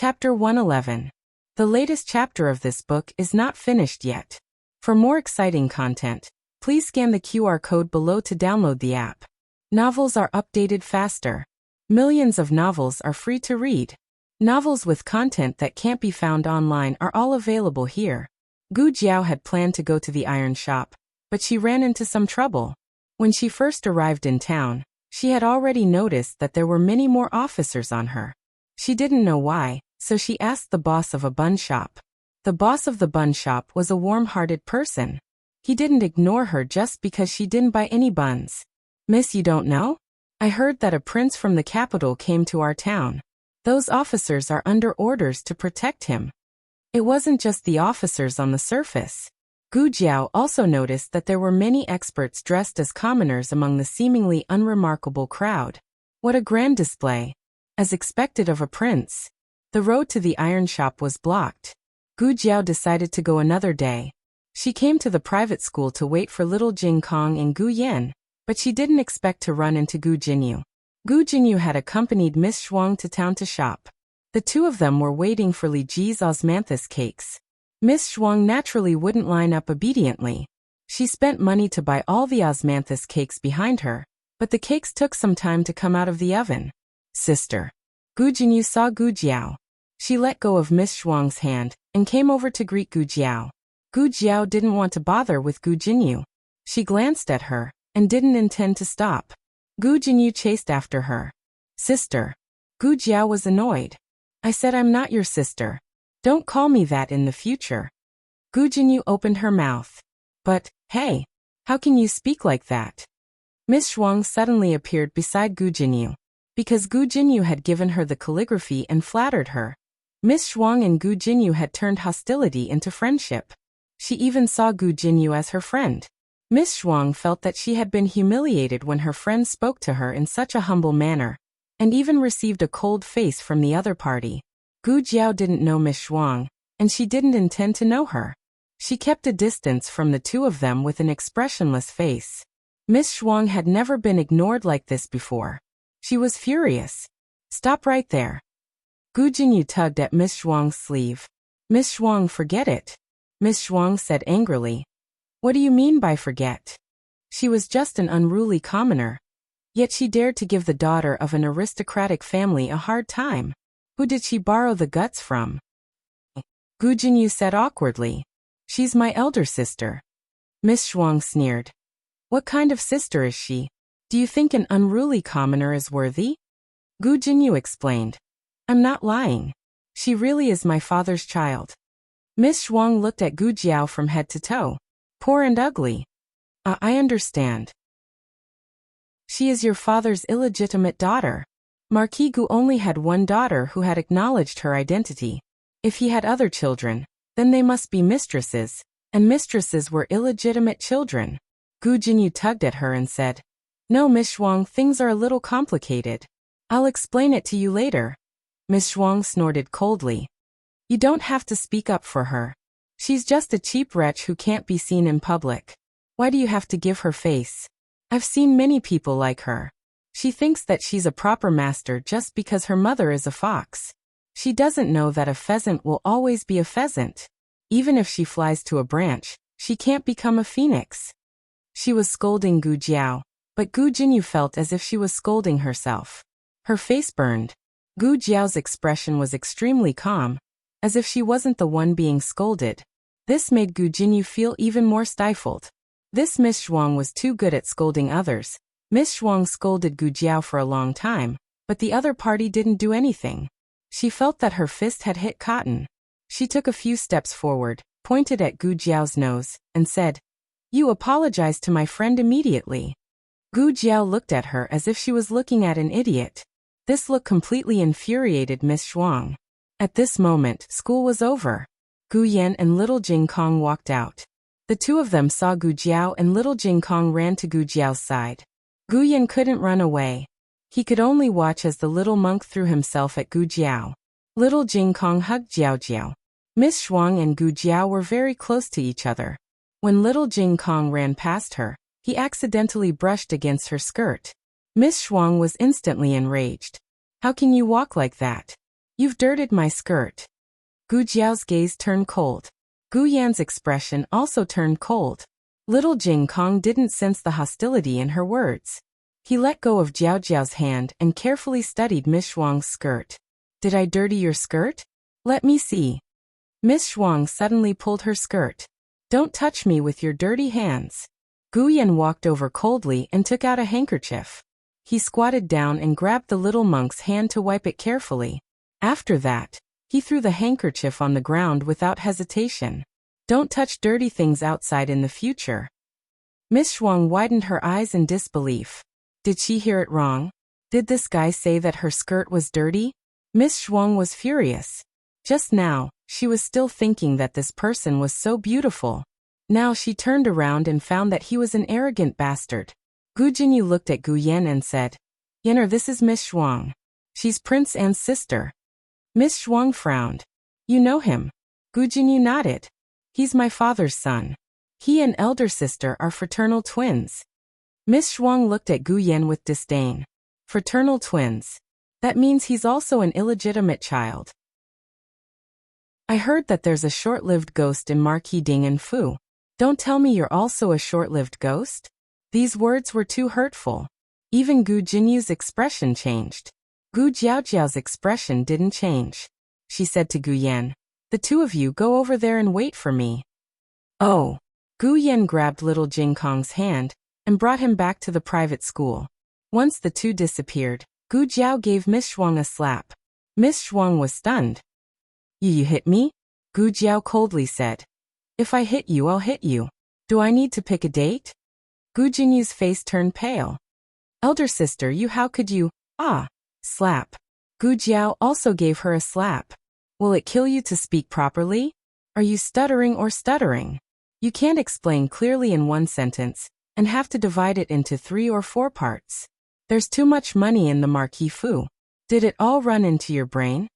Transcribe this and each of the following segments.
Chapter 111. The latest chapter of this book is not finished yet. For more exciting content, please scan the QR code below to download the app. Novels are updated faster. Millions of novels are free to read. Novels with content that can't be found online are all available here. Gu Jiao had planned to go to the iron shop, but she ran into some trouble. When she first arrived in town, she had already noticed that there were many more officers on her. She didn't know why, so she asked the boss of a bun shop. The boss of the bun shop was a warm-hearted person. He didn't ignore her just because she didn't buy any buns. "Miss, you don't know? I heard that a prince from the capital came to our town. Those officers are under orders to protect him." It wasn't just the officers on the surface. Gu Jiao also noticed that there were many experts dressed as commoners among the seemingly unremarkable crowd. What a grand display! As expected of a prince. The road to the iron shop was blocked. Gu Jiao decided to go another day. She came to the private school to wait for little Jing Kong and Gu Yan, but she didn't expect to run into Gu Jinyu. Gu Jinyu had accompanied Miss Shuang to town to shop. The two of them were waiting for Li Ji's osmanthus cakes. Miss Shuang naturally wouldn't line up obediently. She spent money to buy all the osmanthus cakes behind her, but the cakes took some time to come out of the oven. "Sister." Gu Jinyu saw Gu Jiao. She let go of Miss Shuang's hand and came over to greet Gu Jiao. Gu Jiao didn't want to bother with Gu Jinyu. She glanced at her and didn't intend to stop. Gu Jinyu chased after her. "Sister." Gu Jiao was annoyed. "I said I'm not your sister. Don't call me that in the future." Gu Jinyu opened her mouth. "But, hey, how can you speak like that?" Miss Shuang suddenly appeared beside Gu Jinyu. Because Gu Jinyu had given her the calligraphy and flattered her, Miss Shuang and Gu Jinyu had turned hostility into friendship. She even saw Gu Jinyu as her friend. Miss Shuang felt that she had been humiliated when her friend spoke to her in such a humble manner, and even received a cold face from the other party. Gu Jiao didn't know Miss Shuang, and she didn't intend to know her. She kept a distance from the two of them with an expressionless face. Miss Shuang had never been ignored like this before. She was furious. "Stop right there." Gu Jinyu tugged at Miss Shuang's sleeve. "Miss Shuang, forget it." Miss Shuang said angrily. "What do you mean by forget?" She was just an unruly commoner. Yet she dared to give the daughter of an aristocratic family a hard time. Who did she borrow the guts from? Gu Jinyu said awkwardly. "She's my elder sister." Miss Shuang sneered. "What kind of sister is she? Do you think an unruly commoner is worthy?" Gu Jinyu explained. "I'm not lying. She really is my father's child." Miss Shuang looked at Gu Jiao from head to toe. "Poor and ugly." I understand. She is your father's illegitimate daughter." Marquis Gu only had one daughter who had acknowledged her identity. If he had other children, then they must be mistresses, and mistresses were illegitimate children. Gu Jinyu tugged at her and said, "No, Miss Shuang, things are a little complicated. I'll explain it to you later." Miss Shuang snorted coldly. "You don't have to speak up for her. She's just a cheap wretch who can't be seen in public. Why do you have to give her face? I've seen many people like her. She thinks that she's a proper master just because her mother is a fox. She doesn't know that a pheasant will always be a pheasant. Even if she flies to a branch, she can't become a phoenix." She was scolding Gu Jiao, but Gu Jinyu felt as if she was scolding herself. Her face burned. Gu Jiao's expression was extremely calm, as if she wasn't the one being scolded. This made Gu Jinyu feel even more stifled. This Miss Shuang was too good at scolding others. Miss Shuang scolded Gu Jiao for a long time, but the other party didn't do anything. She felt that her fist had hit cotton. She took a few steps forward, pointed at Gu Jiao's nose, and said, "You apologize to my friend immediately." Gu Jiao looked at her as if she was looking at an idiot. This look completely infuriated Miss Shuang. At this moment, school was over. Gu Yan and little Jing Kong walked out. The two of them saw Gu Jiao and little Jing Kong ran to Gu Jiao's side. Gu Yan couldn't run away. He could only watch as the little monk threw himself at Gu Jiao. Little Jing Kong hugged Jiao Jiao. Miss Shuang and Gu Jiao were very close to each other. When little Jing Kong ran past her, he accidentally brushed against her skirt. Miss Shuang was instantly enraged. "How can you walk like that? You've dirted my skirt. Gu Jiao's gaze turned cold. Gu Yan's expression also turned cold. Little Jing Kong didn't sense the hostility in her words. He let go of Jiao Jiao's hand and carefully studied Miss Shuang's skirt. Did I dirty your skirt? Let me see. Miss Shuang suddenly pulled her skirt. Don't touch me with your dirty hands. Gu Yan walked over coldly and took out a handkerchief. He squatted down and grabbed the little monk's hand to wipe it carefully. After that, he threw the handkerchief on the ground without hesitation. Don't touch dirty things outside in the future. Miss Shuang widened her eyes in disbelief. Did she hear it wrong? Did this guy say that her skirt was dirty? Miss Shuang was furious. Just now, she was still thinking that this person was so beautiful. Now she turned around and found that he was an arrogant bastard. Gu Jinyu looked at Gu Yan and said, Yenner, this is Miss Shuang. She's Prince An's sister. Miss Shuang frowned. You know him? Gu Jinyu nodded. He's my father's son. He and elder sister are fraternal twins. Miss Shuang looked at Gu Yan with disdain. Fraternal twins. That means he's also an illegitimate child. I heard that there's a short-lived ghost in Marquis Ding and Fu. Don't tell me you're also a short-lived ghost? These words were too hurtful. Even Gu Jinyu's expression changed. Gu Jiaojiao's expression didn't change. She said to Gu Yan, the two of you go over there and wait for me. Oh. Gu Yan grabbed little Jing Kong's hand and brought him back to the private school. Once the two disappeared, Gu Jiao gave Miss Shuang a slap. Miss Shuang was stunned. You hit me? Gu Jiao coldly said. If I hit you, I'll hit you. Do I need to pick a date? Gu Jinyu's face turned pale. Elder sister, how could you? Slap. Gu Jiao also gave her a slap. Will it kill you to speak properly? Are you stuttering or stuttering? You can't explain clearly in one sentence, and have to divide it into 3 or 4 parts. There's too much money in the Marquis Fu. Did it all run into your brain?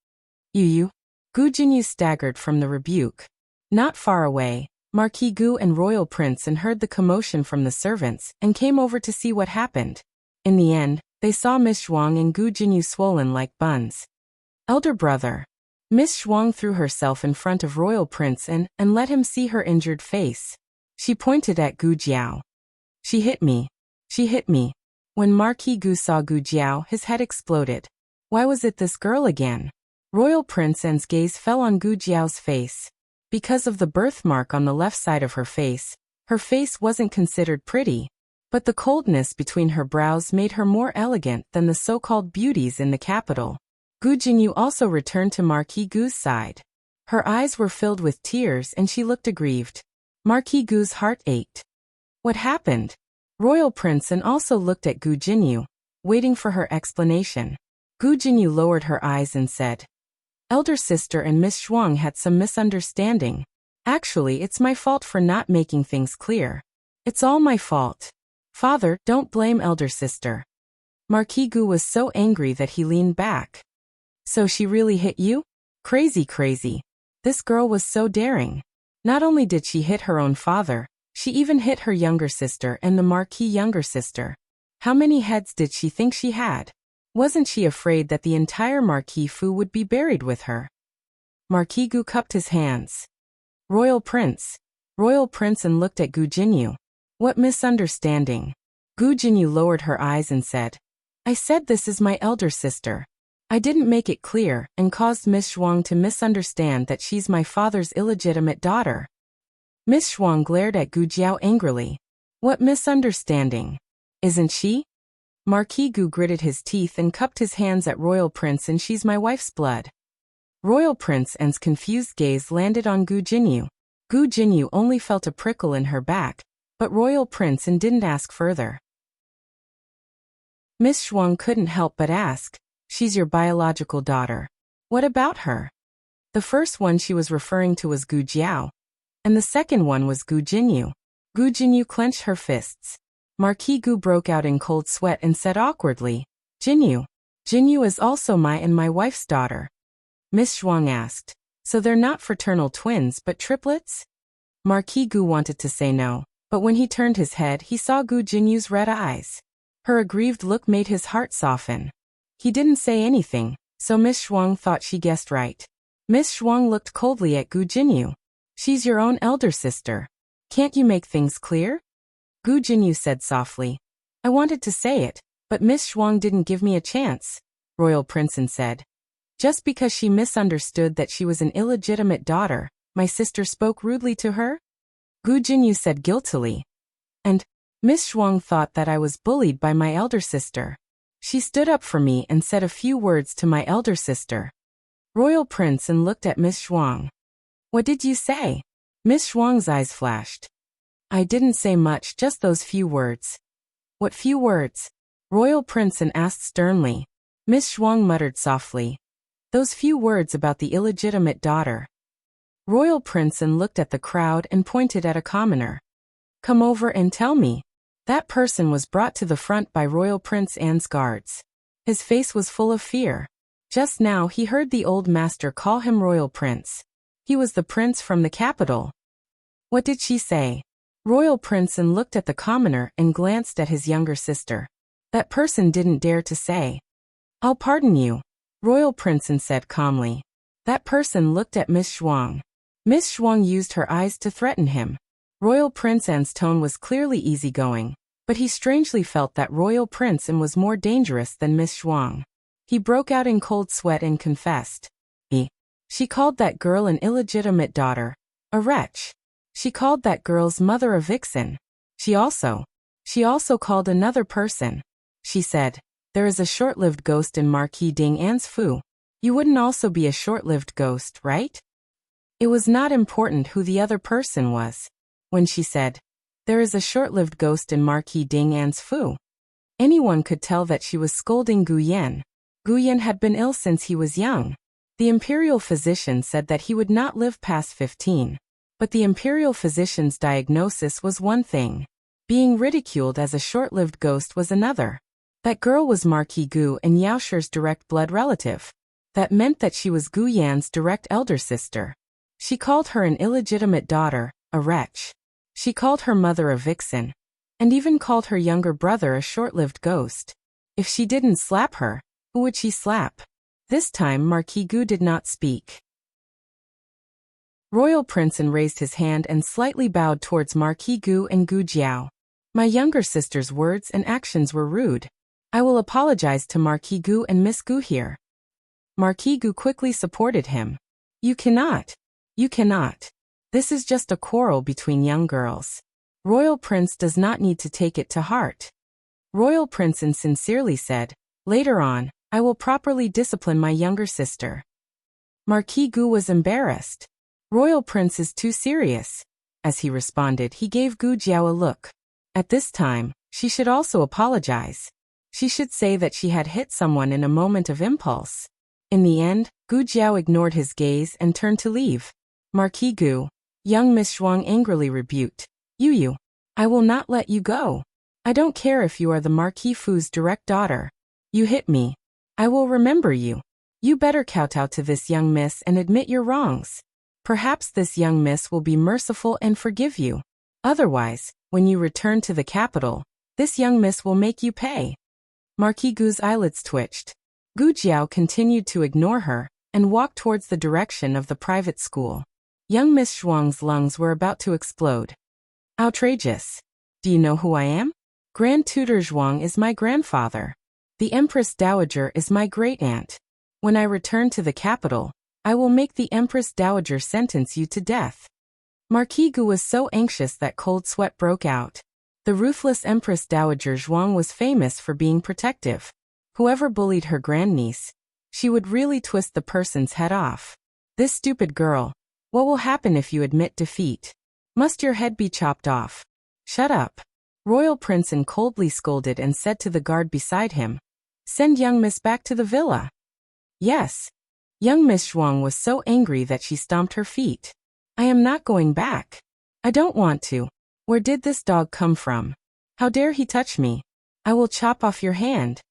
You. Gu Jinyu staggered from the rebuke. Not far away, Marquis Gu and Royal Prince heard the commotion from the servants and came over to see what happened. In the end, they saw Miss Shuang and Gu Jinyu swollen like buns. Elder brother. Miss Shuang threw herself in front of Royal Prince and let him see her injured face. She pointed at Gu Jiao. She hit me. She hit me. When Marquis Gu saw Gu Jiao, his head exploded. Why was it this girl again? Royal Prince An's gaze fell on Gu Jiao's face. Because of the birthmark on the left side of her face wasn't considered pretty. But the coldness between her brows made her more elegant than the so-called beauties in the capital. Gu Jinyu also returned to Marquis Gu's side. Her eyes were filled with tears and she looked aggrieved. Marquis Gu's heart ached. What happened? Royal Prince An also looked at Gu Jinyu, waiting for her explanation. Gu Jinyu lowered her eyes and said, Elder sister and Miss Shuang had some misunderstanding. Actually, it's my fault for not making things clear. It's all my fault. Father, don't blame elder sister. Marquis Gu was so angry that he leaned back. So she really hit you? Crazy. This girl was so daring. Not only did she hit her own father, she even hit her younger sister and the Marquis younger sister. How many heads did she think she had? Wasn't she afraid that the entire Marquis Fu would be buried with her? Marquis Gu cupped his hands. Royal Prince and looked at Gu Jinyu. What misunderstanding? Gu Jinyu lowered her eyes and said, I said this is my elder sister. I didn't make it clear and caused Miss Shuang to misunderstand that she's my father's illegitimate daughter. Miss Shuang glared at Gu Jiao angrily. What misunderstanding? Isn't she? Marquis Gu gritted his teeth and cupped his hands at Royal Prince and she's my wife's blood. Royal Prince An's confused gaze landed on Gu Jinyu. Gu Jinyu only felt a prickle in her back, but Royal Prince An didn't ask further. Miss Shuang couldn't help but ask, she's your biological daughter. What about her? The first one she was referring to was Gu Jiao, and the second one was Gu Jinyu. Gu Jinyu clenched her fists. Marquis Gu broke out in cold sweat and said awkwardly, Jinyu. Jinyu is also my and my wife's daughter. Miss Shuang asked, so they're not fraternal twins but triplets? Marquis Gu wanted to say no, but when he turned his head he saw Gu Jinyu's red eyes. Her aggrieved look made his heart soften. He didn't say anything, So Miss Shuang thought she guessed right. Miss Shuang looked coldly at Gu Jinyu. She's your own elder sister. Can't you make things clear? Gu Jinyu said softly. I wanted to say it, but Miss Shuang didn't give me a chance, Royal Princeton said. Just because she misunderstood that she was an illegitimate daughter, my sister spoke rudely to her? Gu Jinyu said guiltily. And Miss Shuang thought that I was bullied by my elder sister. She stood up for me and said a few words to my elder sister. Royal Princeton looked at Miss Shuang. What did you say? Miss Shuang's eyes flashed. I didn't say much, just those few words. What few words? Royal Princeton asked sternly. Miss Shuang muttered softly. Those few words about the illegitimate daughter. Royal Princeton looked at the crowd and pointed at a commoner. Come over and tell me. That person was brought to the front by Royal Prince Anne's guards. His face was full of fear. Just now he heard the old master call him Royal Prince. He was the prince from the capital. What did she say? Royal Princeton looked at the commoner and glanced at his younger sister. That person didn't dare to say. I'll pardon you, Royal Princeton said calmly. That person looked at Miss Shuang. Miss Shuang used her eyes to threaten him. Royal Prince Anne's tone was clearly easygoing, but he strangely felt that Royal Prince Anne was more dangerous than Miss Shuang. He broke out in cold sweat and confessed. She called that girl an illegitimate daughter, a wretch. She called that girl's mother a vixen. She also called another person. She said, there is a short-lived ghost in Marquis Ding An's Fu. You wouldn't also be a short-lived ghost, right? It was not important who the other person was. When she said, there is a short-lived ghost in Marquis Ding An's Fu, anyone could tell that she was scolding Gu Yan. Gu Yan had been ill since he was young. The imperial physician said that he would not live past 15. But the imperial physician's diagnosis was one thing. Being ridiculed as a short-lived ghost was another. That girl was Marquis Gu and Yaosher's direct blood relative. That meant that she was Gu Yan's direct elder sister. She called her an illegitimate daughter, a wretch. She called her mother a vixen, and even called her younger brother a short-lived ghost. If she didn't slap her, who would she slap? This time Marquis Gu did not speak. Royal Princeton raised his hand and slightly bowed towards Marquis Gu and Gu Jiao. My younger sister's words and actions were rude. I will apologize to Marquis Gu and Miss Gu here. Marquis Gu quickly supported him. You cannot. You cannot. This is just a quarrel between young girls. Royal Prince does not need to take it to heart. Royal Princeton sincerely said, later on, I will properly discipline my younger sister. Marquis Gu was embarrassed. Royal Prince is too serious. As he responded, he gave Gu Jiao a look. At this time, she should also apologize. She should say that she had hit someone in a moment of impulse. In the end, Gu Jiao ignored his gaze and turned to leave. Marquis Gu, young Miss Shuang angrily rebuked. You, I will not let you go. I don't care if you are the Marquis Fu's direct daughter. You hit me. I will remember you. You better kowtow to this young miss and admit your wrongs. Perhaps this young miss will be merciful and forgive you. Otherwise, when you return to the capital, this young miss will make you pay. Marquis Gu's eyelids twitched. Gu Jiao continued to ignore her and walked towards the direction of the private school. Young Miss Shuang's lungs were about to explode. Outrageous. Do you know who I am? Grand Tutor Zhuang is my grandfather. The Empress Dowager is my great-aunt. When I return to the capital, I will make the Empress Dowager sentence you to death. Marquis Gu was so anxious that cold sweat broke out. The ruthless Empress Dowager Zhuang was famous for being protective. Whoever bullied her grandniece, she would really twist the person's head off. This stupid girl, what will happen if you admit defeat? Must your head be chopped off? Shut up. Royal Princeton coldly scolded and said to the guard beside him, send young miss back to the villa. Yes. Young Miss Shuang was so angry that she stomped her feet. I am not going back. I don't want to. Where did this dog come from? How dare he touch me? I will chop off your hand.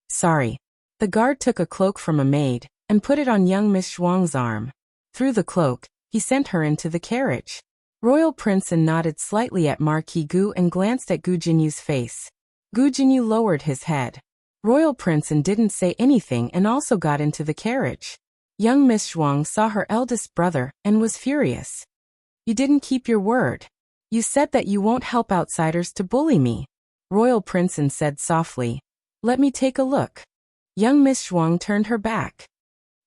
Sorry. The guard took a cloak from a maid and put it on young Miss Shuang's arm. Through the cloak, he sent her into the carriage. Royal Princeton nodded slightly at Marquis Gu and glanced at Gu Jinyu's face. Gu Jinyu lowered his head. Royal Prince didn't say anything and also got into the carriage. Young Miss Zhuang saw her eldest brother and was furious. You didn't keep your word. You said that you won't help outsiders to bully me. Royal Prince said softly. Let me take a look. Young Miss Zhuang turned her back.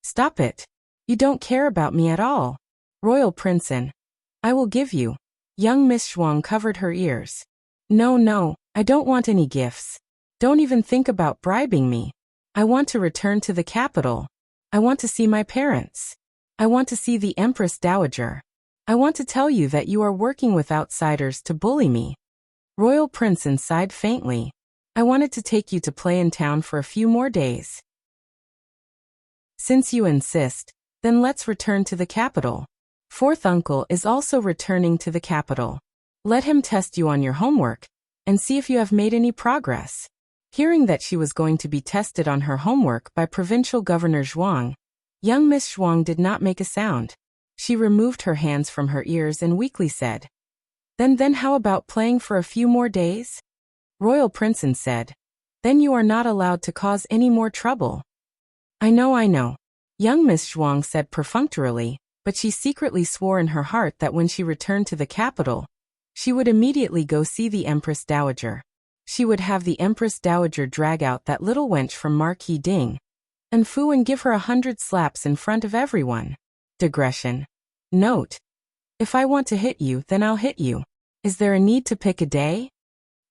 Stop it. You don't care about me at all. Royal Prince, I will give you. Young Miss Zhuang covered her ears. No, I don't want any gifts. Don't even think about bribing me. I want to return to the capital. I want to see my parents. I want to see the Empress Dowager. I want to tell you that you are working with outsiders to bully me. Royal Prince sighed faintly. I wanted to take you to play in town for a few more days. Since you insist, then let's return to the capital. Fourth uncle is also returning to the capital. Let him test you on your homework, and see if you have made any progress. Hearing that she was going to be tested on her homework by Provincial Governor Zhuang, young Miss Zhuang did not make a sound. She removed her hands from her ears and weakly said, Then how about playing for a few more days? Royal Prince said, Then you are not allowed to cause any more trouble. I know. Young Miss Zhuang said perfunctorily, but she secretly swore in her heart that when she returned to the capital, she would immediately go see the Empress Dowager. She would have the Empress Dowager drag out that little wench from Marquis Ding, and Fu and give her 100 slaps in front of everyone. Digression. Note. If I want to hit you, then I'll hit you. Is there a need to pick a day?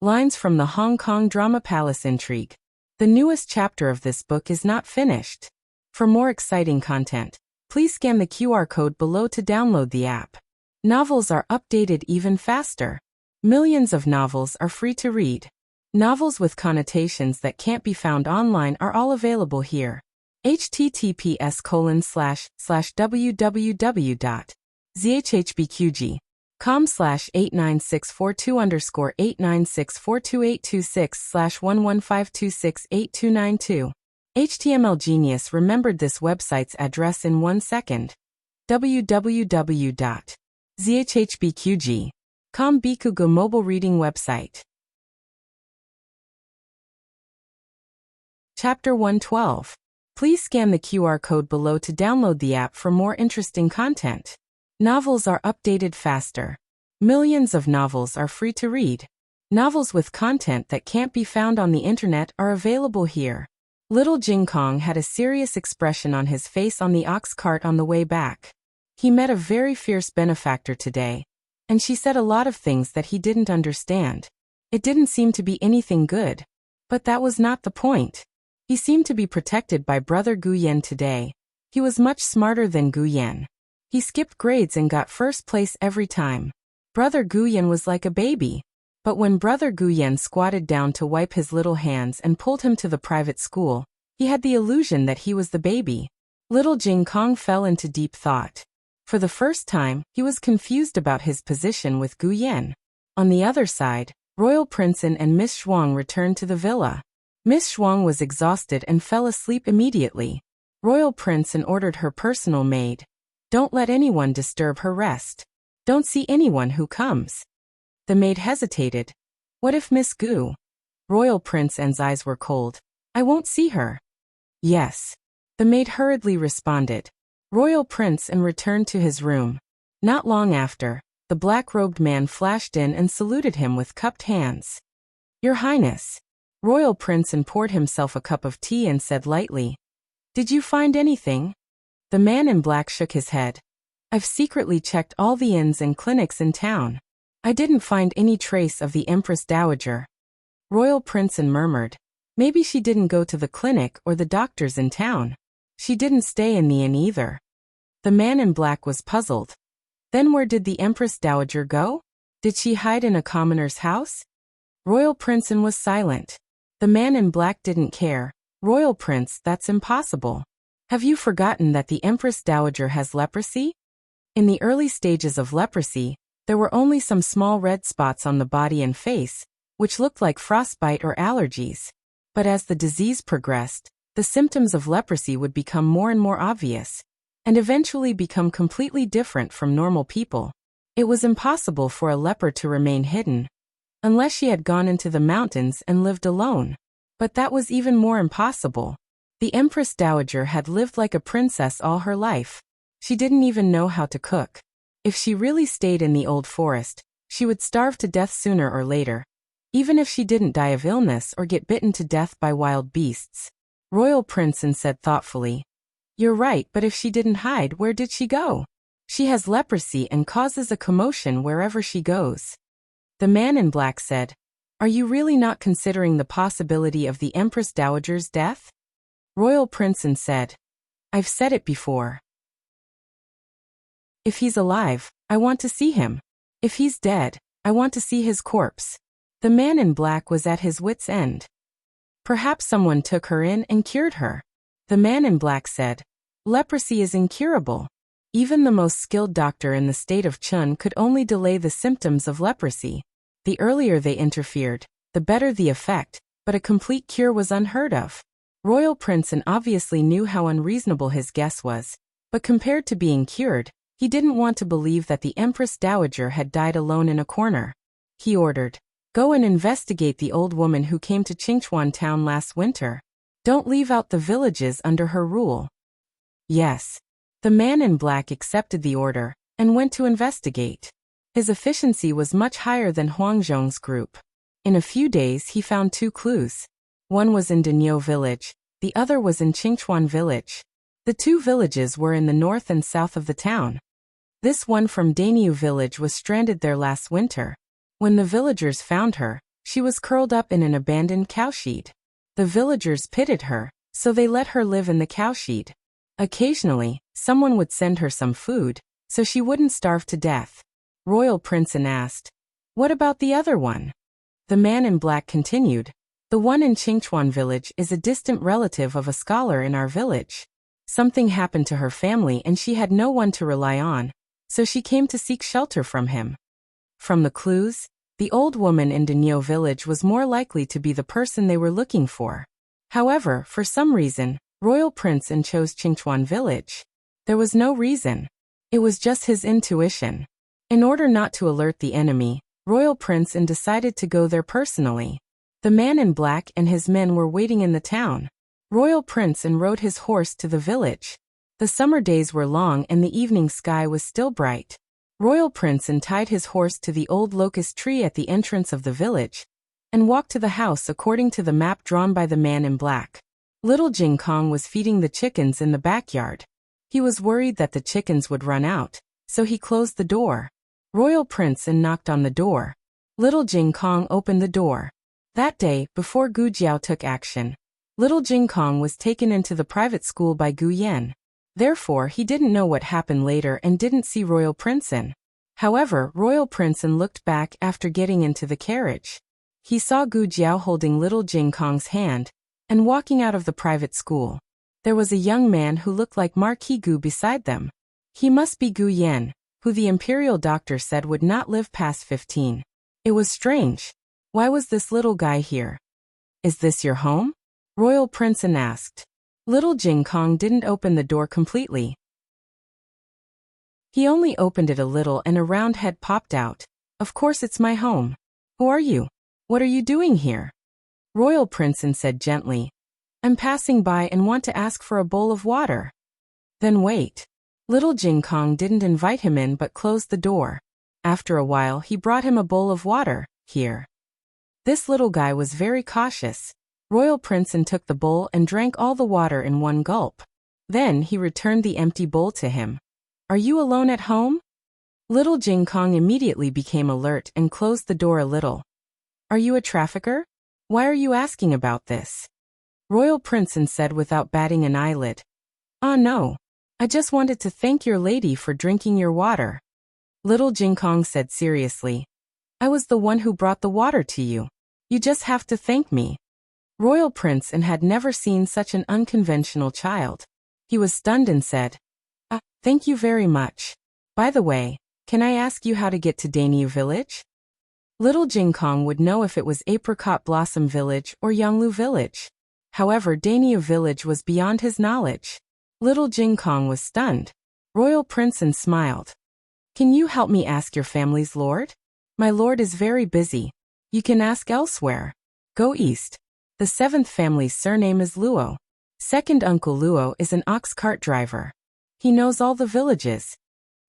Lines from the Hong Kong Drama Palace Intrigue. The newest chapter of this book is not finished. For more exciting content, please scan the QR code below to download the app. Novels are updated even faster. Millions of novels are free to read. Novels with connotations that can't be found online are all available here. https://www.zhhbqg.com/89642_8964226/115268292. HTML Genius remembered this website's address in 1 second. www.zhhbqg.com Bikugo mobile reading website. Chapter 112. Please scan the QR code below to download the app for more interesting content. Novels are updated faster. Millions of novels are free to read. Novels with content that can't be found on the internet are available here. Little Jing Kong had a serious expression on his face on the ox cart on the way back. He met a very fierce benefactor today, and she said a lot of things that he didn't understand. It didn't seem to be anything good. But that was not the point. He seemed to be protected by Brother Gu Yan today. He was much smarter than Gu Yan. He skipped grades and got first place every time. Brother Gu Yan was like a baby. But when Brother Gu Yan squatted down to wipe his little hands and pulled him to the private school, he had the illusion that he was the baby. Little Jing Kong fell into deep thought. For the first time, he was confused about his position with Gu Yan. On the other side, Royal Prince and Miss Zhuang returned to the villa. Miss Zhuang was exhausted and fell asleep immediately. Royal Prince ordered her personal maid, Don't let anyone disturb her rest. Don't see anyone who comes. The maid hesitated. What if Miss Gu? Royal Prince's eyes were cold. I won't see her. Yes. The maid hurriedly responded. Royal Prince returned to his room. Not long after, the black-robed man flashed in and saluted him with cupped hands. Your Highness. Royal Prince poured himself a cup of tea and said lightly, Did you find anything? The man in black shook his head. I've secretly checked all the inns and clinics in town. I didn't find any trace of the Empress Dowager. Royal Prince murmured, Maybe she didn't go to the clinic or the doctors in town. She didn't stay in the inn either. The man in black was puzzled. Then where did the Empress Dowager go? Did she hide in a commoner's house? Royal Prince was silent. The man in black didn't care. Royal Prince, that's impossible. Have you forgotten that the Empress Dowager has leprosy? In the early stages of leprosy, there were only some small red spots on the body and face, which looked like frostbite or allergies. But as the disease progressed, the symptoms of leprosy would become more and more obvious, and eventually become completely different from normal people. It was impossible for a leper to remain hidden, unless she had gone into the mountains and lived alone. But that was even more impossible. The Empress Dowager had lived like a princess all her life. She didn't even know how to cook. If she really stayed in the old forest, she would starve to death sooner or later, even if she didn't die of illness or get bitten to death by wild beasts. Royal Princeton said thoughtfully, "You're right, but if she didn't hide, where did she go? She has leprosy and causes a commotion wherever she goes." The man in black said, "Are you really not considering the possibility of the Empress Dowager's death?" Royal Princeton said, "I've said it before. If he's alive, I want to see him. If he's dead, I want to see his corpse." The man in black was at his wit's end. Perhaps someone took her in and cured her. The man in black said, "Leprosy is incurable. Even the most skilled doctor in the state of Chun could only delay the symptoms of leprosy. The earlier they interfered, the better the effect, but a complete cure was unheard of." Royal Princeton obviously knew how unreasonable his guess was, but compared to being cured, he didn't want to believe that the Empress Dowager had died alone in a corner. He ordered, "Go and investigate the old woman who came to Qingchuan town last winter. Don't leave out the villages under her rule." Yes. The man in black accepted the order and went to investigate. His efficiency was much higher than Huang Zhong's group. In a few days he found 2 clues. One was in Daniu village, the other was in Qingchuan village. The 2 villages were in the north and south of the town. This one from Daniu village was stranded there last winter. When the villagers found her, she was curled up in an abandoned cowshed. The villagers pitied her, so they let her live in the cowshed. Occasionally, someone would send her some food, so she wouldn't starve to death. Royal Princeton asked, "What about the other one?" The man in black continued, "The one in Qingchuan village is a distant relative of a scholar in our village. Something happened to her family and she had no one to rely on, so she came to seek shelter from him." From the clues, the old woman in Daniu village was more likely to be the person they were looking for. However, for some reason, Royal Princeton chose Qingchuan village. There was no reason. It was just his intuition. In order not to alert the enemy, Royal Princeton decided to go there personally. The man in black and his men were waiting in the town. Royal Princeton rode his horse to the village. The summer days were long and the evening sky was still bright. Royal Princeton tied his horse to the old locust tree at the entrance of the village and walked to the house according to the map drawn by the man in black. Little Jing Kong was feeding the chickens in the backyard. He was worried that the chickens would run out, so he closed the door. Royal Princeton knocked on the door. Little Jing Kong opened the door. That day, before Gu Jiao took action, Little Jing Kong was taken into the private school by Gu Yan. Therefore, he didn't know what happened later and didn't see Royal Princeton. However, Royal Princeton looked back after getting into the carriage. He saw Gu Jiao holding Little Jing Kong's hand and walking out of the private school. There was a young man who looked like Marquis Gu beside them. He must be Gu Yan, who the imperial doctor said would not live past 15. It was strange. Why was this little guy here? "Is this your home?" Royal Princeton asked. Little Jing Kong didn't open the door completely. He only opened it a little and a round head popped out. "Of course it's my home. Who are you? What are you doing here?" Royal Princeton said gently, "I'm passing by and want to ask for a bowl of water." "Then wait." Little Jing Kong didn't invite him in but closed the door. After a while he brought him a bowl of water. "Here." This little guy was very cautious. Royal Princeton took the bowl and drank all the water in one gulp. Then he returned the empty bowl to him. "Are you alone at home?" Little Jing Kong immediately became alert and closed the door a little. "Are you a trafficker? Why are you asking about this?" Royal Princeton said without batting an eyelid. "Ah, no. I just wanted to thank your lady for drinking your water." Little Jing Kong said seriously, "I was the one who brought the water to you. You just have to thank me." Royal Princeton had never seen such an unconventional child. He was stunned and said, "Thank you very much. By the way, can I ask you how to get to Daniu village?" Little Jing Kong would know if it was Apricot Blossom village or Yanglu village. However, Daniu village was beyond his knowledge. Little Jing Kong was stunned. Royal Princeton smiled. "Can you help me ask your family's lord? My lord is very busy. You can ask elsewhere. Go east." The seventh family's surname is Luo. Second Uncle Luo is an ox cart driver. He knows all the villages.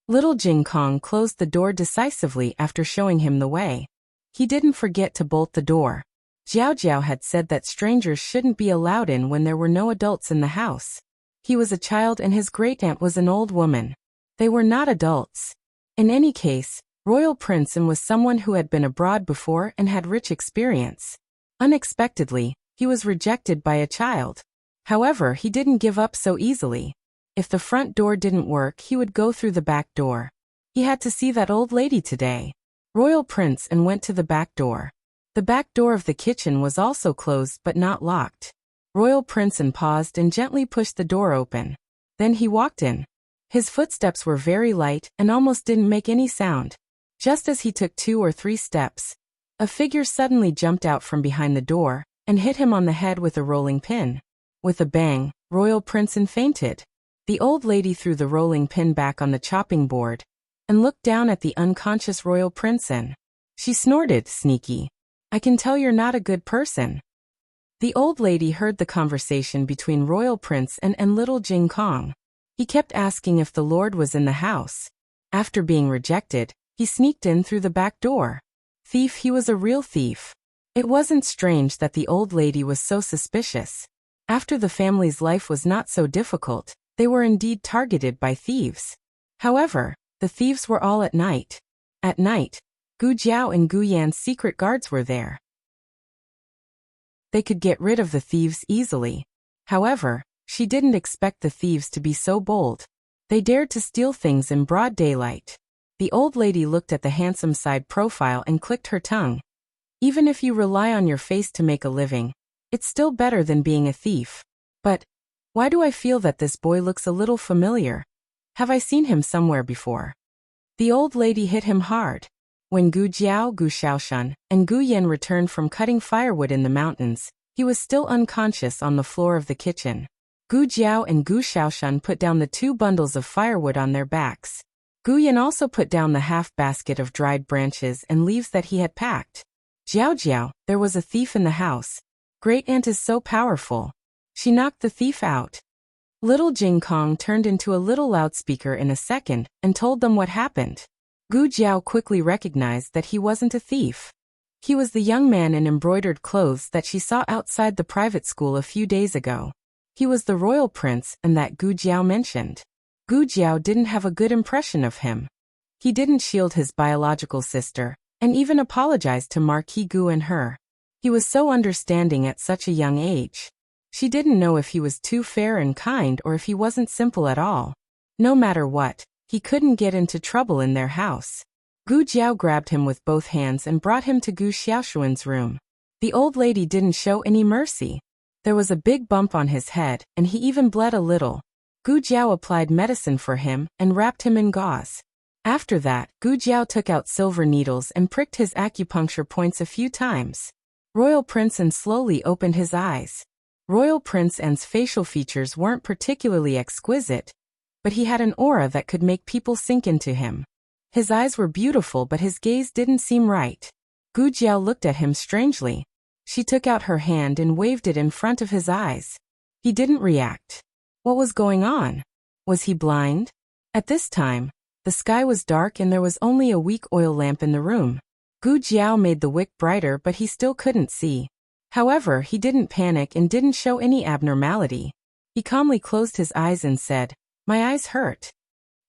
Little Jing Kong closed the door decisively after showing him the way. He didn't forget to bolt the door. Jiao Jiao had said that strangers shouldn't be allowed in when there were no adults in the house. He was a child and his great-aunt was an old woman. They were not adults. In any case, Royal Princeton was someone who had been abroad before and had rich experience. Unexpectedly, he was rejected by a child. However, he didn't give up so easily. If the front door didn't work, he would go through the back door. He had to see that old lady today. Royal Princeton went to the back door. The back door of the kitchen was also closed but not locked. Royal Princeton paused and gently pushed the door open. Then he walked in. His footsteps were very light and almost didn't make any sound. Just as he took 2 or 3 steps, a figure suddenly jumped out from behind the door and hit him on the head with a rolling pin. With a bang, Royal Princeton fainted. The old lady threw the rolling pin back on the chopping board and looked down at the unconscious Royal Princeton. She snorted, "Sneaky. I can tell you're not a good person." The old lady heard the conversation between Royal Princeton and little Jing Kong. He kept asking if the Lord was in the house. After being rejected, he sneaked in through the back door. Thief, he was a real thief. It wasn't strange that the old lady was so suspicious. After the family's life was not so difficult, they were indeed targeted by thieves. However, the thieves were all at night. At night, Gu Jiao and Gu Yan's secret guards were there. They could get rid of the thieves easily. However, she didn't expect the thieves to be so bold. They dared to steal things in broad daylight. The old lady looked at the handsome side profile and clicked her tongue. Even if you rely on your face to make a living, it's still better than being a thief. But why do I feel that this boy looks a little familiar? Have I seen him somewhere before? The old lady hit him hard. When Gu Jiao, Gu Xiaoshan, and Gu Yan returned from cutting firewood in the mountains, he was still unconscious on the floor of the kitchen. Gu Jiao and Gu Xiaoshan put down the 2 bundles of firewood on their backs. Gu Yan also put down the half basket of dried branches and leaves that he had packed. "Jiao Jiao, there was a thief in the house. Great-aunt is so powerful. She knocked the thief out." Little Jing Kong turned into a little loudspeaker in a second and told them what happened. Gu Jiao quickly recognized that he wasn't a thief. He was the young man in embroidered clothes that she saw outside the private school a few days ago. He was the royal prince and that Gu Jiao mentioned. Gu Jiao didn't have a good impression of him. He didn't shield his biological sister, and even apologized to Marquis Gu and her. He was so understanding at such a young age. She didn't know if he was too fair and kind or if he wasn't simple at all. No matter what, he couldn't get into trouble in their house. Gu Jiao grabbed him with both hands and brought him to Gu Xiaoshuan's room. The old lady didn't show any mercy. There was a big bump on his head, and he even bled a little. Gu Jiao applied medicine for him and wrapped him in gauze. After that, Gu Jiao took out silver needles and pricked his acupuncture points a few times. Royal Princeton slowly opened his eyes. Royal Princeton's facial features weren't particularly exquisite, but he had an aura that could make people sink into him. His eyes were beautiful, but his gaze didn't seem right. Gu Jiao looked at him strangely. She took out her hand and waved it in front of his eyes. He didn't react. What was going on? Was he blind? At this time, the sky was dark and there was only a weak oil lamp in the room. Gu Jiao made the wick brighter, but he still couldn't see. However, he didn't panic and didn't show any abnormality. He calmly closed his eyes and said, "My eyes hurt."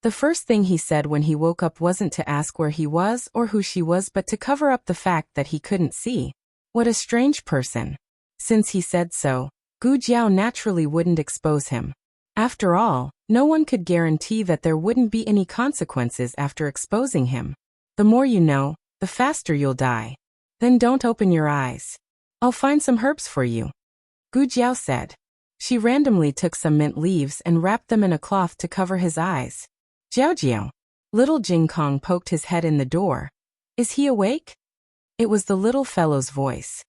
The first thing he said when he woke up wasn't to ask where he was or who she was, but to cover up the fact that he couldn't see. What a strange person. Since he said so, Gu Jiao naturally wouldn't expose him. After all, no one could guarantee that there wouldn't be any consequences after exposing him. The more you know, the faster you'll die. Then don't open your eyes. I'll find some herbs for you, Gu Jiao said. She randomly took some mint leaves and wrapped them in a cloth to cover his eyes. "Jiao Jiao." Little Jing Kong poked his head in the door. "Is he awake?" It was the little fellow's voice.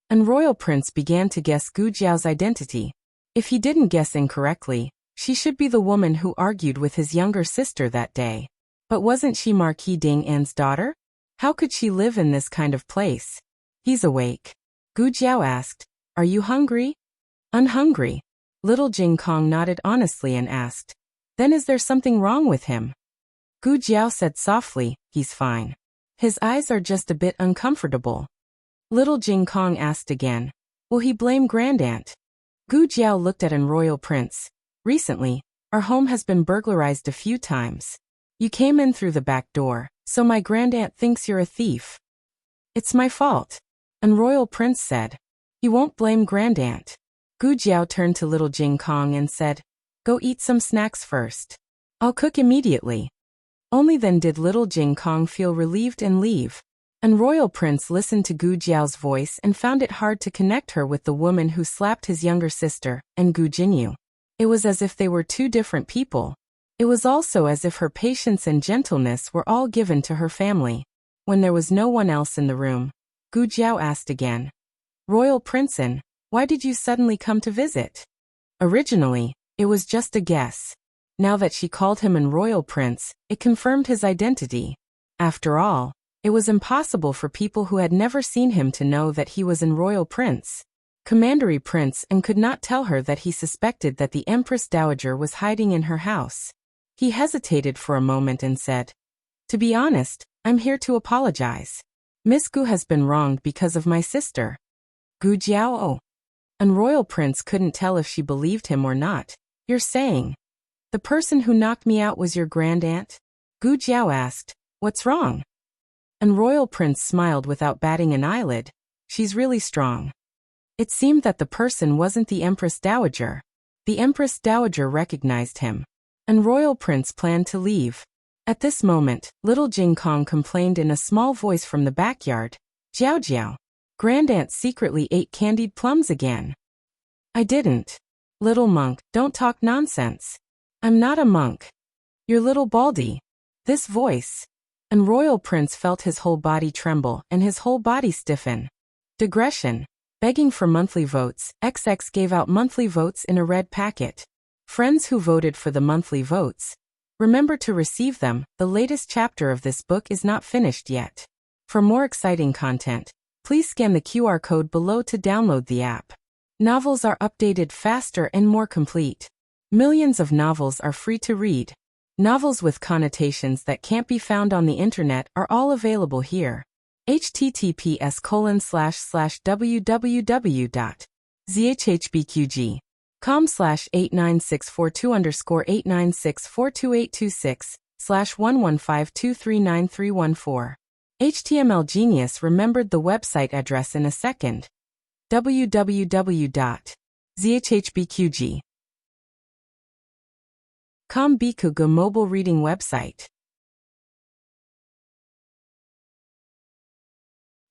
And Royal Prince began to guess Gu Jiao's identity. If he didn't guess incorrectly, she should be the woman who argued with his younger sister that day. But wasn't she Marquis Ding An's daughter? How could she live in this kind of place? He's awake. Gu Jiao asked, "Are you hungry?" "Unhungry." Little Jing Kong nodded honestly and asked, "Then is there something wrong with him?" Gu Jiao said softly, "He's fine. His eyes are just a bit uncomfortable." Little Jing Kong asked again, "Will he blame Grandaunt?" Gu Jiao looked at an royal prince. "Recently, our home has been burglarized a few times. You came in through the back door, so my Grandaunt thinks you're a thief." "It's my fault." And royal prince said, "He won't blame Grandaunt." Gu Jiao turned to Little Jing Kong and said, "Go eat some snacks first. I'll cook immediately." Only then did Little Jing Kong feel relieved and leave. And royal prince listened to Gu Jiao's voice and found it hard to connect her with the woman who slapped his younger sister, and Gu Jinyu. It was as if they were two different people. It was also as if her patience and gentleness were all given to her family. When there was no one else in the room, Gu Jiao asked again, "Royal Princein, why did you suddenly come to visit?" Originally, it was just a guess. Now that she called him an royal prince, it confirmed his identity. After all, it was impossible for people who had never seen him to know that he was an royal prince. Commandery prince and could not tell her that he suspected that the Empress Dowager was hiding in her house. He hesitated for a moment and said, "To be honest, I'm here to apologize. Miss Gu has been wronged because of my sister." Gu Jiao. And royal prince couldn't tell if she believed him or not. "You're saying the person who knocked me out was your Grandaunt?" Gu Jiao asked, "What's wrong?" And royal prince smiled without batting an eyelid. "She's really strong." It seemed that the person wasn't the Empress Dowager. The Empress Dowager recognized him. And royal prince planned to leave. At this moment, Little Jing Kong complained in a small voice from the backyard, "Jiao Jiao, Grandaunt secretly ate candied plums again." "I didn't." "Little monk, don't talk nonsense." "I'm not a monk." "You're little Baldy." This voice. And royal prince felt his whole body tremble and his whole body stiffen. Digression. Begging for monthly votes, XX gave out monthly votes in a red packet. Friends who voted for the monthly votes, remember to receive them. The latest chapter of this book is not finished yet. For more exciting content, please scan the QR code below to download the app. Novels are updated faster and more complete. Millions of novels are free to read. Novels with connotations that can't be found on the internet are all available here. https://www.zhbqg.com/89642_8964286/115239314. HTML Genius remembered the website address in a second. www.zhbqg.com Bikuga mobile reading website.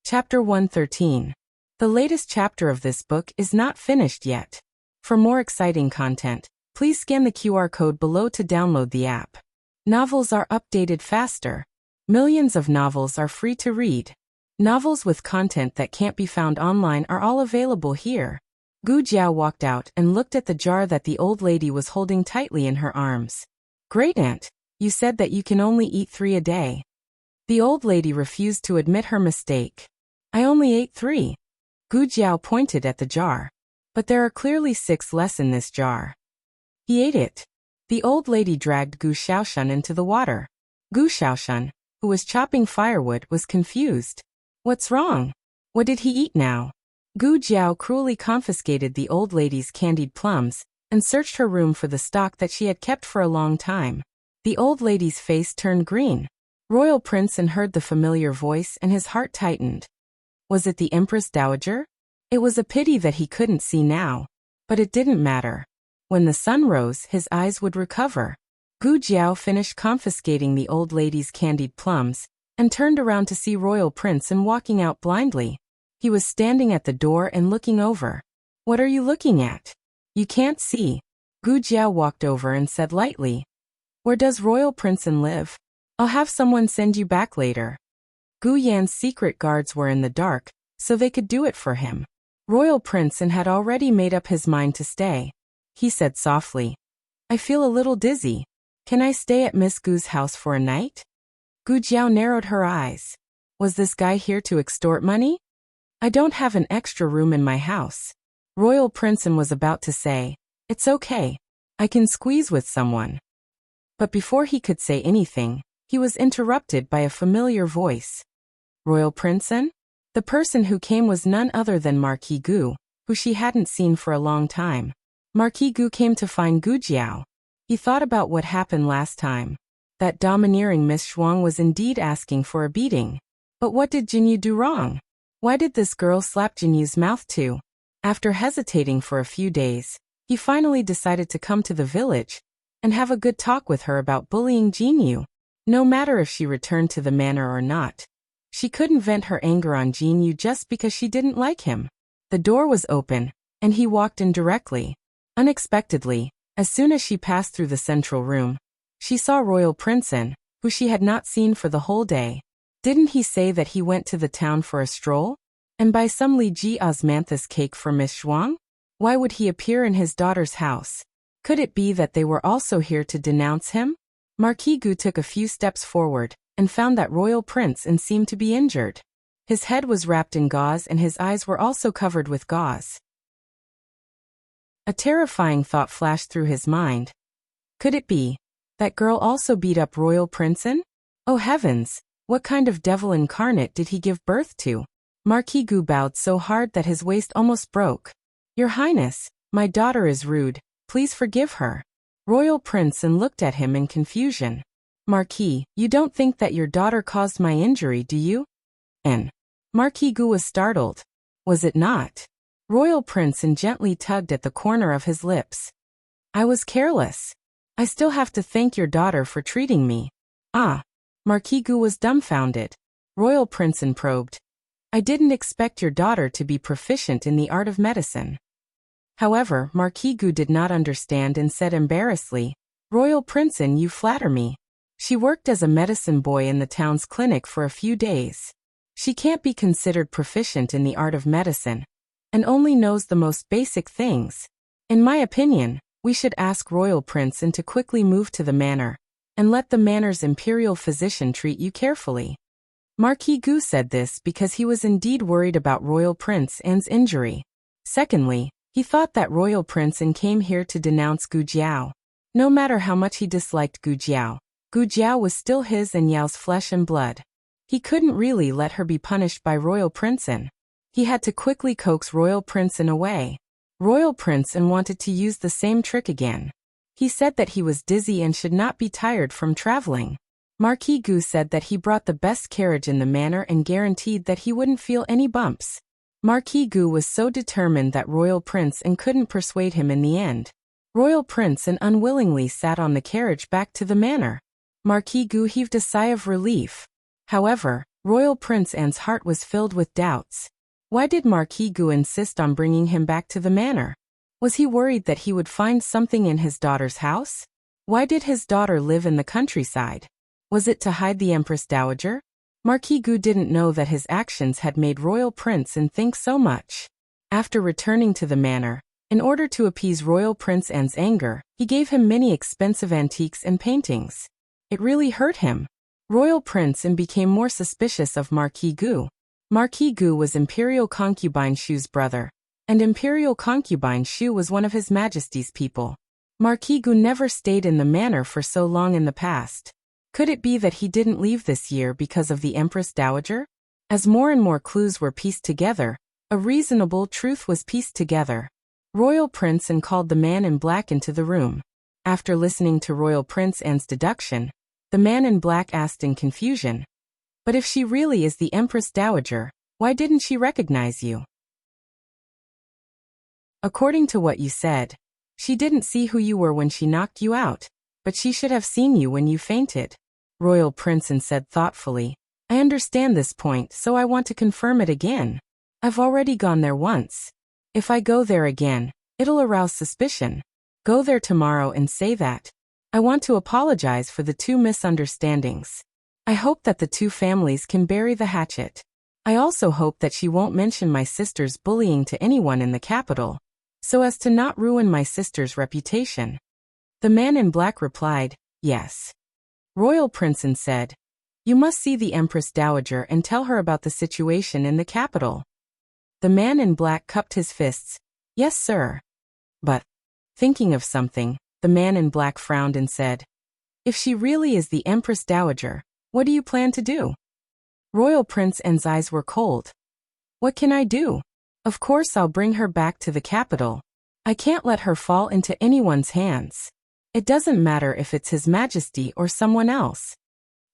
Chapter 113. The latest chapter of this book is not finished yet. For more exciting content, please scan the QR code below to download the app. Novels are updated faster. Millions of novels are free to read. Novels with content that can't be found online are all available here. Gu Jiao walked out and looked at the jar that the old lady was holding tightly in her arms. "Great-aunt, you said that you can only eat 3 a day." The old lady refused to admit her mistake. "I only ate 3. Gu Jiao pointed at the jar. "But there are clearly 6 less in this jar." "He ate it." The old lady dragged Gu Shaoshan into the water. Gu Shaoshan, who was chopping firewood, was confused. "What's wrong? What did he eat now?" Gu Jiao cruelly confiscated the old lady's candied plums and searched her room for the stock that she had kept for a long time. The old lady's face turned green. Royal Princeton heard the familiar voice and his heart tightened. Was it the Empress Dowager? It was a pity that he couldn't see now. But it didn't matter. When the sun rose, his eyes would recover. Gu Jiao finished confiscating the old lady's candied plums and turned around to see Royal Princeton walking out blindly. He was standing at the door and looking over. "What are you looking at? You can't see." Gu Jiao walked over and said lightly, "Where does Royal Princeton live? I'll have someone send you back later." Gu Yan's secret guards were in the dark, so they could do it for him. Royal Princeton had already made up his mind to stay. He said softly, "I feel a little dizzy. Can I stay at Miss Gu's house for a night?" Gu Jiao narrowed her eyes. Was this guy here to extort money? I don't have an extra room in my house. Royal Princeton was about to say, "It's okay. I can squeeze with someone." But before he could say anything, he was interrupted by a familiar voice. Royal Princeton? The person who came was none other than Marquis Gu, who she hadn't seen for a long time. Marquis Gu came to find Gu Jiao. He thought about what happened last time. That domineering Miss Shuang was indeed asking for a beating. But what did Jinyu do wrong? Why did this girl slap Jinyu's mouth too? After hesitating for a few days, he finally decided to come to the village and have a good talk with her about bullying Jinyu. No matter if she returned to the manor or not, she couldn't vent her anger on Jinyu just because she didn't like him. The door was open, and he walked in directly. Unexpectedly, as soon as she passed through the central room, she saw Royal Princeton, who she had not seen for the whole day. Didn't he say that he went to the town for a stroll? And buy some Li Ji osmanthus cake for Miss Shuang? Why would he appear in his daughter's house? Could it be that they were also here to denounce him? Marquis Gu took a few steps forward and found that Royal Princeton seemed to be injured. His head was wrapped in gauze and his eyes were also covered with gauze. A terrifying thought flashed through his mind. Could it be that girl also beat up Royal Princeton? Oh heavens, what kind of devil incarnate did he give birth to? Marquis Gu bowed so hard that his waist almost broke. Your Highness, my daughter is rude, please forgive her. Royal Princeton looked at him in confusion. Marquis, you don't think that your daughter caused my injury, do you? Marquis Gu was startled. Was it not? Royal Princeton gently tugged at the corner of his lips. I was careless. I still have to thank your daughter for treating me. Ah. Marquis Gu was dumbfounded. Royal Princeton probed. I didn't expect your daughter to be proficient in the art of medicine. However, Marquis Gu did not understand and said embarrassedly, Royal Princeton, you flatter me. She worked as a medicine boy in the town's clinic for a few days. She can't be considered proficient in the art of medicine, and only knows the most basic things. In my opinion, we should ask Royal Princeton to quickly move to the manor, and let the manor's imperial physician treat you carefully. Marquis Gu said this because he was indeed worried about Royal Princeton's injury. Secondly, he thought that Royal Princeton came here to denounce Gu Jiao. No matter how much he disliked Gu Jiao was still his and Yao's flesh and blood. He couldn't really let her be punished by Royal Princeton. He had to quickly coax Royal Princeton away. Royal Princeton wanted to use the same trick again. He said that he was dizzy and should not be tired from traveling. Marquis Gu said that he brought the best carriage in the manor and guaranteed that he wouldn't feel any bumps. Marquis Gu was so determined that Royal Princeton couldn't persuade him in the end. Royal Princeton unwillingly sat on the carriage back to the manor. Marquis Gu heaved a sigh of relief. However, Royal Princeton's heart was filled with doubts. Why did Marquis Gu insist on bringing him back to the manor? Was he worried that he would find something in his daughter's house? Why did his daughter live in the countryside? Was it to hide the Empress Dowager? Marquis Gu didn't know that his actions had made Royal Princeton think so much. After returning to the manor, in order to appease Royal Princeton's anger, he gave him many expensive antiques and paintings. It really hurt him. Royal Princeton became more suspicious of Marquis Gu. Marquis Gu was Imperial Concubine Shu's brother, and Imperial Concubine Shu was one of His Majesty's people. Marquis Gu never stayed in the manor for so long in the past. Could it be that he didn't leave this year because of the Empress Dowager? As more and more clues were pieced together, a reasonable truth was pieced together. Royal Princeton called the man in black into the room. After listening to Royal Princeton's deduction, the man in black asked in confusion, "But if she really is the Empress Dowager, why didn't she recognize you?" According to what you said, she didn't see who you were when she knocked you out, but she should have seen you when you fainted. Royal Princeton said thoughtfully, I understand this point, so I want to confirm it again. I've already gone there once. If I go there again, it'll arouse suspicion. Go there tomorrow and say that. I want to apologize for the two misunderstandings. I hope that the two families can bury the hatchet. I also hope that she won't mention my sister's bullying to anyone in the capital, so as to not ruin my sister's reputation. The man in black replied, yes. Royal Princeton said, you must see the Empress Dowager and tell her about the situation in the capital. The man in black cupped his fists. Yes, sir. But, thinking of something, the man in black frowned and said, if she really is the Empress Dowager, what do you plan to do? Royal Prince N's eyes were cold. What can I do? Of course I'll bring her back to the capital. I can't let her fall into anyone's hands. It doesn't matter if it's His Majesty or someone else.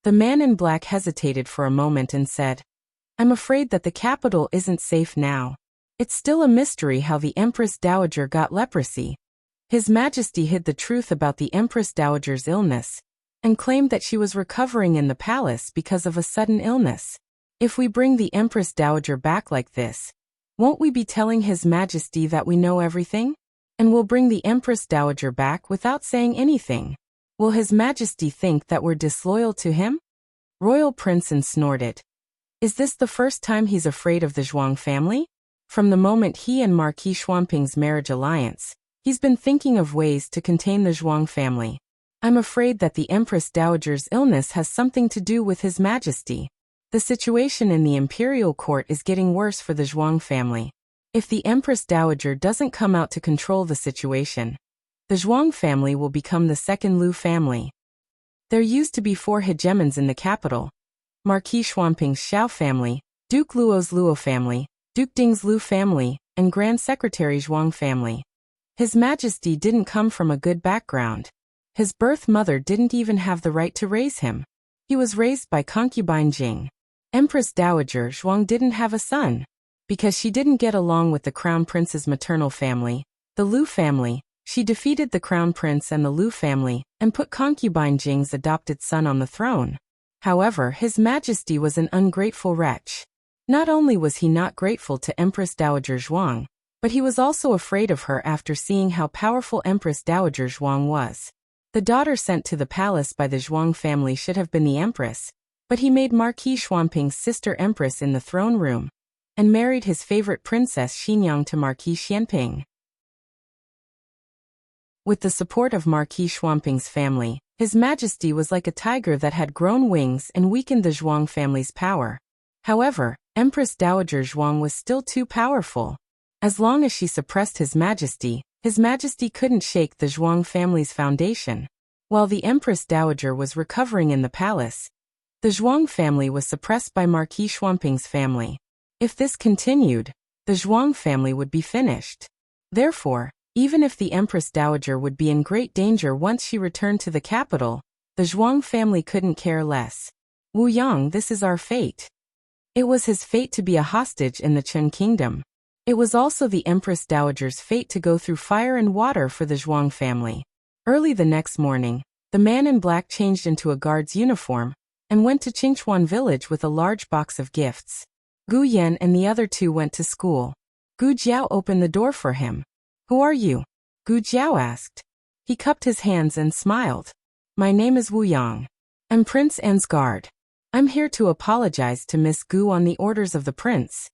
The man in black hesitated for a moment and said, I'm afraid that the capital isn't safe now. It's still a mystery how the Empress Dowager got leprosy. His Majesty hid the truth about the Empress Dowager's illness and claimed that she was recovering in the palace because of a sudden illness. If we bring the Empress Dowager back like this, won't we be telling His Majesty that we know everything? And we'll bring the Empress Dowager back without saying anything. Will His Majesty think that we're disloyal to him? Royal Prince N snorted. Is this the first time he's afraid of the Zhuang family? From the moment he and Marquis Xuanping's marriage alliance, he's been thinking of ways to contain the Zhuang family. I'm afraid that the Empress Dowager's illness has something to do with His Majesty. The situation in the imperial court is getting worse for the Zhuang family. If the Empress Dowager doesn't come out to control the situation, the Zhuang family will become the second Lu family. There used to be 4 hegemons in the capital: Marquis Xuanping's Xiao family, Duke Luo's Luo family, Duke Ding's Lu family, and Grand Secretary Zhuang family. His Majesty didn't come from a good background. His birth mother didn't even have the right to raise him. He was raised by concubine Jing. Empress Dowager Zhuang didn't have a son. Because she didn't get along with the Crown Prince's maternal family, the Lu family, she defeated the Crown Prince and the Lu family and put concubine Jing's adopted son on the throne. However, His Majesty was an ungrateful wretch. Not only was he not grateful to Empress Dowager Zhuang, but he was also afraid of her after seeing how powerful Empress Dowager Zhuang was. The daughter sent to the palace by the Zhuang family should have been the Empress, but he made Marquis Xuanping's sister Empress in the throne room and married his favorite princess Xinyang to Marquis Xianping. With the support of Marquis Xuanping's family, His Majesty was like a tiger that had grown wings and weakened the Zhuang family's power. However, Empress Dowager Zhuang was still too powerful. As long as she suppressed His Majesty couldn't shake the Zhuang family's foundation. While the Empress Dowager was recovering in the palace, the Zhuang family was suppressed by Marquis Xuanping's family. If this continued, the Zhuang family would be finished. Therefore, even if the Empress Dowager would be in great danger once she returned to the capital, the Zhuang family couldn't care less. Wu Yang, this is our fate. It was his fate to be a hostage in the Chen kingdom. It was also the Empress Dowager's fate to go through fire and water for the Zhuang family. Early the next morning, the man in black changed into a guard's uniform and went to Qingchuan village with a large box of gifts. Gu Yan and the other 2 went to school. Gu Jiao opened the door for him. Who are you? Gu Jiao asked. He cupped his hands and smiled. My name is Wu Yang. I'm Prince N's guard. I'm here to apologize to Miss Gu on the orders of the prince.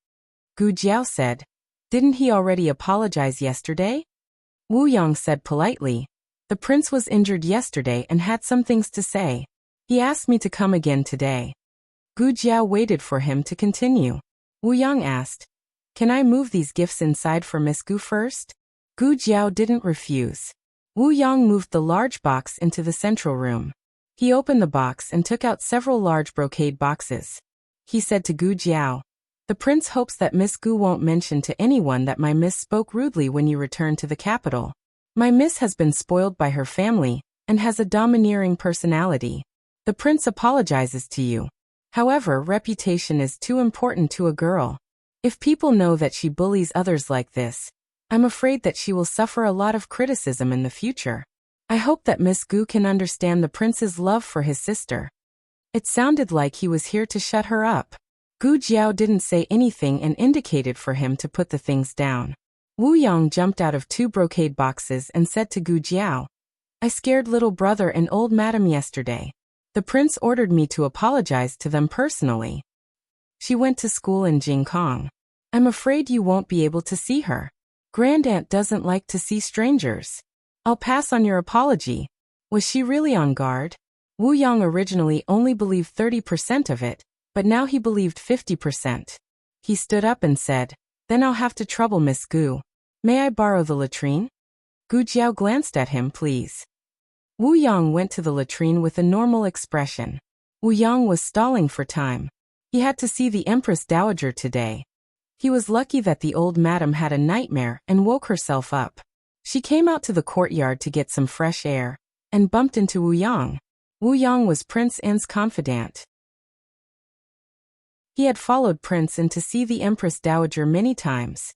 Gu Jiao said. Didn't he already apologize yesterday? Wu Yang said politely. The prince was injured yesterday and had some things to say. He asked me to come again today. Gu Jiao waited for him to continue. Wu Yang asked, can I move these gifts inside for Miss Gu first? Gu Jiao didn't refuse. Wu Yang moved the large box into the central room. He opened the box and took out several large brocade boxes. He said to Gu Jiao, the prince hopes that Miss Gu won't mention to anyone that my miss spoke rudely when you return to the capital. My miss has been spoiled by her family and has a domineering personality. The prince apologizes to you. However, reputation is too important to a girl. If people know that she bullies others like this, I'm afraid that she will suffer a lot of criticism in the future. I hope that Miss Gu can understand the prince's love for his sister. It sounded like he was here to shut her up. Gu Jiao didn't say anything and indicated for him to put the things down. Wu Yang jumped out of 2 brocade boxes and said to Gu Jiao, I scared little brother and old madam yesterday. The prince ordered me to apologize to them personally. She went to school in Jingkong. I'm afraid you won't be able to see her. Grandaunt doesn't like to see strangers. I'll pass on your apology. Was she really on guard? Wu Yang originally only believed 30% of it, but now he believed 50%. He stood up and said, Then I'll have to trouble Miss Gu. May I borrow the latrine? Gu Jiao glanced at him, please. Wu Yang went to the latrine with a normal expression. Wu Yang was stalling for time. He had to see the Empress Dowager today. He was lucky that the old madam had a nightmare and woke herself up. She came out to the courtyard to get some fresh air, and bumped into Wu Yang. Wu Yang was Prince An's confidant. He had followed Prince An to see the Empress Dowager many times.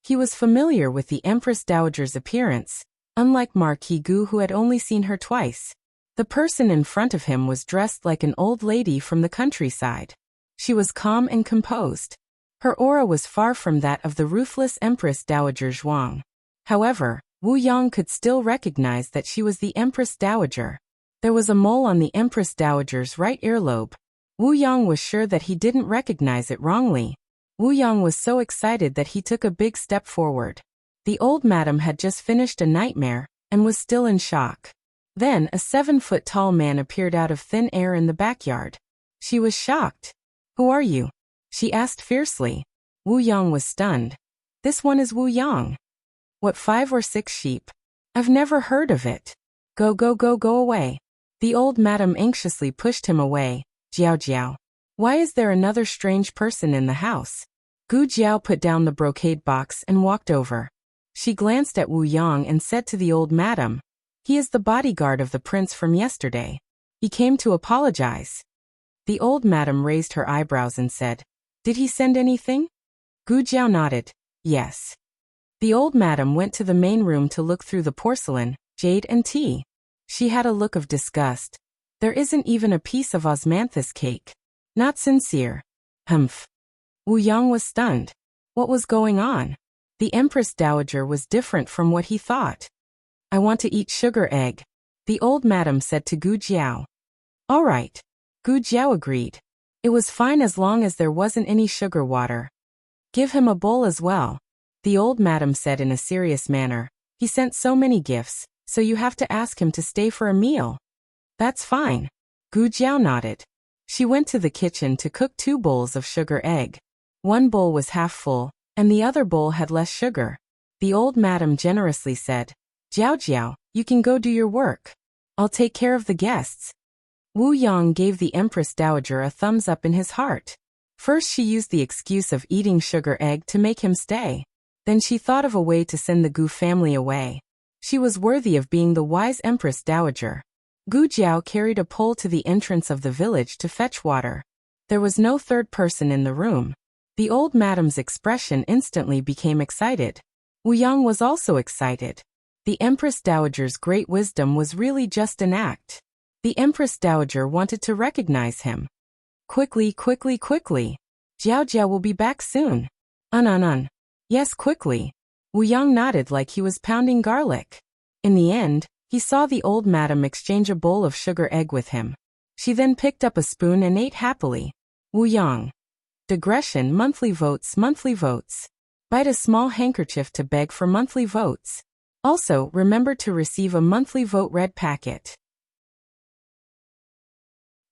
He was familiar with the Empress Dowager's appearance, unlike Marquis Gu who had only seen her twice. The person in front of him was dressed like an old lady from the countryside. She was calm and composed. Her aura was far from that of the ruthless Empress Dowager Zhuang. However, Wu Yang could still recognize that she was the Empress Dowager. There was a mole on the Empress Dowager's right earlobe. Wu Yang was sure that he didn't recognize it wrongly. Wu Yang was so excited that he took a big step forward. The old madam had just finished a nightmare, and was still in shock. Then a 7-foot-tall man appeared out of thin air in the backyard. She was shocked. "Who are you?" she asked fiercely. Wu Yang was stunned. "This one is Wu Yang." "What, 5 or 6 sheep? I've never heard of it. Go away." The old madam anxiously pushed him away. "Jiao Jiao. Why is there another strange person in the house?" Gu Jiao put down the brocade box and walked over. She glanced at Wu Yang and said to the old madam, "He is the bodyguard of the prince from yesterday. He came to apologize." The old madam raised her eyebrows and said, "Did he send anything?" Gu Jiao nodded, "Yes." The old madam went to the main room to look through the porcelain, jade and tea. She had a look of disgust. "There isn't even a piece of osmanthus cake. Not sincere." Humph. Wu Yang was stunned. What was going on? The Empress Dowager was different from what he thought. "I want to eat sugar egg," the old madam said to Gu Jiao. "All right." Gu Jiao agreed. It was fine as long as there wasn't any sugar water. "Give him a bowl as well," the old madam said in a serious manner. "He sent so many gifts, so you have to ask him to stay for a meal." "That's fine." Gu Jiao nodded. She went to the kitchen to cook 2 bowls of sugar egg. One bowl was half full, and the other bowl had less sugar. The old madam generously said, "Jiao Jiao, you can go do your work. I'll take care of the guests." Wu Yang gave the Empress Dowager a thumbs up in his heart. First she used the excuse of eating sugar egg to make him stay. Then she thought of a way to send the Gu family away. She was worthy of being the wise Empress Dowager. Gu Jiao carried a pole to the entrance of the village to fetch water. There was no third person in the room. The old madam's expression instantly became excited. Wu Yang was also excited. The Empress Dowager's great wisdom was really just an act. The Empress Dowager wanted to recognize him. Quickly. Jiao Jiao will be back soon." Yes, quickly." Wu Yang nodded like he was pounding garlic. In the end, he saw the old madam exchange a bowl of sugar egg with him. She then picked up a spoon and ate happily. Wu Yang. Digression. Monthly votes. Bite a small handkerchief to beg for monthly votes. Also, remember to receive a monthly vote red packet.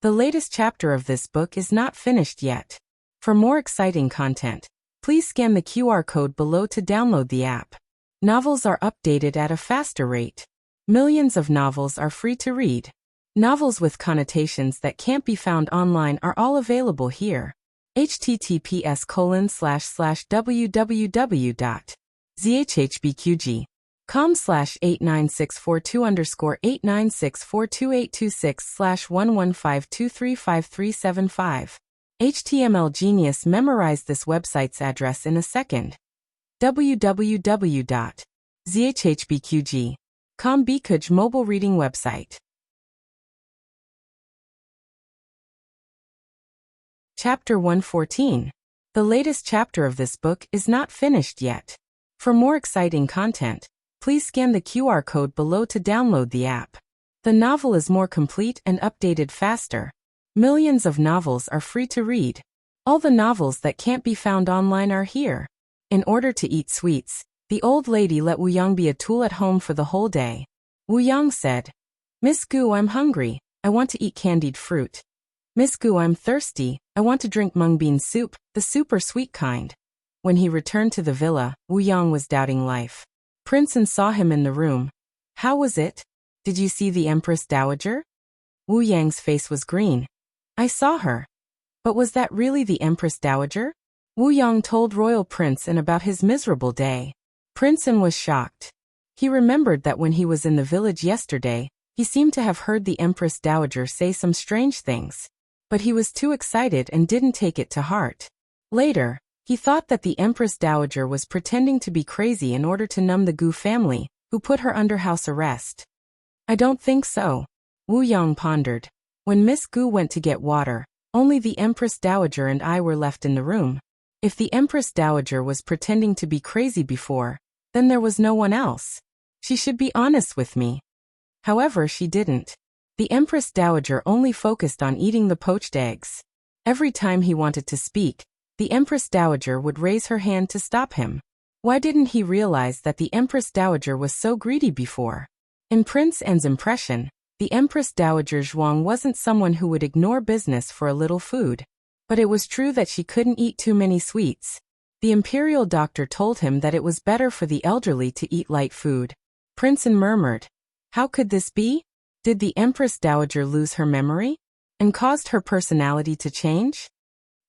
The latest chapter of this book is not finished yet. For more exciting content, please scan the QR code below to download the app. Novels are updated at a faster rate. Millions of novels are free to read. Novels with connotations that can't be found online are all available here. https://www.zhhbqg.com/89642_896428265/115235375. HTML Genius memorized this website's address in a second. www.zhhbqg.com Bikuj mobile reading website. Chapter 114. The latest chapter of this book is not finished yet. For more exciting content, please scan the QR code below to download the app. The novel is more complete and updated faster. Millions of novels are free to read. All the novels that can't be found online are here. In order to eat sweets, the old lady let Wu Yang be a tool at home for the whole day. Wu Yang said, "Miss Gu, I'm hungry. I want to eat candied fruit." "Miss Gu, I'm thirsty. I want to drink mung bean soup, the super sweet kind." When he returned to the villa, Wu Yang was doubting life. Prince saw him in the room. How was it? Did you see the Empress Dowager? Wu Yang's face was green. I saw her. But was that really the Empress Dowager? Wu Yang told Royal Prince about his miserable day. Prince was shocked. He remembered that when he was in the village yesterday, he seemed to have heard the Empress Dowager say some strange things. But he was too excited and didn't take it to heart. Later, he thought that the Empress Dowager was pretending to be crazy in order to numb the Gu family, who put her under house arrest. I don't think so. Wu Yang pondered. When Miss Gu went to get water, only the Empress Dowager and I were left in the room. If the Empress Dowager was pretending to be crazy before, then there was no one else. She should be honest with me. However, she didn't. The Empress Dowager only focused on eating the poached eggs. Every time he wanted to speak, the Empress Dowager would raise her hand to stop him. Why didn't he realize that the Empress Dowager was so greedy before? In Prince An's impression, the Empress Dowager Zhuang wasn't someone who would ignore business for a little food. But it was true that she couldn't eat too many sweets. The imperial doctor told him that it was better for the elderly to eat light food. Prince An murmured. How could this be? Did the Empress Dowager lose her memory? And caused her personality to change?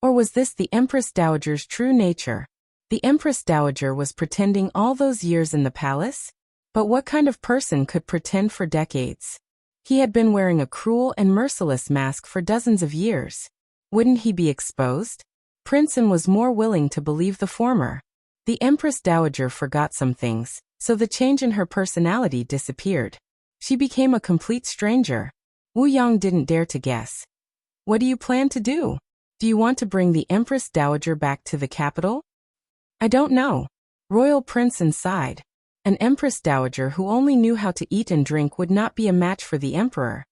Or was this the Empress Dowager's true nature? The Empress Dowager was pretending all those years in the palace? But what kind of person could pretend for decades? He had been wearing a cruel and merciless mask for dozens of years. Wouldn't he be exposed? Prince An was more willing to believe the former. The Empress Dowager forgot some things, so the change in her personality disappeared. She became a complete stranger. Wu Yang didn't dare to guess. What do you plan to do? Do you want to bring the Empress Dowager back to the capital? I don't know. Royal Prince An sighed. An Empress Dowager who only knew how to eat and drink would not be a match for the Emperor.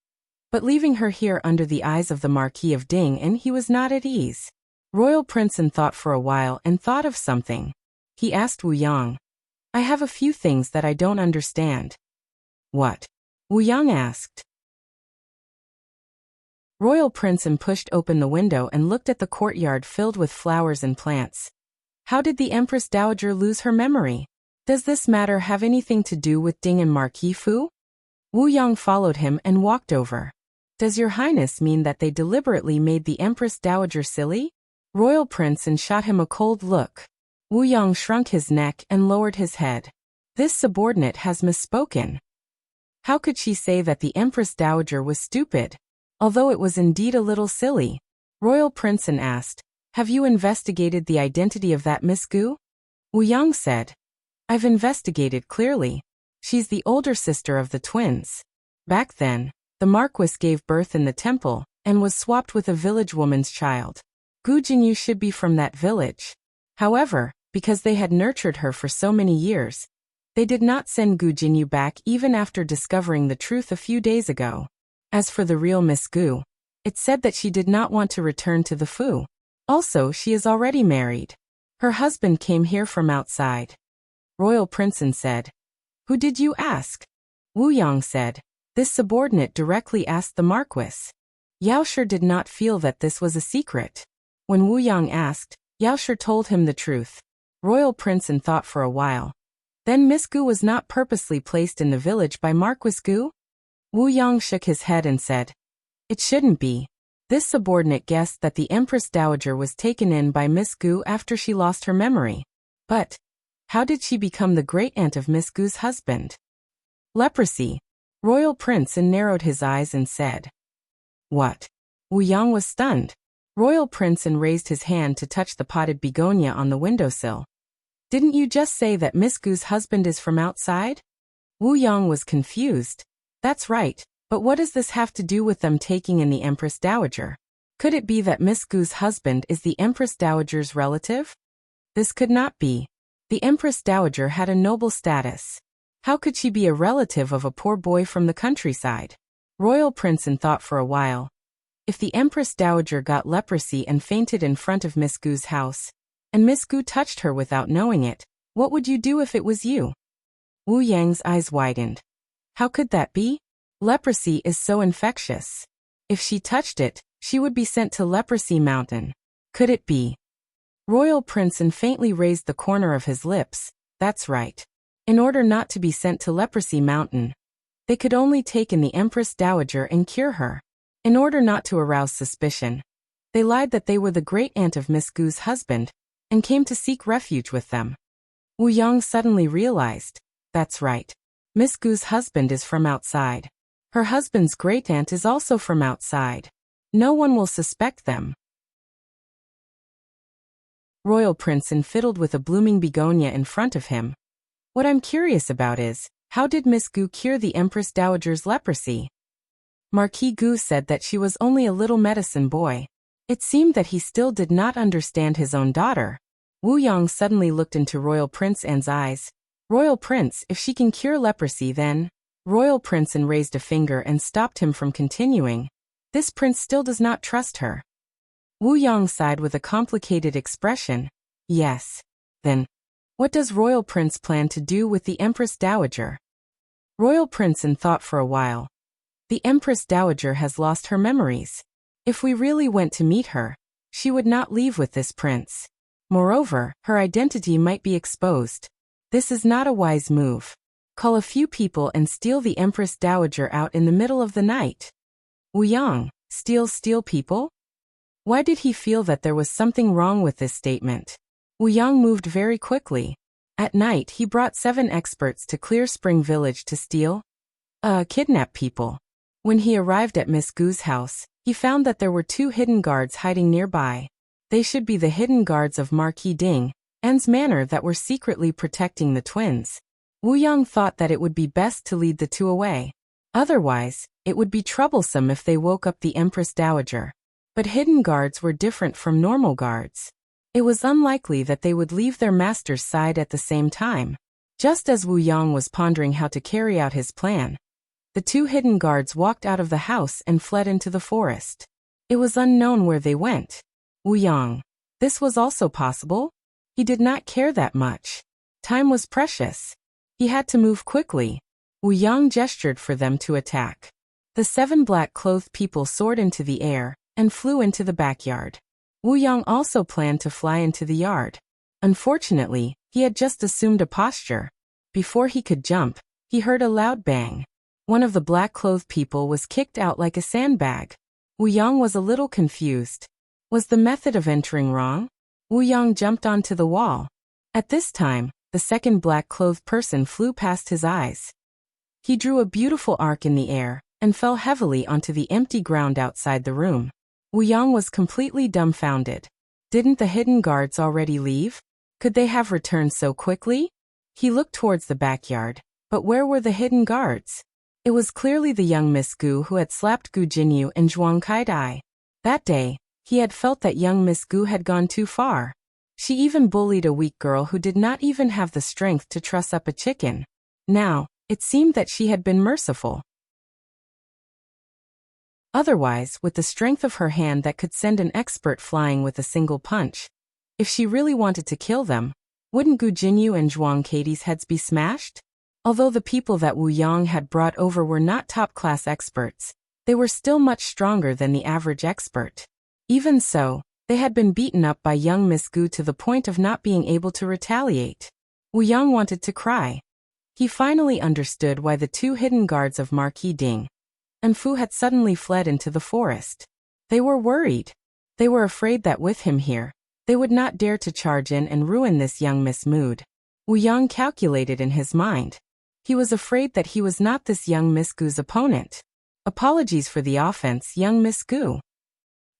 But leaving her here under the eyes of the Marquis of Ding, and he was not at ease. Royal Prince An thought for a while and thought of something. He asked Wu Yang. I have a few things that I don't understand. What? Wu Yang asked. Royal Prince An pushed open the window and looked at the courtyard filled with flowers and plants. How did the Empress Dowager lose her memory? Does this matter have anything to do with Ding and Marquis Fu? Wu Yang followed him and walked over. Does your highness mean that they deliberately made the Empress Dowager silly? Royal Prince An shot him a cold look. Wu Yang shrunk his neck and lowered his head. This subordinate has misspoken. How could she say that the Empress Dowager was stupid? Although it was indeed a little silly. Royal Prince An asked, have you investigated the identity of that Miss Gu? Wu Yang said, I've investigated clearly. She's the older sister of the twins. Back then, the Marquis gave birth in the temple, and was swapped with a village woman's child. Gu Jinyu should be from that village. However, because they had nurtured her for so many years, they did not send Gu Jinyu back even after discovering the truth a few days ago. As for the real Miss Gu, it said that she did not want to return to the Fu. Also, she is already married. Her husband came here from outside. Royal Prince An said. Who did you ask? Wu Yang said. This subordinate directly asked the Marquis. Yao Shi did not feel that this was a secret. When Wu Yang asked, Yao Shi told him the truth. Royal Prince An thought for a while. Then Miss Gu was not purposely placed in the village by Marquis Gu? Wu Yang shook his head and said, it shouldn't be. This subordinate guessed that the Empress Dowager was taken in by Miss Gu after she lost her memory. But how did she become the great-aunt of Miss Gu's husband? Leprosy. Royal Prince An narrowed his eyes and said. What? Wu Yang was stunned. Royal Prince An raised his hand to touch the potted begonia on the windowsill. Didn't you just say that Miss Gu's husband is from outside? Wu Yang was confused. That's right, but what does this have to do with them taking in the Empress Dowager? Could it be that Miss Gu's husband is the Empress Dowager's relative? This could not be. The Empress Dowager had a noble status. How could she be a relative of a poor boy from the countryside? Royal Prince An thought for a while. If the Empress Dowager got leprosy and fainted in front of Miss Gu's house, and Miss Gu touched her without knowing it, what would you do if it was you? Wu Yang's eyes widened. How could that be? Leprosy is so infectious. If she touched it, she would be sent to Leprosy Mountain. Could it be? Royal Prince faintly raised the corner of his lips. That's right. In order not to be sent to Leprosy Mountain, they could only take in the Empress Dowager and cure her. In order not to arouse suspicion, they lied that they were the great-aunt of Miss Gu's husband and came to seek refuge with them. Wu Yang suddenly realized, that's right. Miss Gu's husband is from outside. Her husband's great-aunt is also from outside. No one will suspect them. Royal Prince fiddled with a blooming begonia in front of him. What I'm curious about is, how did Miss Gu cure the Empress Dowager's leprosy? Marquis Gu said that she was only a little medicine boy. It seemed that he still did not understand his own daughter. Wu Yang suddenly looked into Royal Prince An's eyes. Royal Prince, if she can cure leprosy then… Royal Prince An raised a finger and stopped him from continuing. This prince still does not trust her. Wu Yang sighed with a complicated expression. Yes. Then, what does Royal Prince plan to do with the Empress Dowager? Royal Prince An thought for a while. The Empress Dowager has lost her memories. If we really went to meet her, she would not leave with this prince. Moreover, her identity might be exposed. This is not a wise move. Call a few people and steal the Empress Dowager out in the middle of the night. Wu Yang, steal people? Why did he feel that there was something wrong with this statement? Wu Yang moved very quickly. At night he brought 7 experts to Clear Spring Village to kidnap people. When he arrived at Miss Gu's house, he found that there were 2 hidden guards hiding nearby. They should be the hidden guards of Marquis Ding An's manor that were secretly protecting the twins. Wu Yang thought that it would be best to lead the 2 away. Otherwise, it would be troublesome if they woke up the Empress Dowager. But hidden guards were different from normal guards. It was unlikely that they would leave their master's side at the same time. Just as Wu Yang was pondering how to carry out his plan, the 2 hidden guards walked out of the house and fled into the forest. It was unknown where they went. Wu Yang. This was also possible? He did not care that much. Time was precious. He had to move quickly. Wu Yang gestured for them to attack. The 7 black-clothed people soared into the air and flew into the backyard. Wu Yang also planned to fly into the yard. Unfortunately, he had just assumed a posture. Before he could jump, he heard a loud bang. One of the black-clothed people was kicked out like a sandbag. Wu Yang was a little confused. Was the method of entering wrong? Wu Yang jumped onto the wall. At this time, the second black-clothed person flew past his eyes. He drew a beautiful arc in the air and fell heavily onto the empty ground outside the room. Wu Yang was completely dumbfounded. Didn't the hidden guards already leave? Could they have returned so quickly? He looked towards the backyard, but where were the hidden guards? It was clearly the young Miss Gu who had slapped Gu Jinyu and Zhuang Kaidai. That day, he had felt that young Miss Gu had gone too far. She even bullied a weak girl who did not even have the strength to truss up a chicken. Now, it seemed that she had been merciful. Otherwise, with the strength of her hand that could send an expert flying with a single punch, if she really wanted to kill them, wouldn't Gu Jinyu and Zhuang Kaidai's heads be smashed? Although the people that Wu Yang had brought over were not top-class experts, they were still much stronger than the average expert. Even so, they had been beaten up by young Miss Gu to the point of not being able to retaliate. Wu Yang wanted to cry. He finally understood why the 2 hidden guards of Marquis Ding and Fu had suddenly fled into the forest. They were worried. They were afraid that with him here, they would not dare to charge in and ruin this young Miss Mood. Wu Yang calculated in his mind. He was afraid that he was not this young Miss Gu's opponent. Apologies for the offense, young Miss Gu.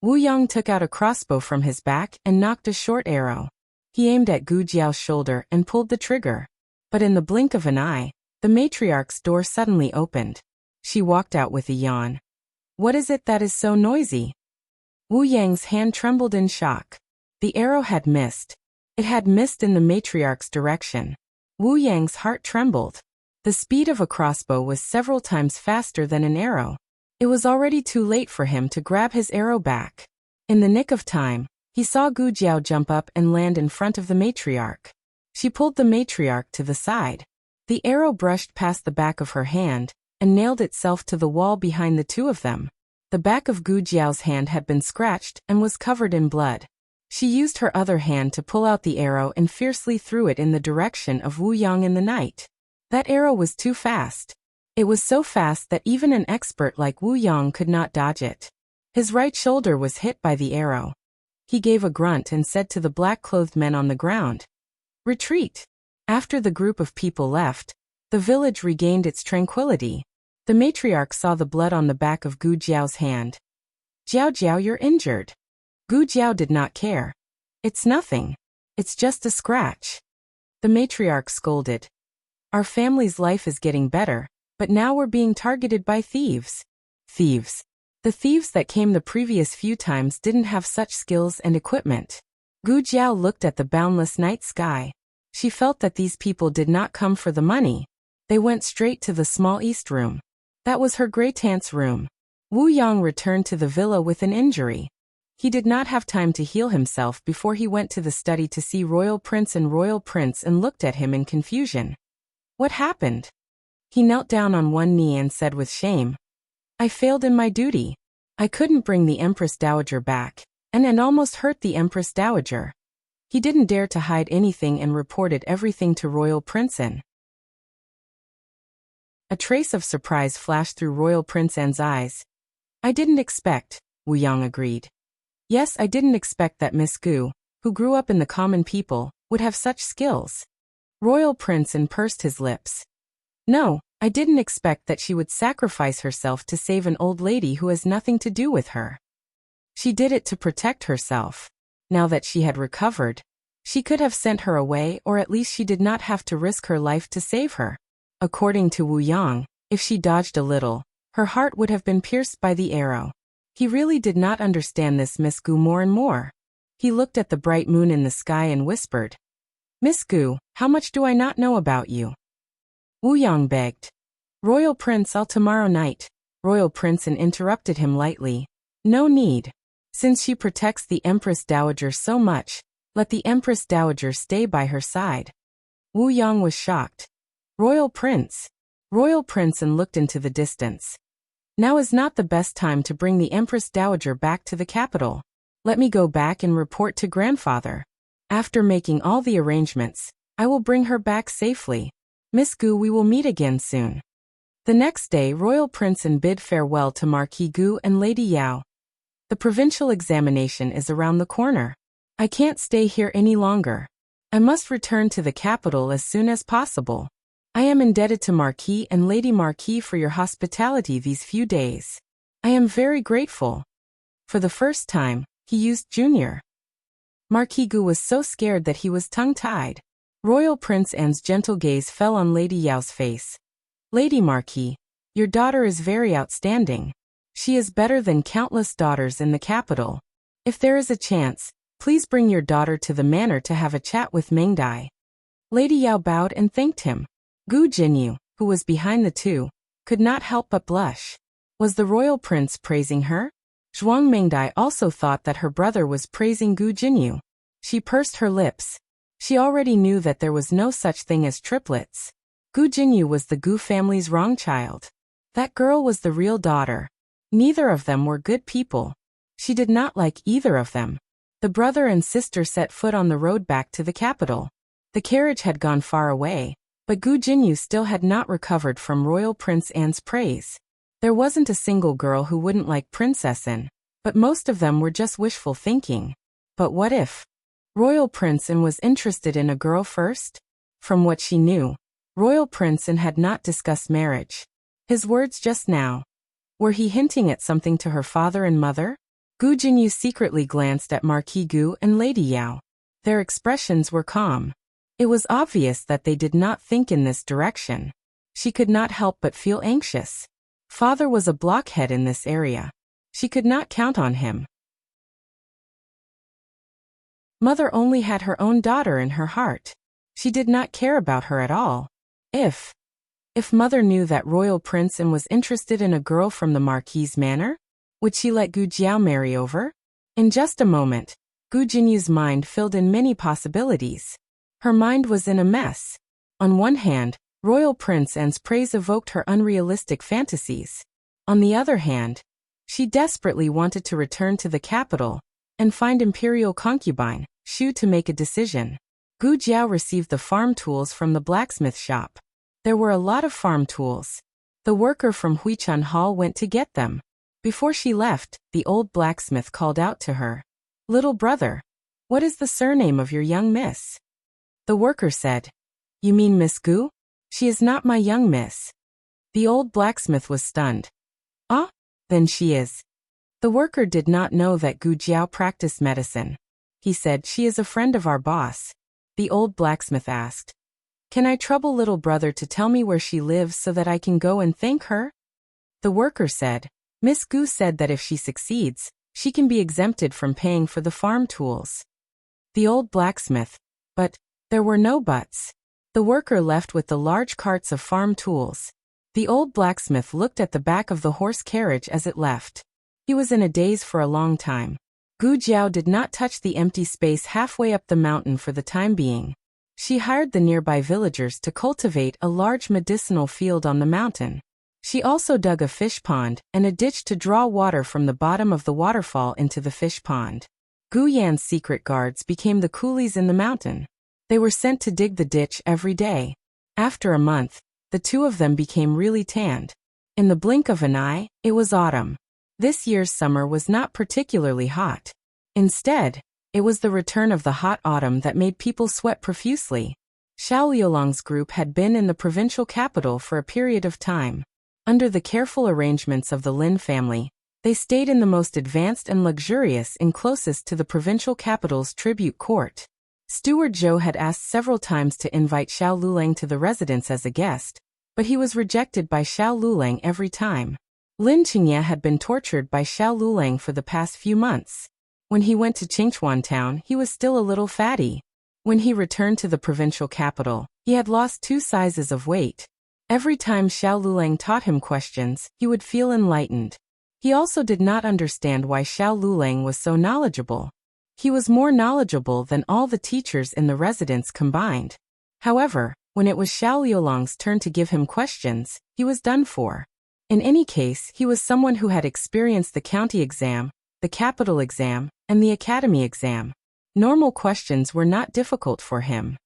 Wu Yang took out a crossbow from his back and knocked a short arrow. He aimed at Gu Jiao's shoulder and pulled the trigger. But in the blink of an eye, the matriarch's door suddenly opened. She walked out with a yawn. What is it that is so noisy? Wu Yang's hand trembled in shock. The arrow had missed. It had missed in the matriarch's direction. Wu Yang's heart trembled. The speed of a crossbow was several times faster than an arrow. It was already too late for him to grab his arrow back. In the nick of time, he saw Gu Jiao jump up and land in front of the matriarch. She pulled the matriarch to the side. The arrow brushed past the back of her hand and nailed itself to the wall behind the 2 of them. The back of Gu Jiao's hand had been scratched and was covered in blood. She used her other hand to pull out the arrow and fiercely threw it in the direction of Wu Yang in the night. That arrow was too fast. It was so fast that even an expert like Wu Yang could not dodge it. His right shoulder was hit by the arrow. He gave a grunt and said to the black-clothed men on the ground, "Retreat." After the group of people left, the village regained its tranquility. The matriarch saw the blood on the back of Gu Jiao's hand. "Jiao Jiao, you're injured." Gu Jiao did not care. "It's nothing. It's just a scratch." The matriarch scolded. "Our family's life is getting better, but now we're being targeted by thieves." Thieves. The thieves that came the previous few times didn't have such skills and equipment. Gu Jiao looked at the boundless night sky. She felt that these people did not come for the money. They went straight to the small east room. That was her great-aunt's room. Wu Yang returned to the villa with an injury. He did not have time to heal himself before he went to the study to see Royal Prince and looked at him in confusion. What happened? He knelt down on one knee and said with shame, "I failed in my duty. I couldn't bring the Empress Dowager back, and almost hurt the Empress Dowager." He didn't dare to hide anything and reported everything to Royal Prince An. A trace of surprise flashed through Royal Prince An's eyes. "I didn't expect," Wu Yang agreed. "Yes, I didn't expect that Miss Gu, who grew up in the common people, would have such skills." Royal Prince An pursed his lips. "No, I didn't expect that she would sacrifice herself to save an old lady who has nothing to do with her. She did it to protect herself. Now that she had recovered, she could have sent her away, or at least she did not have to risk her life to save her." According to Wu Yang, if she dodged a little, her heart would have been pierced by the arrow. He really did not understand this Miss Gu more and more. He looked at the bright moon in the sky and whispered, "Miss Gu, how much do I not know about you?" Wu Yang begged. "Royal Prince, I'll tomorrow night." Royal Prince An interrupted him lightly. "No need. Since she protects the Empress Dowager so much, let the Empress Dowager stay by her side." Wu Yang was shocked. "Royal Prince." Royal Prince An looked into the distance. "Now is not the best time to bring the Empress Dowager back to the capital. Let me go back and report to grandfather. After making all the arrangements, I will bring her back safely. Miss Gu, we will meet again soon." The next day, Royal Prince An bid farewell to Marquis Gu and Lady Yao. "The provincial examination is around the corner. I can't stay here any longer. I must return to the capital as soon as possible. I am indebted to Marquis and Lady Marquis for your hospitality these few days. I am very grateful." For the first time, he used Junior. Marquis Gu was so scared that he was tongue-tied. Royal Prince An's gentle gaze fell on Lady Yao's face. "Lady Marquis, your daughter is very outstanding. She is better than countless daughters in the capital. If there is a chance, please bring your daughter to the manor to have a chat with Mengdai." Lady Yao bowed and thanked him. Gu Jinyu, who was behind the two, could not help but blush. Was the royal prince praising her? Zhuang Mengdai also thought that her brother was praising Gu Jinyu. She pursed her lips. She already knew that there was no such thing as triplets. Gu Jinyu was the Gu family's wrong child. That girl was the real daughter. Neither of them were good people. She did not like either of them. The brother and sister set foot on the road back to the capital. The carriage had gone far away, but Gu Jinyu still had not recovered from Royal Prince An's praise. There wasn't a single girl who wouldn't like Princess An, but most of them were just wishful thinking. But what if Royal Prince An was interested in a girl first? From what she knew, Royal Prince An had not discussed marriage. His words just now, were he hinting at something to her father and mother? Gu Jinyu secretly glanced at Marquis Gu and Lady Yao. Their expressions were calm. It was obvious that they did not think in this direction. She could not help but feel anxious. Father was a blockhead in this area. She could not count on him. Mother only had her own daughter in her heart. She did not care about her at all. If Mother knew that Royal Prince An was interested in a girl from the Marquis's manor, would she let Gu Jiao marry over? In just a moment, Gu Jinyu's mind filled in many possibilities. Her mind was in a mess. On one hand, Royal Prince An's praise evoked her unrealistic fantasies. On the other hand, she desperately wanted to return to the capital and find imperial concubine, Shu to make a decision. Gu Jiao received the farm tools from the blacksmith shop. There were a lot of farm tools. The worker from Huichan Hall went to get them. Before she left, the old blacksmith called out to her. "Little brother, what is the surname of your young miss?" The worker said, "You mean Miss Gu? She is not my young miss." The old blacksmith was stunned. "Ah, then she is." The worker did not know that Gu Jiao practiced medicine. He said, "She is a friend of our boss." The old blacksmith asked, "Can I trouble little brother to tell me where she lives so that I can go and thank her?" The worker said, "Miss Gu said that if she succeeds, she can be exempted from paying for the farm tools." The old blacksmith, but there were no buts. The worker left with the large carts of farm tools. The old blacksmith looked at the back of the horse carriage as it left. He was in a daze for a long time. Gu Jiao did not touch the empty space halfway up the mountain for the time being. She hired the nearby villagers to cultivate a large medicinal field on the mountain. She also dug a fish pond and a ditch to draw water from the bottom of the waterfall into the fish pond. Gu Yan's secret guards became the coolies in the mountain. They were sent to dig the ditch every day. After a month, the two of them became really tanned. In the blink of an eye, it was autumn. This year's summer was not particularly hot. Instead, it was the return of the hot autumn that made people sweat profusely. Xiao Liulong's group had been in the provincial capital for a period of time. Under the careful arrangements of the Lin family, they stayed in the most advanced and luxurious inn closest to the provincial capital's tribute court. Steward Zhou had asked several times to invite Xiao Lulang to the residence as a guest, but he was rejected by Xiao Lulang every time. Lin Qingye had been tortured by Xiao Lulang for the past few months. When he went to Qingchuan town, he was still a little fatty. When he returned to the provincial capital, he had lost 2 sizes of weight. Every time Xiao Lulang taught him questions, he would feel enlightened. He also did not understand why Xiao Lulang was so knowledgeable. He was more knowledgeable than all the teachers in the residence combined. However, when it was Xiao Liulong's turn to give him questions, he was done for. In any case, he was someone who had experienced the county exam, the capital exam, and the academy exam. Normal questions were not difficult for him.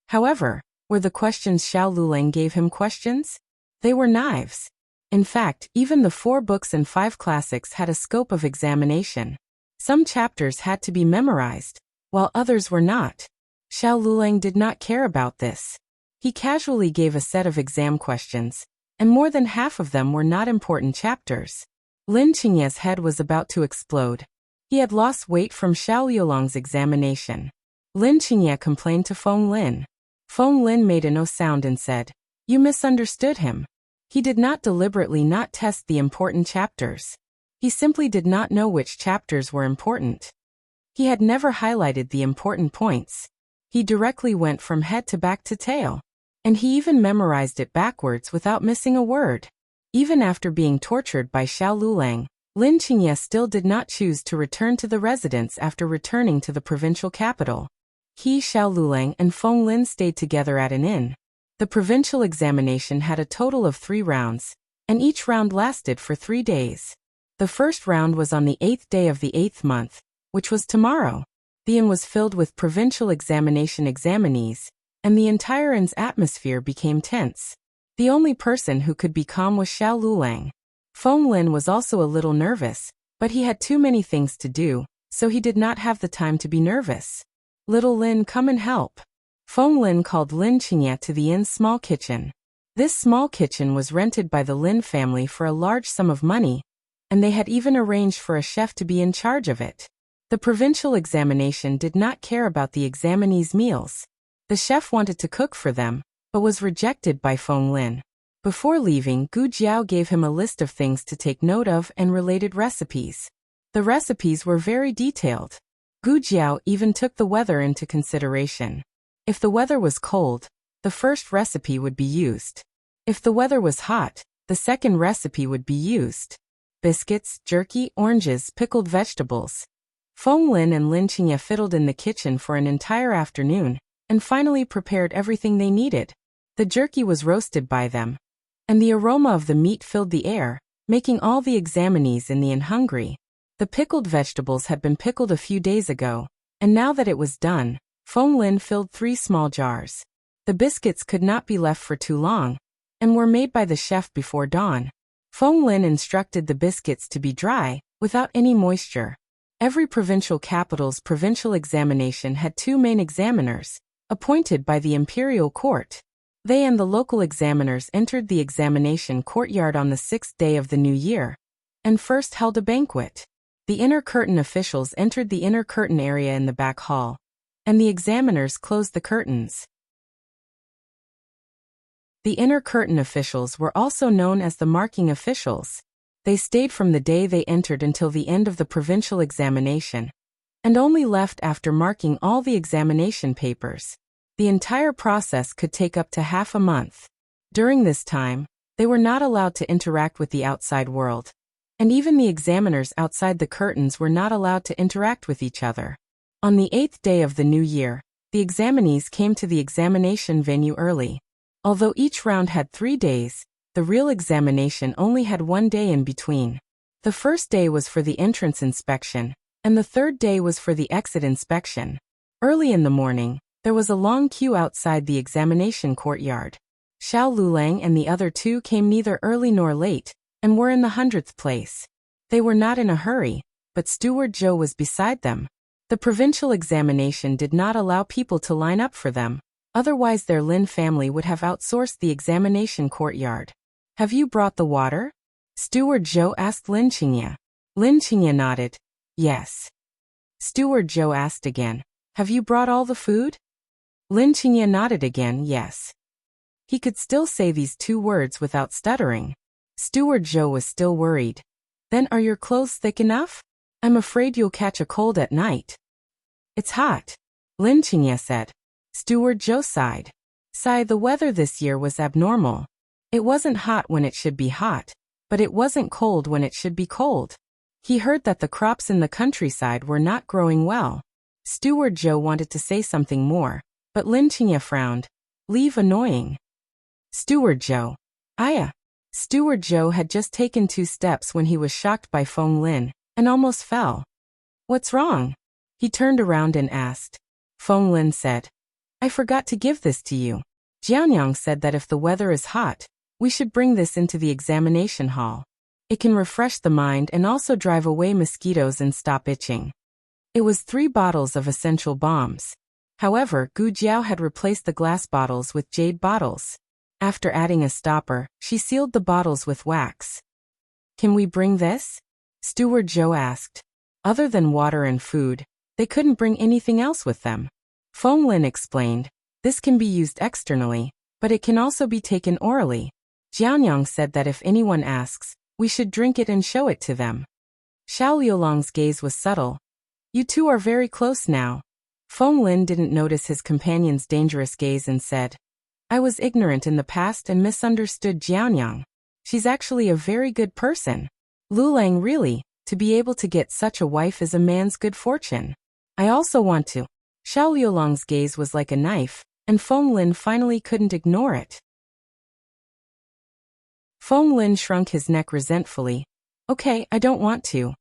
However, were the questions Xiao Lulang gave him questions? They were knives. In fact, even the 4 books and 5 classics had a scope of examination. Some chapters had to be memorized, while others were not. Xiao Lulang did not care about this. He casually gave a set of exam questions, and more than half of them were not important chapters. Lin Qingye's head was about to explode. He had lost weight from Xiao Liulong's examination. Lin Qingye complained to Feng Lin. Feng Lin made a no sound and said, "You misunderstood him. He did not deliberately not test the important chapters. He simply did not know which chapters were important. He had never highlighted the important points. He directly went from head to back to tail. And he even memorized it backwards without missing a word." Even after being tortured by Xiao Lulang, Lin Qingye still did not choose to return to the residence after returning to the provincial capital. He, Xiao Lulang, and Feng Lin stayed together at an inn. The provincial examination had a total of 3 rounds, and each round lasted for 3 days. The first round was on the 8th day of the 8th month, which was tomorrow. The inn was filled with provincial examination examinees, and the entire inn's atmosphere became tense. The only person who could be calm was Xiao Lulang. Feng Lin was also a little nervous, but he had too many things to do, so he did not have the time to be nervous. "Little Lin, come and help." Feng Lin called Lin Qingye to the inn's small kitchen. This small kitchen was rented by the Lin family for a large sum of money, and they had even arranged for a chef to be in charge of it. The provincial examination did not care about the examinees' meals. The chef wanted to cook for them, but was rejected by Feng Lin. Before leaving, Gu Jiao gave him a list of things to take note of and related recipes. The recipes were very detailed. Gu Jiao even took the weather into consideration. If the weather was cold, the first recipe would be used. If the weather was hot, the second recipe would be used. Biscuits, jerky, oranges, pickled vegetables. Feng Lin and Lin Qingye fiddled in the kitchen for an entire afternoon, and finally prepared everything they needed. The jerky was roasted by them, and the aroma of the meat filled the air, making all the examinees in the inn hungry. The pickled vegetables had been pickled a few days ago, and now that it was done, Feng Lin filled 3 small jars. The biscuits could not be left for too long, and were made by the chef before dawn. Feng Lin instructed the biscuits to be dry, without any moisture. Every provincial capital's provincial examination had 2 main examiners, appointed by the imperial court. They and the local examiners entered the examination courtyard on the 6th day of the new year, and first held a banquet. The inner curtain officials entered the inner curtain area in the back hall, and the examiners closed the curtains. The inner curtain officials were also known as the marking officials. They stayed from the day they entered until the end of the provincial examination, and only left after marking all the examination papers. The entire process could take up to half a month. During this time, they were not allowed to interact with the outside world, and even the examiners outside the curtains were not allowed to interact with each other. On the 8th day of the new year, the examinees came to the examination venue early. Although each round had 3 days, the real examination only had 1 day in between. The first day was for the entrance inspection, and the third day was for the exit inspection. Early in the morning, there was a long queue outside the examination courtyard. Xiao Lulang and the other 2 came neither early nor late, and were in the 100th place. They were not in a hurry, but Steward Zhou was beside them. The provincial examination did not allow people to line up for them, otherwise their Lin family would have outsourced the examination courtyard. "Have you brought the water?" Steward Zhou asked Lin Qingye. Lin Qingye nodded. "Yes." Steward Zhou asked again, "Have you brought all the food?" Lin Qingye nodded again, yes. He could still say these 2 words without stuttering. Steward Zhou was still worried. "Then are your clothes thick enough? I'm afraid you'll catch a cold at night." "It's hot," Lin Qingye said. Steward Zhou sighed. The weather this year was abnormal. It wasn't hot when it should be hot, but it wasn't cold when it should be cold. He heard that the crops in the countryside were not growing well. Steward Zhou wanted to say something more, but Lin Qingye frowned. "Leave annoying." Steward Zhou. "Aya." Steward Zhou had just taken 2 steps when he was shocked by Feng Lin, and almost fell. "What's wrong?" He turned around and asked. Feng Lin said, "I forgot to give this to you. Jianyang said that if the weather is hot, we should bring this into the examination hall. It can refresh the mind and also drive away mosquitoes and stop itching." It was 3 bottles of essential bombs. However, Gu Jiao had replaced the glass bottles with jade bottles. After adding a stopper, she sealed the bottles with wax. "Can we bring this?" Steward Zhou asked. Other than water and food, they couldn't bring anything else with them. Feng Lin explained, "This can be used externally, but it can also be taken orally." Jianyang said that if anyone asks, we should drink it and show it to them. Xiao Liulang's gaze was subtle. "You 2 are very close now." Feng Lin didn't notice his companion's dangerous gaze and said, "I was ignorant in the past and misunderstood Jianyang. She's actually a very good person. Lulang really, to be able to get such a wife is a man's good fortune. I also want to." Xiao Liulang's gaze was like a knife, and Feng Lin finally couldn't ignore it. Feng Lin shrunk his neck resentfully. "Okay, I don't want to."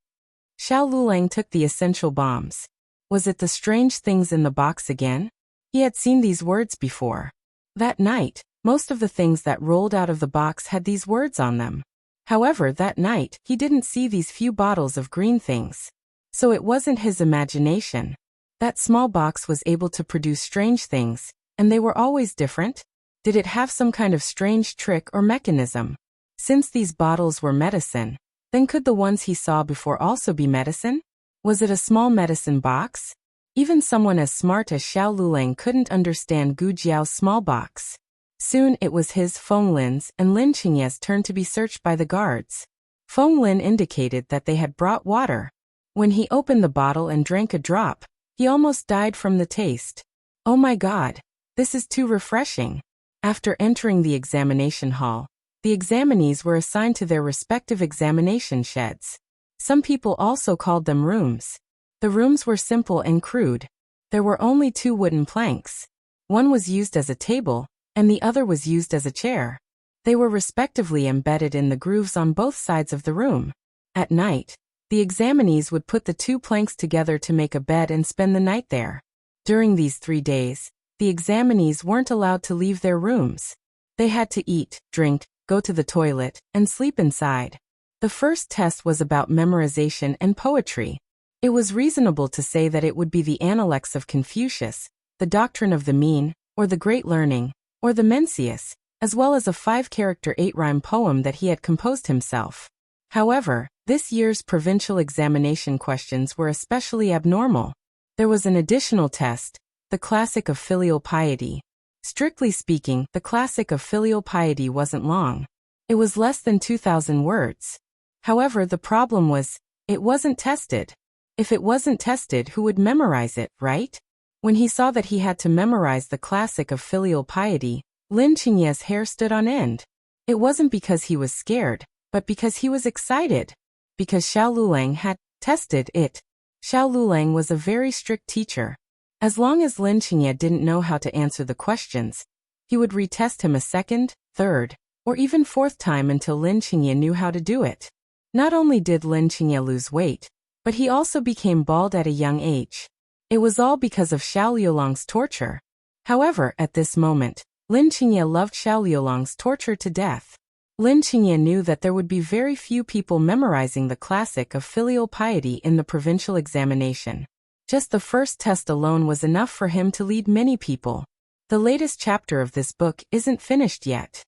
Xiao Lulang took the essential bombs. Was it the strange things in the box again? He had seen these words before. That night, most of the things that rolled out of the box had these words on them. However, that night, he didn't see these few bottles of green things. So it wasn't his imagination. That small box was able to produce strange things, and they were always different. Did it have some kind of strange trick or mechanism? Since these bottles were medicine, then could the ones he saw before also be medicine? Was it a small medicine box? Even someone as smart as Xiao Lulang couldn't understand Gu Jiao's small box. Soon it was his, Feng Lin's, and Lin Qingye's turn to be searched by the guards. Feng Lin indicated that they had brought water. When he opened the bottle and drank a drop, he almost died from the taste. "Oh my God, this is too refreshing." After entering the examination hall, the examinees were assigned to their respective examination sheds. Some people also called them rooms. The rooms were simple and crude. There were only 2 wooden planks. One was used as a table, and the other was used as a chair. They were respectively embedded in the grooves on both sides of the room. At night, The examinees would put the 2 planks together to make a bed and spend the night there. During these 3 days, the examinees weren't allowed to leave their rooms. They had to eat, drink, go to the toilet, and sleep inside. The first test was about memorization and poetry. It was reasonable to say that it would be the Analects of Confucius, the Doctrine of the Mean, or the Great Learning, or the Mencius, as well as a 5-character 8-rhyme poem that he had composed himself. However, this year's provincial examination questions were especially abnormal. There was an additional test, the Classic of Filial Piety. Strictly speaking, the Classic of Filial Piety wasn't long. It was less than 2,000 words. However, the problem was, it wasn't tested. If it wasn't tested, who would memorize it, right? When he saw that he had to memorize the Classic of Filial Piety, Lin Qingye's hair stood on end. It wasn't because he was scared, but because he was excited. Because Xiao Lulang had tested it. Xiao Lulang was a very strict teacher. As long as Lin Qingye didn't know how to answer the questions, he would retest him a 2nd, 3rd, or even 4th time until Lin Qingye knew how to do it. Not only did Lin Qingye lose weight, but he also became bald at a young age. It was all because of Xiao Liulang's torture. However, at this moment, Lin Qingye loved Xiao Liulang's torture to death. Lin Qingye knew that there would be very few people memorizing the Classic of Filial Piety in the provincial examination. Just the first test alone was enough for him to lead many people. The latest chapter of this book isn't finished yet.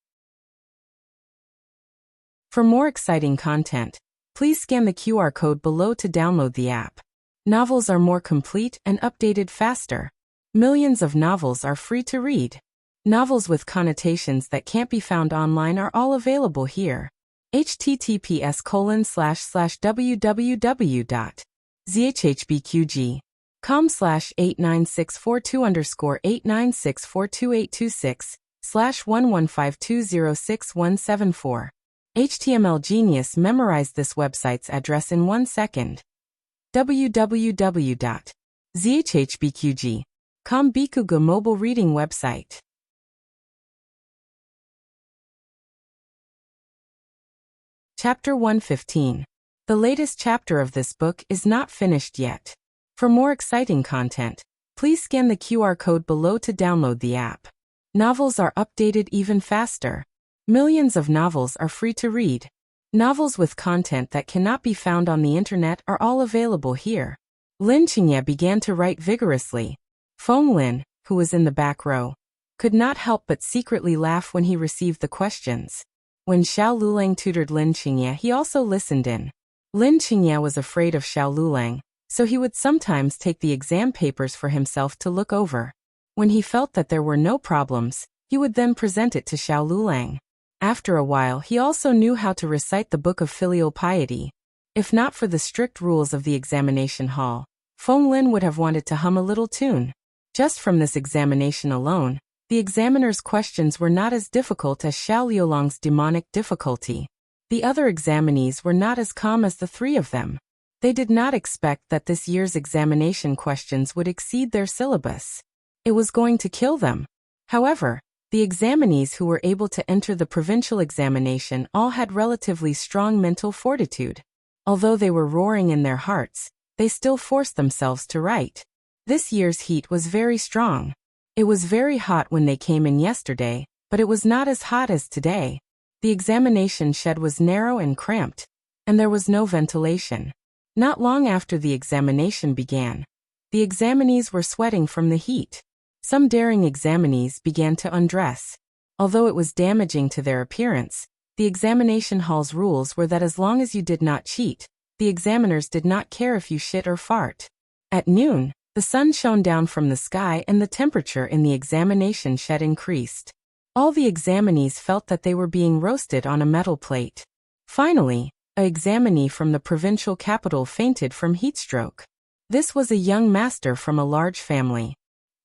For more exciting content, please scan the QR code below to download the app. Novels are more complete and updated faster. Millions of novels are free to read. Novels with connotations that can't be found online are all available here. https://www.zhhbqg.com/8964-2_896426/115206174. HTML Genius memorized this website's address in 1 second. www.zhhbqg.com Bikuga mobile reading website. Chapter 115. The latest chapter of this book is not finished yet. For more exciting content, please scan the QR code below to download the app. Novels are updated even faster. Millions of novels are free to read. Novels with content that cannot be found on the internet are all available here. Lin Qingye began to write vigorously. Feng Lin, who was in the back row, could not help but secretly laugh when he received the questions. When Xiao Lulang tutored Lin Qingye, he also listened in. Lin Qingye was afraid of Xiao Lulang, so he would sometimes take the exam papers for himself to look over. When he felt that there were no problems, he would then present it to Xiao Lulang. After a while, he also knew how to recite the Book of Filial Piety. If not for the strict rules of the examination hall, Feng Lin would have wanted to hum a little tune. Just from this examination alone, the examiner's questions were not as difficult as Xiao Liulang's demonic difficulty. The other examinees were not as calm as the 3 of them. They did not expect that this year's examination questions would exceed their syllabus. It was going to kill them. However, the examinees who were able to enter the provincial examination all had relatively strong mental fortitude. Although they were roaring in their hearts, they still forced themselves to write. This year's heat was very strong. It was very hot when they came in yesterday, but it was not as hot as today. The examination shed was narrow and cramped, and there was no ventilation. Not long after the examination began, the examinees were sweating from the heat. Some daring examinees began to undress. Although it was damaging to their appearance, the examination hall's rules were that as long as you did not cheat, the examiners did not care if you shit or fart. At noon, the sun shone down from the sky and the temperature in the examination shed increased. All the examinees felt that they were being roasted on a metal plate. Finally, an examinee from the provincial capital fainted from heatstroke. This was a young master from a large family.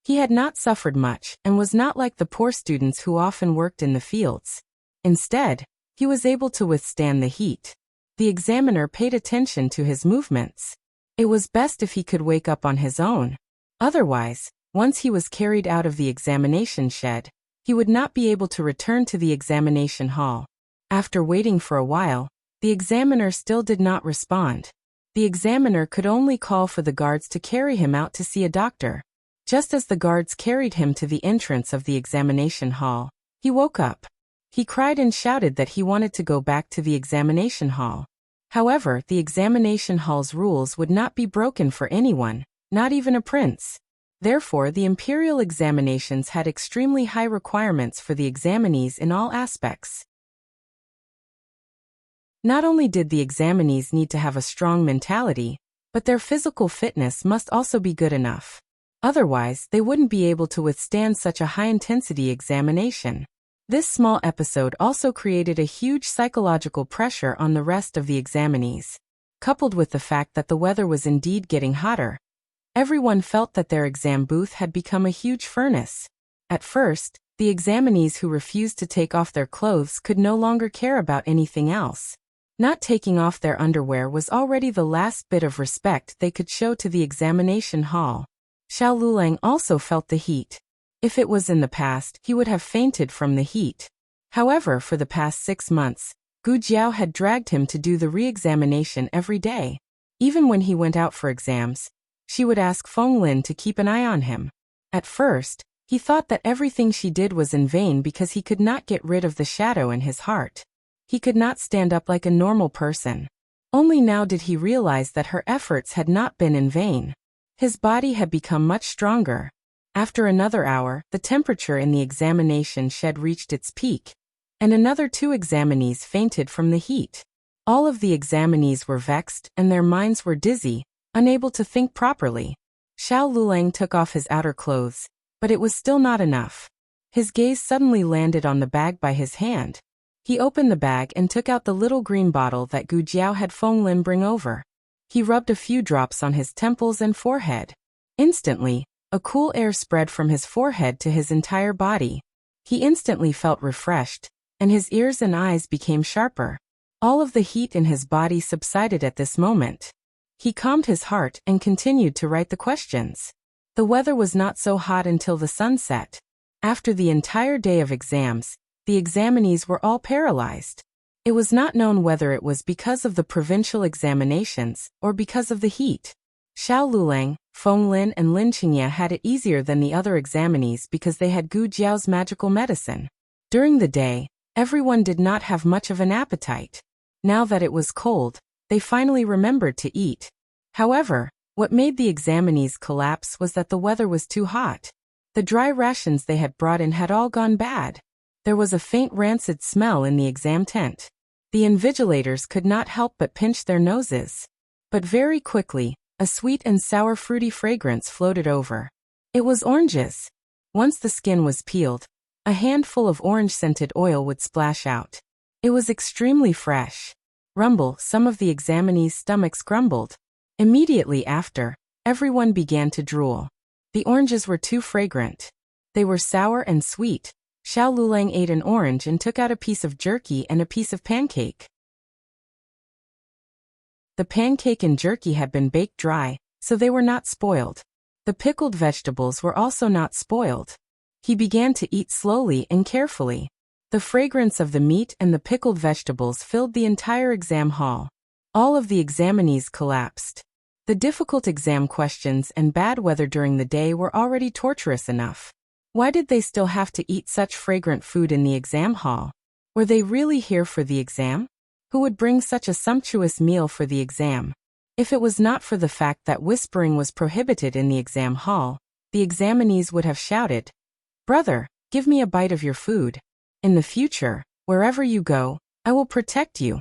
He had not suffered much and was not like the poor students who often worked in the fields. Instead, he was able to withstand the heat. The examiner paid attention to his movements. It was best if he could wake up on his own. Otherwise, once he was carried out of the examination shed, he would not be able to return to the examination hall. After waiting for a while, the examiner still did not respond. The examiner could only call for the guards to carry him out to see a doctor. Just as the guards carried him to the entrance of the examination hall, he woke up. He cried and shouted that he wanted to go back to the examination hall. However, the examination hall's rules would not be broken for anyone, not even a prince. Therefore, the imperial examinations had extremely high requirements for the examinees in all aspects. Not only did the examinees need to have a strong mentality, but their physical fitness must also be good enough. Otherwise, they wouldn't be able to withstand such a high-intensity examination. This small episode also created a huge psychological pressure on the rest of the examinees. Coupled with the fact that the weather was indeed getting hotter, everyone felt that their exam booth had become a huge furnace. At first, the examinees who refused to take off their clothes could no longer care about anything else. Not taking off their underwear was already the last bit of respect they could show to the examination hall. Xiao Lulang also felt the heat. If it was in the past, he would have fainted from the heat. However, for the past 6 months, Gu Jiao had dragged him to do the re-examination every day. Even when he went out for exams, she would ask Feng Lin to keep an eye on him. At first, he thought that everything she did was in vain because he could not get rid of the shadow in his heart. He could not stand up like a normal person. Only now did he realize that her efforts had not been in vain. His body had become much stronger. After another hour, the temperature in the examination shed reached its peak, and another 2 examinees fainted from the heat. All of the examinees were vexed and their minds were dizzy, unable to think properly. Xiao Lulang took off his outer clothes, but it was still not enough. His gaze suddenly landed on the bag by his hand. He opened the bag and took out the little green bottle that Gu Jiao had Feng Lin bring over. He rubbed a few drops on his temples and forehead. Instantly, a cool air spread from his forehead to his entire body. He instantly felt refreshed, and his ears and eyes became sharper. All of the heat in his body subsided at this moment. He calmed his heart and continued to write the questions. The weather was not so hot until the sun set. After the entire day of exams, the examinees were all paralyzed. It was not known whether it was because of the provincial examinations or because of the heat. Xiao Lulang, Feng Lin and Lin Qingye had it easier than the other examinees because they had Gu Jiao's magical medicine. During the day, everyone did not have much of an appetite. Now that it was cold, they finally remembered to eat. However, what made the examinees collapse was that the weather was too hot. The dry rations they had brought in had all gone bad. There was a faint rancid smell in the exam tent. The invigilators could not help but pinch their noses. But very quickly, a sweet and sour fruity fragrance floated over. It was oranges. Once the skin was peeled, a handful of orange-scented oil would splash out. It was extremely fresh. Rumble, some of the examinees' stomachs grumbled. Immediately after, everyone began to drool. The oranges were too fragrant. They were sour and sweet. Xiao Lulang ate an orange and took out a piece of jerky and a piece of pancake. The pancake and jerky had been baked dry, so they were not spoiled. The pickled vegetables were also not spoiled. He began to eat slowly and carefully. The fragrance of the meat and the pickled vegetables filled the entire exam hall. All of the examinees collapsed. The difficult exam questions and bad weather during the day were already torturous enough. Why did they still have to eat such fragrant food in the exam hall? Were they really here for the exam? Who would bring such a sumptuous meal for the exam? If it was not for the fact that whispering was prohibited in the exam hall, the examinees would have shouted, "Brother, give me a bite of your food. In the future, wherever you go, I will protect you."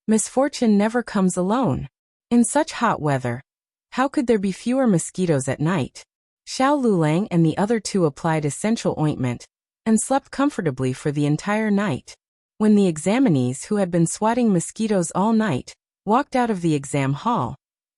Misfortune never comes alone. In such hot weather, how could there be fewer mosquitoes at night? Xiao Lulang and the other 2 applied essential ointment and slept comfortably for the entire night. When the examinees who had been swatting mosquitoes all night walked out of the exam hall,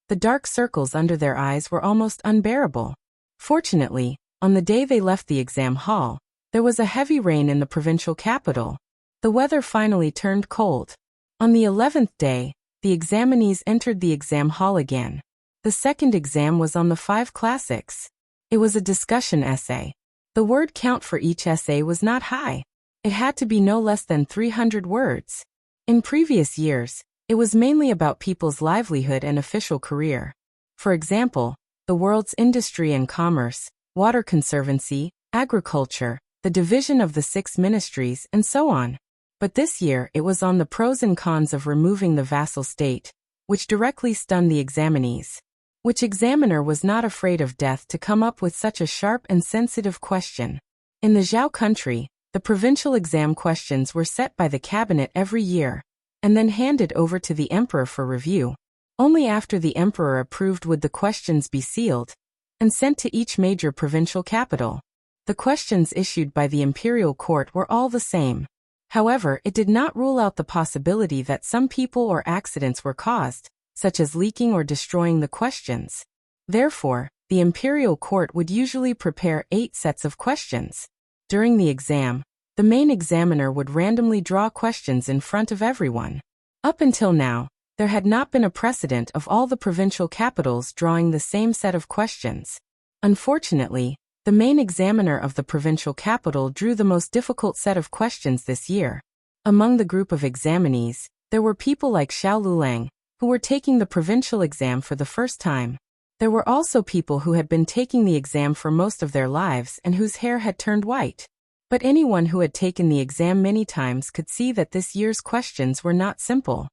the dark circles under their eyes were almost unbearable. Fortunately, on the day they left the exam hall, there was a heavy rain in the provincial capital. The weather finally turned cold. On the 11th day, the examinees entered the exam hall again. The second exam was on the 5 classics. It was a discussion essay. The word count for each essay was not high. It had to be no less than 300 words. In previous years, It was mainly about people's livelihood and official career. For example, the world's industry and commerce, water conservancy, agriculture, the division of the 6 ministries, and so on. But this year it was on the pros and cons of removing the vassal state, which directly stunned the examinees. Which examiner was not afraid of death to come up with such a sharp and sensitive question? In the Zhao country, the provincial exam questions were set by the cabinet every year, and then handed over to the emperor for review. Only after the emperor approved would the questions be sealed and sent to each major provincial capital. The questions issued by the imperial court were all the same. However, it did not rule out the possibility that some people or accidents were caused, such as leaking or destroying the questions. Therefore, the imperial court would usually prepare 8 sets of questions. During the exam, the main examiner would randomly draw questions in front of everyone. Up until now, there had not been a precedent of all the provincial capitals drawing the same set of questions. Unfortunately, the main examiner of the provincial capital drew the most difficult set of questions this year. Among the group of examinees, there were people like Xiao Lulang, who were taking the provincial exam for the first time. There were also people who had been taking the exam for most of their lives and whose hair had turned white. But anyone who had taken the exam many times could see that this year's questions were not simple.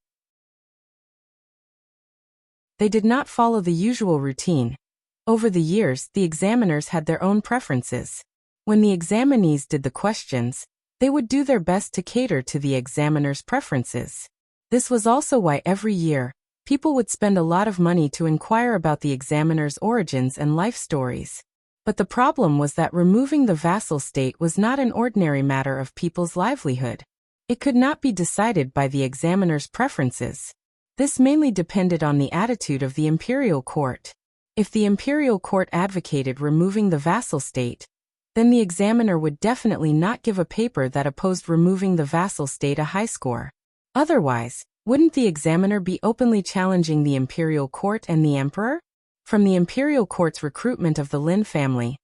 They did not follow the usual routine. Over the years, the examiners had their own preferences. When the examinees did the questions, they would do their best to cater to the examiner's preferences. This was also why every year, people would spend a lot of money to inquire about the examiner's origins and life stories. But the problem was that removing the vassal state was not an ordinary matter of people's livelihood. It could not be decided by the examiner's preferences. This mainly depended on the attitude of the imperial court. If the imperial court advocated removing the vassal state, then the examiner would definitely not give a paper that opposed removing the vassal state a high score. Otherwise, wouldn't the examiner be openly challenging the imperial court and the emperor? From the imperial court's recruitment of the Lin family,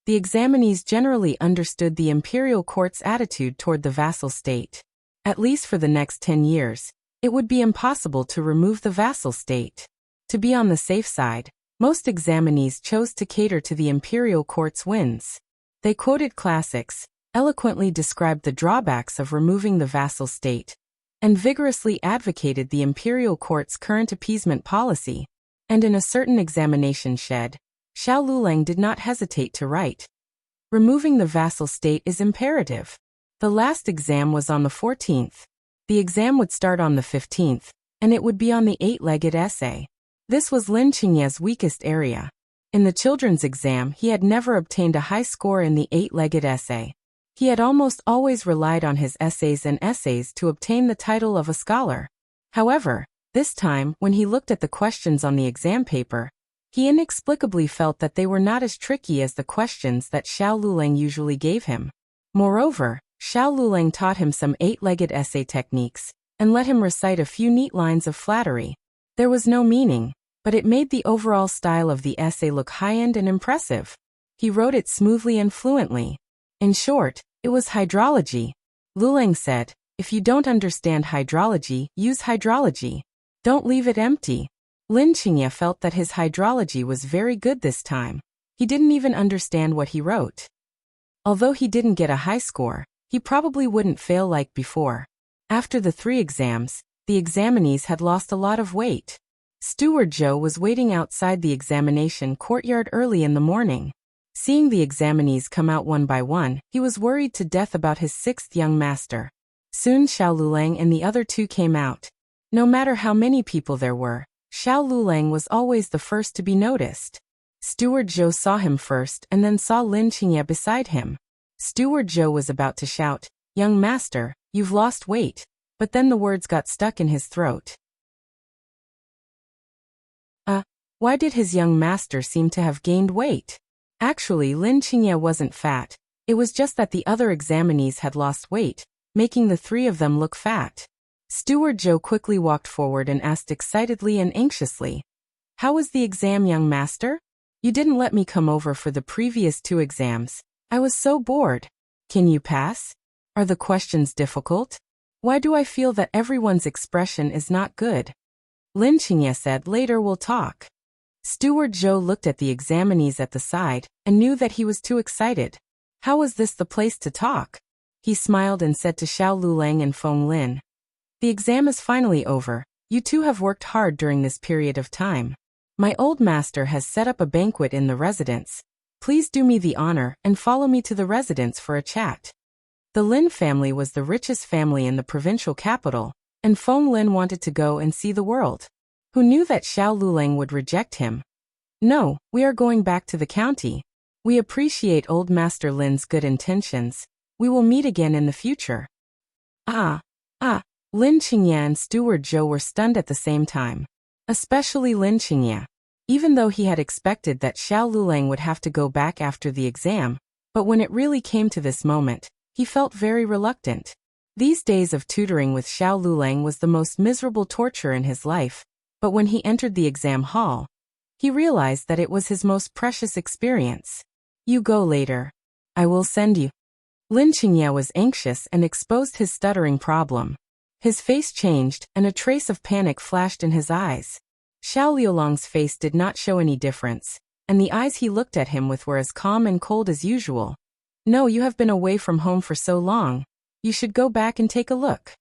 the examinees generally understood the imperial court's attitude toward the vassal state. At least for the next 10 years, it would be impossible to remove the vassal state. To be on the safe side, most examinees chose to cater to the imperial court's wins. They quoted classics, eloquently described the drawbacks of removing the vassal state, and vigorously advocated the imperial court's current appeasement policy. And in a certain examination shed, Xiao Lulang did not hesitate to write, "Removing the vassal state is imperative." The last exam was on the 14th. The exam would start on the 15th, and it would be on the 8-legged essay. This was Lin Qingye's weakest area. In the children's exam, he had never obtained a high score in the 8-legged essay. He had almost always relied on his essays and essays to obtain the title of a scholar. However, this time, when he looked at the questions on the exam paper, he inexplicably felt that they were not as tricky as the questions that Xiao Lulang usually gave him. Moreover, Xiao Lulang taught him some 8-legged essay techniques, and let him recite a few neat lines of flattery. There was no meaning, but it made the overall style of the essay look high-end and impressive. He wrote it smoothly and fluently. In short, it was hydrology. Lulang said, "If you don't understand hydrology, use hydrology. Don't leave it empty." Lin Qingye felt that his hydrology was very good this time. He didn't even understand what he wrote. Although he didn't get a high score, he probably wouldn't fail like before. After the 3 exams, the examinees had lost a lot of weight. Steward Zhou was waiting outside the examination courtyard early in the morning. Seeing the examinees come out one by one, he was worried to death about his 6th young master. Soon Xiao Lulang and the other 2 came out. No matter how many people there were, Xiao Lulang was always the first to be noticed. Steward Zhou saw him first and then saw Lin Qingye beside him. Steward Zhou was about to shout, "Young master, you've lost weight," but then the words got stuck in his throat. Why did his young master seem to have gained weight? Actually, Lin Qingye wasn't fat. It was just that the other examinees had lost weight, making the 3 of them look fat. Steward Zhou quickly walked forward and asked excitedly and anxiously, "How was the exam, young master? You didn't let me come over for the previous 2 exams. I was so bored. Can you pass? Are the questions difficult?" Why do I feel that everyone's expression is not good? Lin Qingye said, later we'll talk. Steward Zhou looked at the examinees at the side and knew that he was too excited. How was this the place to talk? He smiled and said to Xiao Lulang and Feng Lin, "The exam is finally over. You two have worked hard during this period of time. My old master has set up a banquet in the residence. Please do me the honor and follow me to the residence for a chat." The Lin family was the richest family in the provincial capital, and Feng Lin wanted to go and see the world. Who knew that Xiao Lulang would reject him? "No, we are going back to the county. We appreciate old Master Lin's good intentions. We will meet again in the future." Lin Qingye and Steward Zhou were stunned at the same time. Especially Lin Qingye. Even though he had expected that Xiao Lulang would have to go back after the exam, but when it really came to this moment, he felt very reluctant. These days of tutoring with Xiao Lulang was the most miserable torture in his life, but when he entered the exam hall, he realized that it was his most precious experience. "You go later. I will send you." Lin Qingye was anxious and exposed his stuttering problem. His face changed, and a trace of panic flashed in his eyes. Xiao Liulang's face did not show any difference, and the eyes he looked at him with were as calm and cold as usual. "No, you have been away from home for so long. You should go back and take a look."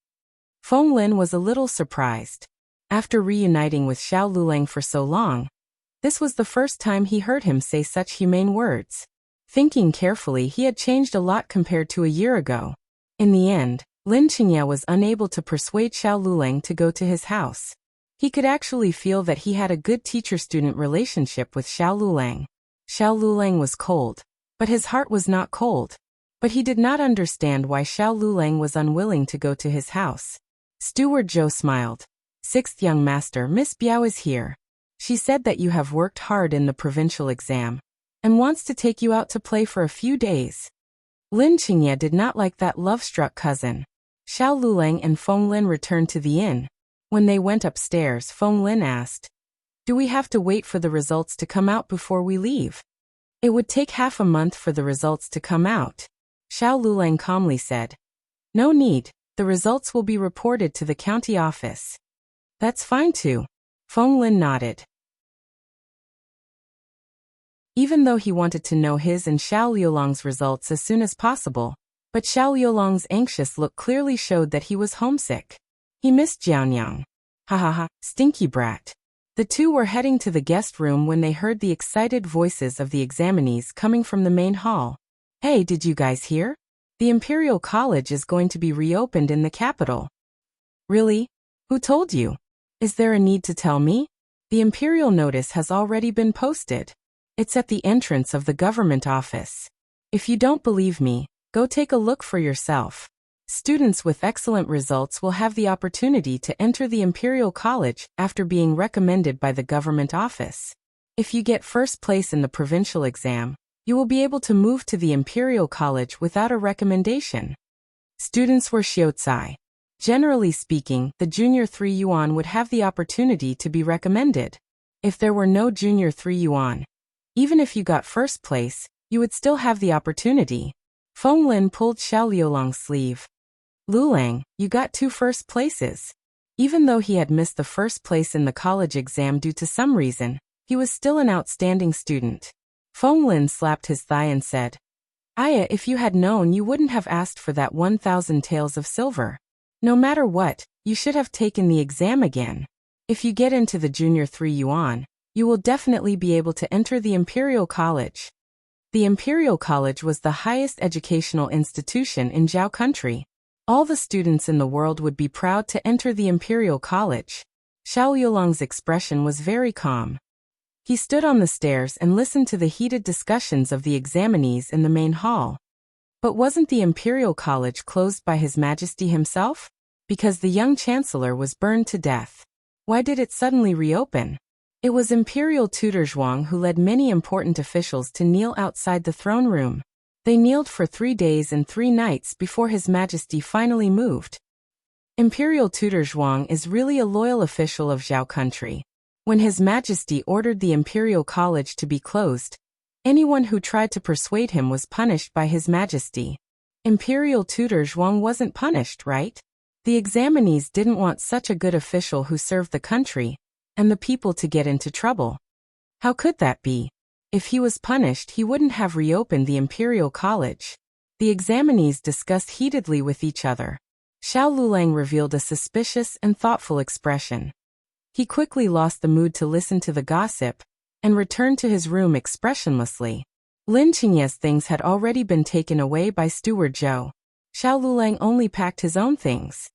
Feng Lin was a little surprised. After reuniting with Xiao Lulang for so long, this was the first time he heard him say such humane words. Thinking carefully, he had changed a lot compared to a year ago. In the end, Lin Qingye was unable to persuade Xiao Lulang to go to his house. He could actually feel that he had a good teacher-student relationship with Xiao Lulang. Xiao Lulang was cold, but his heart was not cold. But he did not understand why Xiao Lulang was unwilling to go to his house. Steward Zhou smiled. "Sixth young master, Miss Biao is here. She said that you have worked hard in the provincial exam and wants to take you out to play for a few days." Lin Qingye did not like that love-struck cousin. Xiao Lulang and Feng Lin returned to the inn. When they went upstairs, Feng Lin asked, "Do we have to wait for the results to come out before we leave?" "It would take half a month for the results to come out," Xiao Lulang calmly said. "No need, the results will be reported to the county office." "That's fine too." Feng Lin nodded. Even though he wanted to know his and Xiao Liulang's results as soon as possible, but Xiao Liulang's anxious look clearly showed that he was homesick. He missed Jianyang. Ha, stinky brat. The two were heading to the guest room when they heard the excited voices of the examinees coming from the main hall. "Hey, did you guys hear? The Imperial College is going to be reopened in the capital." "Really? Who told you? Is there a need to tell me? The Imperial notice has already been posted. It's at the entrance of the government office. If you don't believe me, go take a look for yourself. Students with excellent results will have the opportunity to enter the Imperial College after being recommended by the government office. If you get first place in the provincial exam, you will be able to move to the Imperial College without a recommendation." Students were xiuzai. Generally speaking, the Junior 3 Yuan would have the opportunity to be recommended. If there were no Junior 3 Yuan, even if you got first place, you would still have the opportunity. Feng Lin pulled Xiao Liulang's sleeve. "Lulang, you got 2 first places." Even though he had missed the first place in the college exam due to some reason, he was still an outstanding student. Feng Lin slapped his thigh and said, "Aya, if you had known, you wouldn't have asked for that 1,000 taels of silver. No matter what, you should have taken the exam again. If you get into the Junior 3 Yuan, you will definitely be able to enter the Imperial College." The Imperial College was the highest educational institution in Zhao country. All the students in the world would be proud to enter the Imperial College. Xiao Liulang's expression was very calm. He stood on the stairs and listened to the heated discussions of the examinees in the main hall. But wasn't the Imperial College closed by His Majesty himself? Because the young chancellor was burned to death. Why did it suddenly reopen? It was Imperial Tutor Zhuang who led many important officials to kneel outside the throne room. They kneeled for 3 days and 3 nights before His Majesty finally moved. Imperial Tutor Zhuang is really a loyal official of Zhao country. When His Majesty ordered the Imperial College to be closed, anyone who tried to persuade him was punished by His Majesty. Imperial Tutor Zhuang wasn't punished, right? The examinees didn't want such a good official who served the country and the people to get into trouble. How could that be? If he was punished, he wouldn't have reopened the Imperial College. The examinees discussed heatedly with each other. Xiao Lulang revealed a suspicious and thoughtful expression. He quickly lost the mood to listen to the gossip and returned to his room expressionlessly. Lin Qingye's things had already been taken away by Steward Zhou. Xiao Lulang only packed his own things.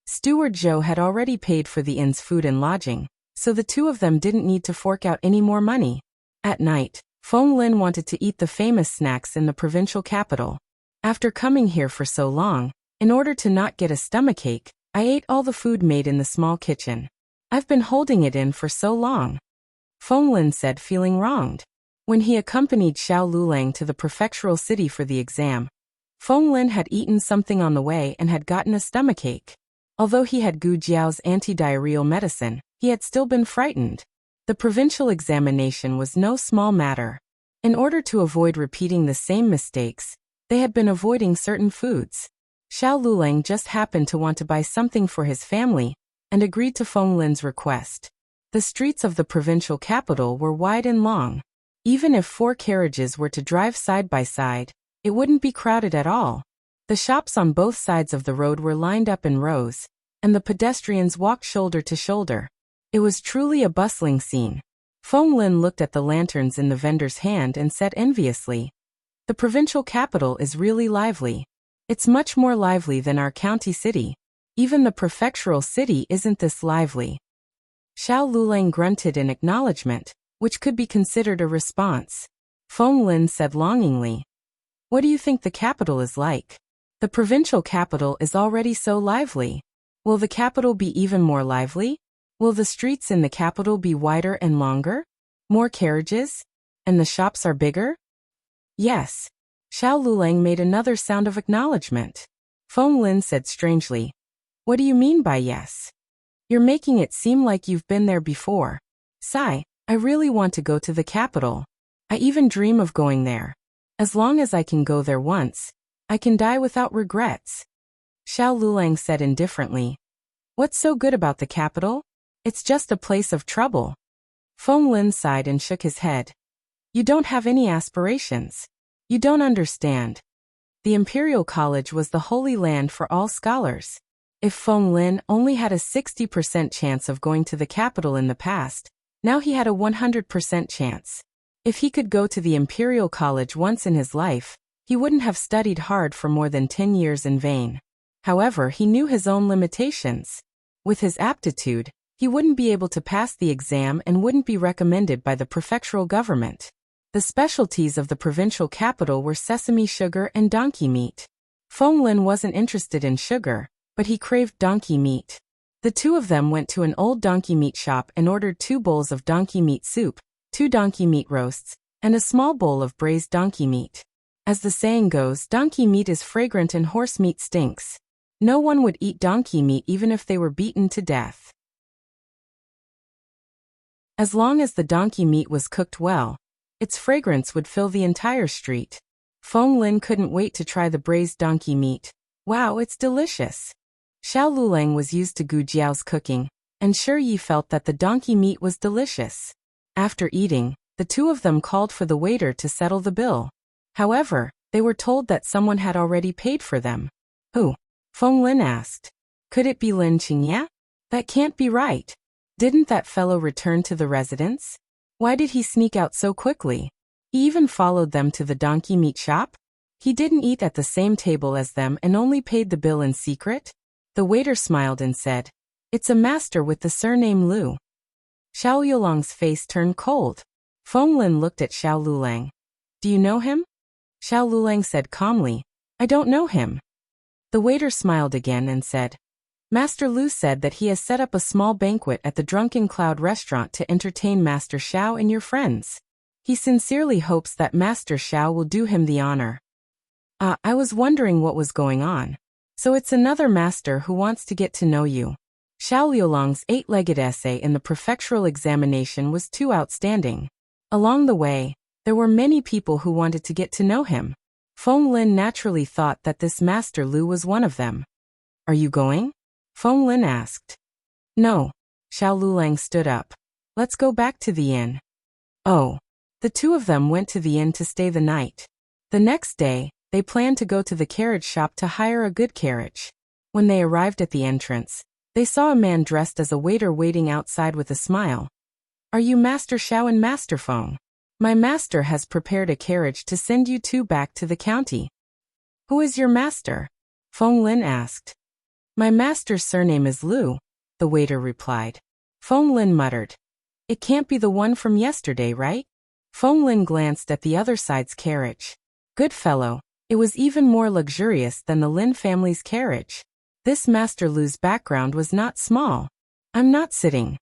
Steward Zhou had already paid for the inn's food and lodging, so the two of them didn't need to fork out any more money. At night, Feng Lin wanted to eat the famous snacks in the provincial capital. After coming here for so long, in order to not get a stomachache, I ate all the food made in the small kitchen. I've been holding it in for so long. Feng Lin said, feeling wronged. When he accompanied Xiao Lulang to the prefectural city for the exam, Feng Lin had eaten something on the way and had gotten a stomachache. Although he had Gu Jiao's anti-diarrheal medicine, he had still been frightened. The provincial examination was no small matter. In order to avoid repeating the same mistakes, they had been avoiding certain foods. Xiao Lulang just happened to want to buy something for his family and agreed to Feng Lin's request. The streets of the provincial capital were wide and long. Even if 4 carriages were to drive side by side, it wouldn't be crowded at all. The shops on both sides of the road were lined up in rows, and the pedestrians walked shoulder to shoulder. It was truly a bustling scene. Feng Lin looked at the lanterns in the vendor's hand and said enviously, "The provincial capital is really lively. It's much more lively than our county city. Even the prefectural city isn't this lively." Xiao Lulang grunted in acknowledgement, which could be considered a response. Feng Lin said longingly, "What do you think the capital is like? The provincial capital is already so lively. Will the capital be even more lively? Will the streets in the capital be wider and longer? More carriages? And the shops are bigger?" "Yes." Xiao Lulang made another sound of acknowledgement. Feng Lin said strangely, "What do you mean by yes? You're making it seem like you've been there before." "Sigh, I really want to go to the capital. I even dream of going there. As long as I can go there once, I can die without regrets." Xiao Lulang said indifferently, "What's so good about the capital? It's just a place of trouble." Feng Lin sighed and shook his head. "You don't have any aspirations. You don't understand. The Imperial College was the holy land for all scholars. If Feng Lin only had a 60% chance of going to the capital in the past, now he had a 100% chance. If he could go to the Imperial College once in his life, he wouldn't have studied hard for more than 10 years in vain. However, he knew his own limitations. With his aptitude, he wouldn't be able to pass the exam and wouldn't be recommended by the prefectural government. The specialties of the provincial capital were sesame sugar and donkey meat. Feng Lin wasn't interested in sugar, but he craved donkey meat. The two of them went to an old donkey meat shop and ordered 2 bowls of donkey meat soup, 2 donkey meat roasts, and a small bowl of braised donkey meat. As the saying goes, donkey meat is fragrant and horse meat stinks. No one would eat donkey meat even if they were beaten to death. As long as the donkey meat was cooked well, its fragrance would fill the entire street. Feng Lin couldn't wait to try the braised donkey meat. Wow, it's delicious. Xiao Lulang was used to Gu Jiao's cooking, and Shi Yi felt that the donkey meat was delicious. After eating, the two of them called for the waiter to settle the bill. However, they were told that someone had already paid for them. "Who?" Feng Lin asked. "Could it be Lin Qingye? That can't be right. Didn't that fellow return to the residence? Why did he sneak out so quickly? He even followed them to the donkey meat shop? He didn't eat at the same table as them and only paid the bill in secret?" The waiter smiled and said, "It's a master with the surname Lu." Xiao Yulang's face turned cold. Feng Lin looked at Xiao Lulang. "Do you know him?" Xiao Lulang said calmly, "I don't know him." The waiter smiled again and said, "Master Lu said that he has set up a small banquet at the Drunken Cloud restaurant to entertain Master Xiao and your friends. He sincerely hopes that Master Xiao will do him the honor." I was wondering what was going on. So it's another master who wants to get to know you. Xiao Liulang's 8-legged essay in the prefectural examination was too outstanding. Along the way, there were many people who wanted to get to know him. Feng Lin naturally thought that this Master Lu was one of them. Are you going? Feng Lin asked. No. Xiao Lulang stood up. Let's go back to the inn. Oh. The two of them went to the inn to stay the night. The next day, they planned to go to the carriage shop to hire a good carriage. When they arrived at the entrance, they saw a man dressed as a waiter waiting outside with a smile. Are you Master Xiao and Master Feng? My master has prepared a carriage to send you two back to the county. Who is your master? Feng Lin asked. My master's surname is Lu, the waiter replied. Feng Lin muttered. It can't be the one from yesterday, right? Feng Lin glanced at the other side's carriage. Good fellow, it was even more luxurious than the Lin family's carriage. This Master Lu's background was not small. I'm not sitting.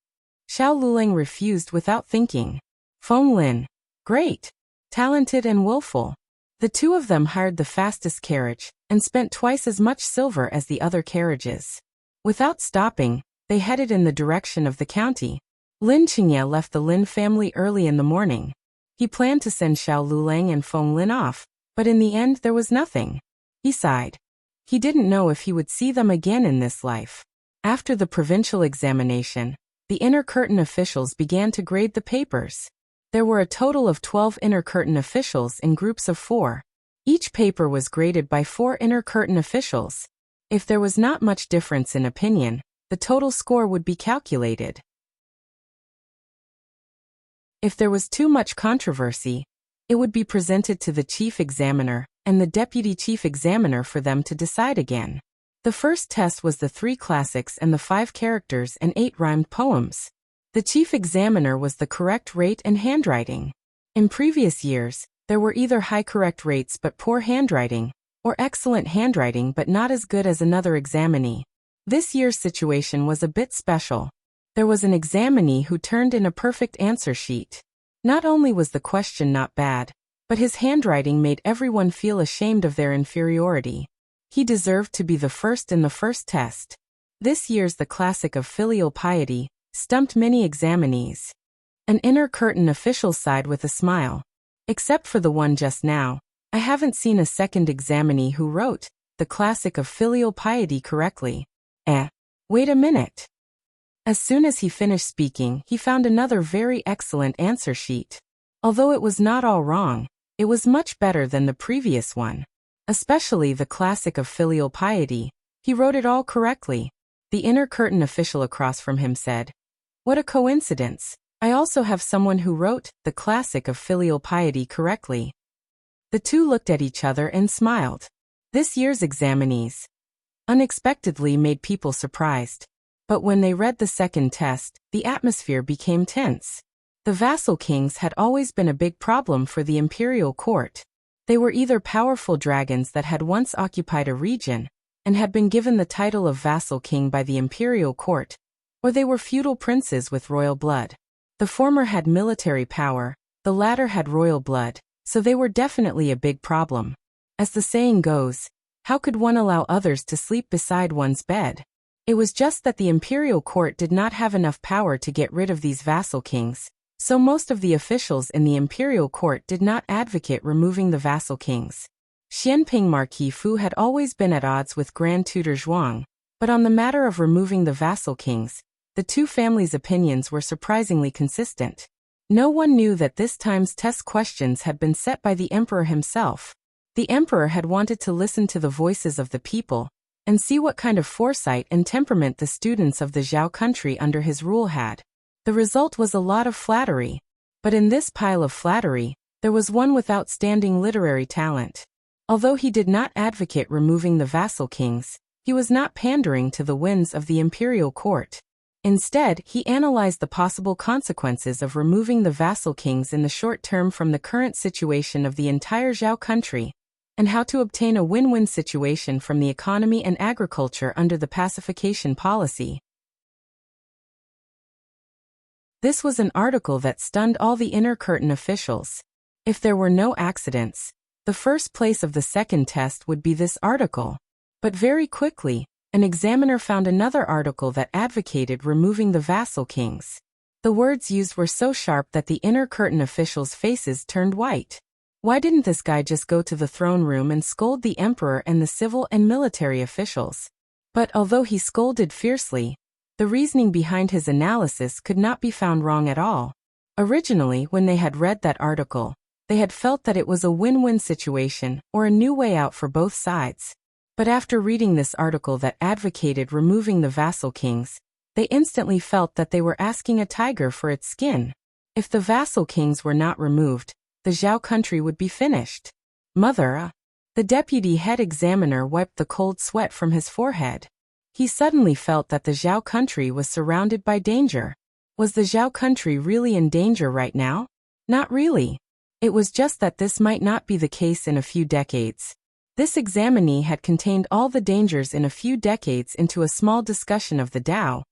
Xiao Lulang refused without thinking. Feng Lin. Great. Talented and willful. The two of them hired the fastest carriage and spent twice as much silver as the other carriages. Without stopping, they headed in the direction of the county. Lin Qingye left the Lin family early in the morning. He planned to send Xiao Lulang and Feng Lin off, but in the end there was nothing. He sighed. He didn't know if he would see them again in this life. After the provincial examination, the inner curtain officials began to grade the papers. There were a total of 12 inner curtain officials in groups of 4. Each paper was graded by 4 inner curtain officials. If there was not much difference in opinion, the total score would be calculated. If there was too much controversy, it would be presented to the chief examiner and the deputy chief examiner for them to decide again. The first test was the 3 classics and the 5 characters and 8 rhymed poems. The chief examiner was the correct rate and handwriting. In previous years, there were either high correct rates but poor handwriting, or excellent handwriting but not as good as another examinee. This year's situation was a bit special. There was an examinee who turned in a perfect answer sheet. Not only was the question not bad, but his handwriting made everyone feel ashamed of their inferiority. He deserved to be the first in the first test. This year's The Classic of Filial Piety stumped many examinees. An inner curtain official sighed with a smile. Except for the one just now, I haven't seen a second examinee who wrote The Classic of Filial Piety correctly. Wait a minute. As soon as he finished speaking, he found another very excellent answer sheet. Although it was not all wrong, it was much better than the previous one. Especially The Classic of Filial Piety. He wrote it all correctly. The inner curtain official across from him said, What a coincidence. I also have someone who wrote The Classic of Filial Piety correctly. The two looked at each other and smiled. This year's examinees unexpectedly made people surprised. But when they read the second test, the atmosphere became tense. The vassal kings had always been a big problem for the imperial court. They were either powerful dragons that had once occupied a region and had been given the title of vassal king by the imperial court, or they were feudal princes with royal blood. The former had military power, the latter had royal blood, so they were definitely a big problem. As the saying goes, how could one allow others to sleep beside one's bed? It was just that the imperial court did not have enough power to get rid of these vassal kings, so most of the officials in the imperial court did not advocate removing the vassal kings. Xianping Marquis Fu had always been at odds with Grand Tutor Zhuang, but on the matter of removing the vassal kings, the two families' opinions were surprisingly consistent. No one knew that this time's test questions had been set by the emperor himself. The emperor had wanted to listen to the voices of the people and see what kind of foresight and temperament the students of the Zhao country under his rule had. The result was a lot of flattery. But in this pile of flattery, there was one with outstanding literary talent. Although he did not advocate removing the vassal kings, he was not pandering to the whims of the imperial court. Instead, he analyzed the possible consequences of removing the vassal kings in the short term from the current situation of the entire Zhao country, and how to obtain a win-win situation from the economy and agriculture under the pacification policy. This was an article that stunned all the inner curtain officials. If there were no accidents, the first place of the second test would be this article. But very quickly, an examiner found another article that advocated removing the vassal kings. The words used were so sharp that the inner curtain officials' faces turned white. Why didn't this guy just go to the throne room and scold the emperor and the civil and military officials? But although he scolded fiercely, the reasoning behind his analysis could not be found wrong at all. Originally, when they had read that article, they had felt that it was a win-win situation or a new way out for both sides. But after reading this article that advocated removing the vassal kings, they instantly felt that they were asking a tiger for its skin. If the vassal kings were not removed, the Zhao country would be finished. Mother, the deputy head examiner wiped the cold sweat from his forehead. He suddenly felt that the Zhao country was surrounded by danger. Was the Zhao country really in danger right now? Not really. It was just that this might not be the case in a few decades. This examinee had contained all the dangers in a few decades into a small discussion of the Tao,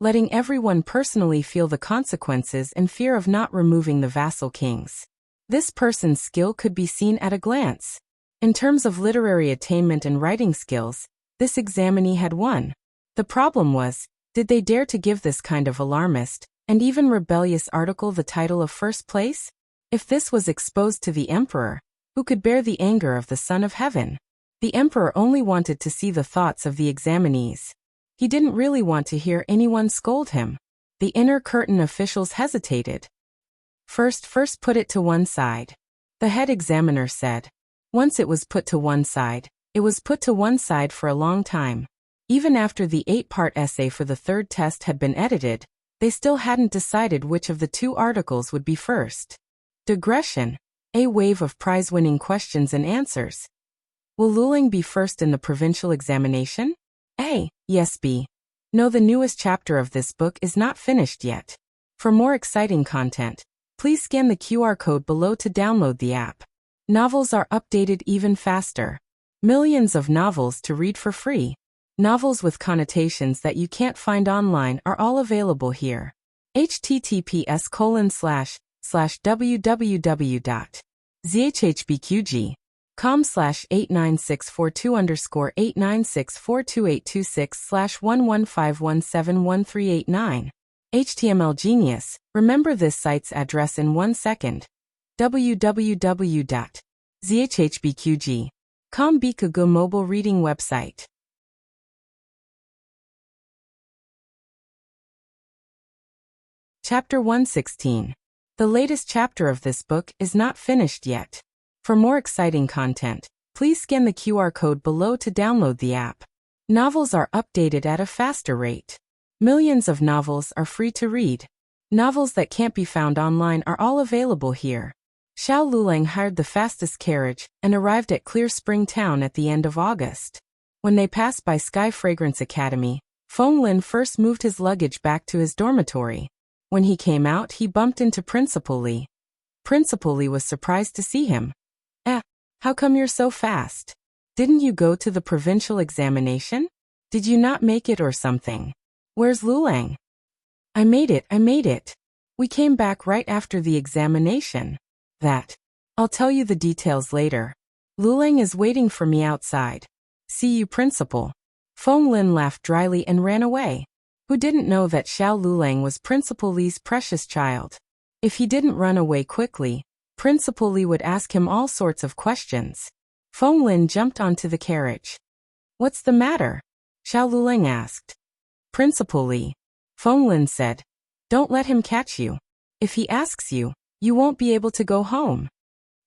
letting everyone personally feel the consequences and fear of not removing the vassal kings. This person's skill could be seen at a glance. In terms of literary attainment and writing skills, this examinee had won. The problem was, did they dare to give this kind of alarmist, and even rebellious article the title of first place? If this was exposed to the emperor, who could bear the anger of the Son of Heaven? The emperor only wanted to see the thoughts of the examinees. He didn't really want to hear anyone scold him. The inner curtain officials hesitated. First put it to one side. The head examiner said. Once it was put to one side, it was put to one side for a long time. Even after the 8-part essay for the third test had been edited, they still hadn't decided which of the two articles would be first. Digression. A wave of prize-winning questions and answers. Will Luling be first in the provincial examination? A. Yes. B. No, the newest chapter of this book is not finished yet. For more exciting content, please scan the QR code below to download the app. Novels are updated even faster. Millions of novels to read for free. Novels with connotations that you can't find online are all available here. https://www.zhbqg.com/89642_8964286/115171389. HTML Genius, remember this site's address in 1 second. www.zhbqg.com Bikagu mobile reading website. Chapter 116. The latest chapter of this book is not finished yet. For more exciting content, please scan the QR code below to download the app. Novels are updated at a faster rate. Millions of novels are free to read. Novels that can't be found online are all available here. Xiao Lulang hired the fastest carriage and arrived at Clear Spring Town at the end of August. When they passed by Sky Fragrance Academy, Feng Lin first moved his luggage back to his dormitory. When he came out, he bumped into Principal Li. Principal Li was surprised to see him. How come you're so fast? Didn't you go to the provincial examination? Did you not make it or something? Where's Lulang? I made it. We came back right after the examination. I'll tell you the details later. Lulang is waiting for me outside. See you, Principal. Feng Lin laughed dryly and ran away. Who didn't know that Xiao Lulang was Principal Li's precious child? If he didn't run away quickly, Principal Li would ask him all sorts of questions. Feng Lin jumped onto the carriage. What's the matter? Xiao Lulang asked. Principal Li. Feng Lin said. Don't let him catch you. If he asks you, you won't be able to go home.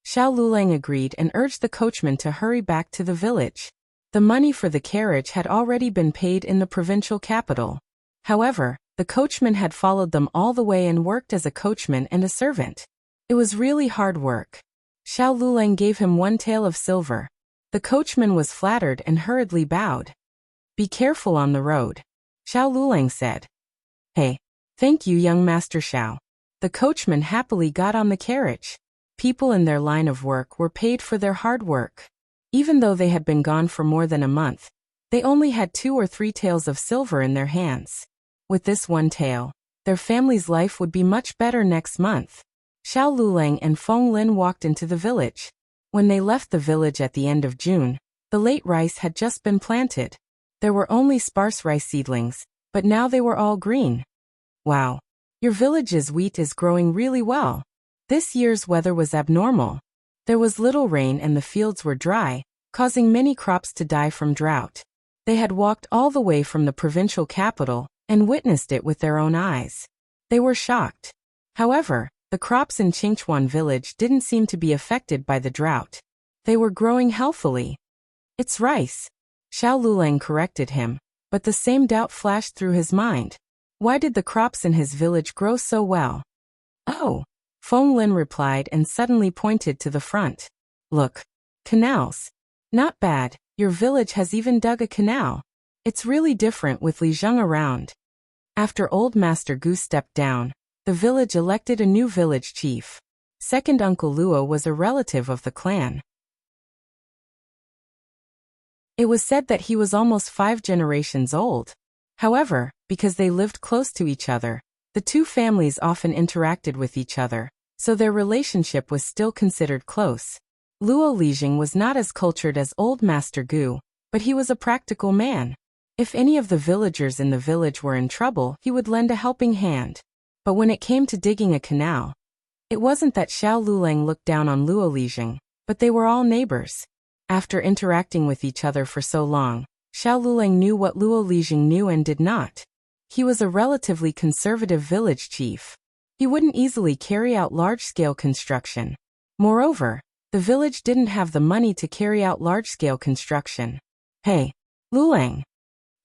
Xiao Lulang agreed and urged the coachman to hurry back to the village. The money for the carriage had already been paid in the provincial capital. However, the coachman had followed them all the way and worked as a coachman and a servant. It was really hard work. Xiao Lulang gave him 1 tael of silver. The coachman was flattered and hurriedly bowed. Be careful on the road, Xiao Lulang said. Hey, thank you, young Master Xiao. The coachman happily got on the carriage. People in their line of work were paid for their hard work. Even though they had been gone for more than a month, they only had 2 or 3 taels of silver in their hands. With this 1 tael, their family's life would be much better next month. Xiao Lulang and Feng Lin walked into the village. When they left the village at the end of June, the late rice had just been planted. There were only sparse rice seedlings, but now they were all green. Wow! Your village's wheat is growing really well. This year's weather was abnormal. There was little rain and the fields were dry, causing many crops to die from drought. They had walked all the way from the provincial capital and witnessed it with their own eyes. They were shocked. However, the crops in Qingchuan village didn't seem to be affected by the drought. They were growing healthily. It's rice. Xiao Lulang corrected him, but the same doubt flashed through his mind. Why did the crops in his village grow so well? Oh, Feng Lin replied and suddenly pointed to the front. Look. Canals. Not bad, your village has even dug a canal. It's really different with Li Zheng around. After old Master Gu stepped down, the village elected a new village chief. Second Uncle Luo was a relative of the clan. It was said that he was almost 5 generations old. However, because they lived close to each other, the two families often interacted with each other, so their relationship was still considered close. Luo Lijing was not as cultured as old Master Gu, but he was a practical man. If any of the villagers in the village were in trouble, he would lend a helping hand. But when it came to digging a canal, it wasn't that Xiao Lulang looked down on Luo Lijing, but they were all neighbors. After interacting with each other for so long, Xiao Lulang knew what Luo Lijing knew and did not. He was a relatively conservative village chief. He wouldn't easily carry out large-scale construction. Moreover, the village didn't have the money to carry out large-scale construction. Hey, Lulang!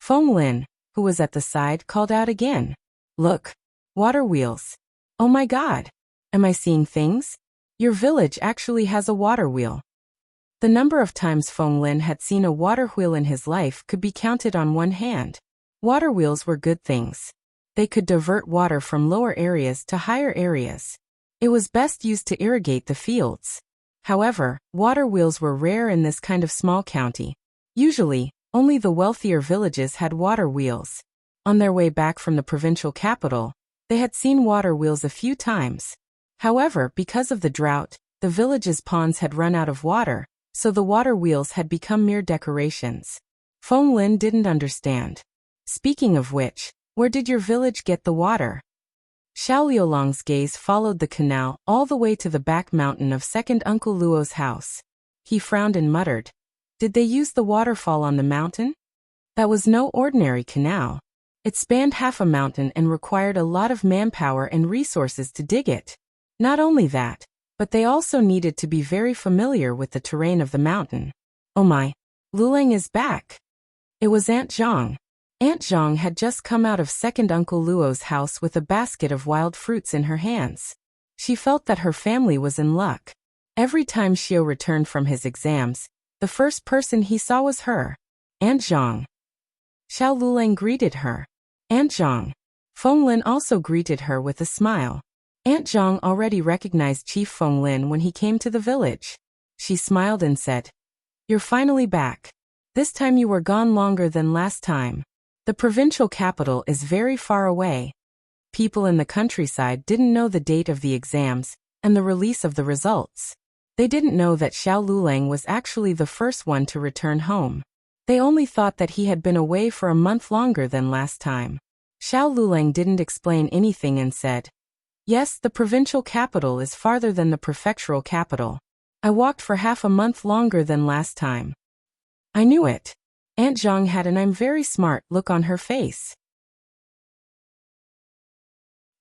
Feng Lin, who was at the side, called out again. Look! Water wheels. Oh my god! Am I seeing things? Your village actually has a water wheel. The number of times Feng Lin had seen a water wheel in his life could be counted on one hand. Water wheels were good things. They could divert water from lower areas to higher areas. It was best used to irrigate the fields. However, water wheels were rare in this kind of small county. Usually, only the wealthier villages had water wheels. On their way back from the provincial capital, they had seen water wheels a few times. However, because of the drought, the village's ponds had run out of water, so the water wheels had become mere decorations. Feng Lin didn't understand. Speaking of which, where did your village get the water? Xiao Liulang's gaze followed the canal all the way to the back mountain of second Uncle Luo's house. He frowned and muttered. Did they use the waterfall on the mountain? That was no ordinary canal. It spanned half a mountain and required a lot of manpower and resources to dig it. Not only that, but they also needed to be very familiar with the terrain of the mountain. Oh my, Lulang is back. It was Aunt Zhang. Aunt Zhang had just come out of second Uncle Luo's house with a basket of wild fruits in her hands. She felt that her family was in luck. Every time Xiao returned from his exams, the first person he saw was her. Aunt Zhang. Xiao Lulang greeted her. Aunt Zhang. Feng Lin also greeted her with a smile. Aunt Zhang already recognized Chief Feng Lin when he came to the village. She smiled and said, You're finally back. This time you were gone longer than last time. The provincial capital is very far away. People in the countryside didn't know the date of the exams and the release of the results. They didn't know that Xiao Lulang was actually the first one to return home. They only thought that he had been away for a month longer than last time. Xiao Lulang didn't explain anything and said, Yes, the provincial capital is farther than the prefectural capital. I walked for half a month longer than last time. I knew it. Aunt Zhang had an I'm very smart look on her face.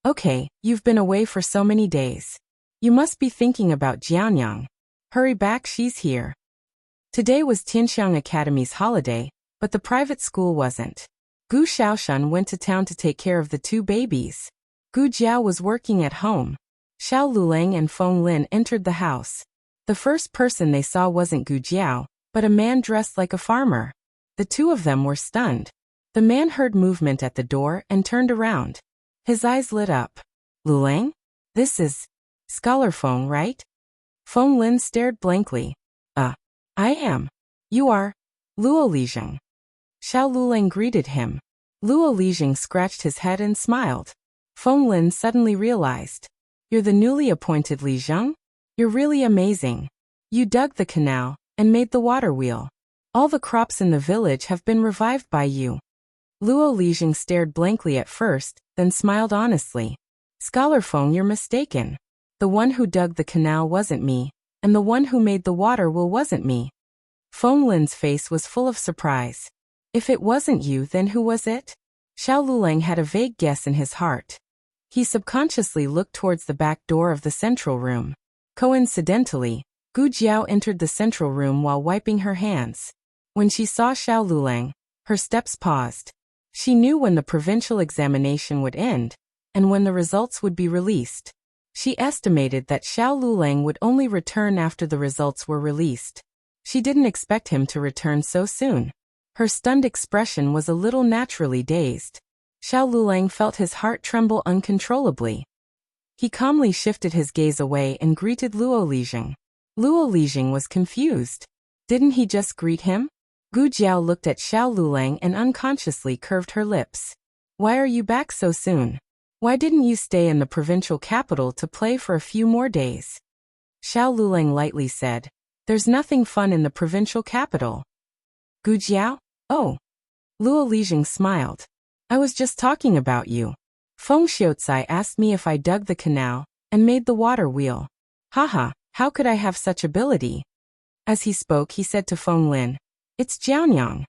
Okay, you've been away for so many days. You must be thinking about Jianyang. Hurry back, she's here. Today was Tianxiang Academy's holiday, but the private school wasn't. Gu Xiaoshan went to town to take care of the 2 babies. Gu Jiao was working at home. Xiao Lulang and Feng Lin entered the house. The first person they saw wasn't Gu Jiao, but a man dressed like a farmer. The two of them were stunned. The man heard movement at the door and turned around. His eyes lit up. Lulang? This is Scholar Feng, right? Feng Lin stared blankly. I am. You are Luo Lijing. Xiao Lulang greeted him. Luo Lijing scratched his head and smiled. Feng Lin suddenly realized. You're the newly appointed Li Zheng? You're really amazing. You dug the canal and made the water wheel. All the crops in the village have been revived by you. Luo Lijing stared blankly at first, then smiled honestly. Scholar Feng, you're mistaken. The one who dug the canal wasn't me. and the one who made the water wheel wasn't me. Feng Lin's face was full of surprise. If it wasn't you, then who was it? Xiao Lulang had a vague guess in his heart. He subconsciously looked towards the back door of the central room. Coincidentally, Gu Jiao entered the central room while wiping her hands. When she saw Xiao Lulang, her steps paused. She knew when the provincial examination would end, and when the results would be released. She estimated that Xiao Lulang would only return after the results were released. She didn't expect him to return so soon. Her stunned expression was a little naturally dazed. Xiao Lulang felt his heart tremble uncontrollably. He calmly shifted his gaze away and greeted Luo Lijing. Luo Lijing was confused. Didn't he just greet him? Gu Jiao looked at Xiao Lulang and unconsciously curved her lips. Why are you back so soon? Why didn't you stay in the provincial capital to play for a few more days? Xiao Lulang lightly said, There's nothing fun in the provincial capital. Gu Jiao? Oh. Luo Lijing smiled. I was just talking about you. Feng Xiaocai asked me if I dug the canal and made the water wheel. Haha, how could I have such ability? As he spoke, he said to Feng Lin, It's Jiaonyang.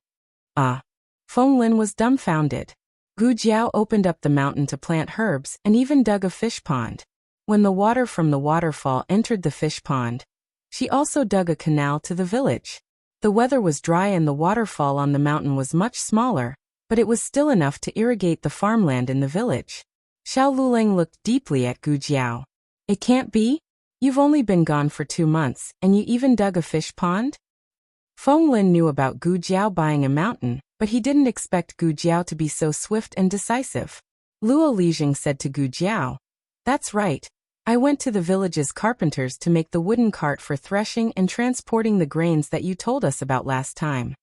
Ah. Feng Lin was dumbfounded. Gu Jiao opened up the mountain to plant herbs and even dug a fish pond. When the water from the waterfall entered the fish pond, she also dug a canal to the village. The weather was dry and the waterfall on the mountain was much smaller, but it was still enough to irrigate the farmland in the village. Xiao Lulang looked deeply at Gu Jiao. It can't be? You've only been gone for 2 months, and you even dug a fish pond? Feng Lin knew about Gu Jiao buying a mountain, but he didn't expect Gu Jiao to be so swift and decisive. Luo Lijing said to Gu Jiao, That's right. I went to the village's carpenters to make the wooden cart for threshing and transporting the grains that you told us about last time.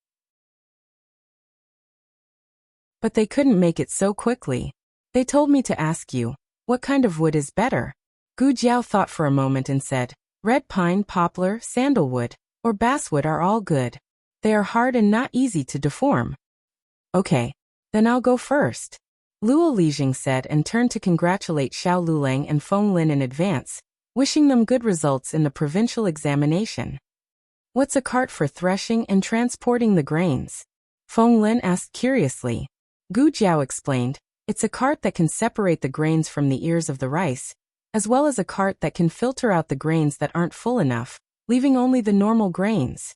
But they couldn't make it so quickly. They told me to ask you, what kind of wood is better? Gu Jiao thought for a moment and said, Red pine, poplar, sandalwood, or basswood are all good. They are hard and not easy to deform. Okay, then I'll go first. Luo Lijing said and turned to congratulate Xiao Lulang and Feng Lin in advance, wishing them good results in the provincial examination. What's a cart for threshing and transporting the grains? Feng Lin asked curiously. Gu Jiao explained, It's a cart that can separate the grains from the ears of the rice, as well as a cart that can filter out the grains that aren't full enough, leaving only the normal grains.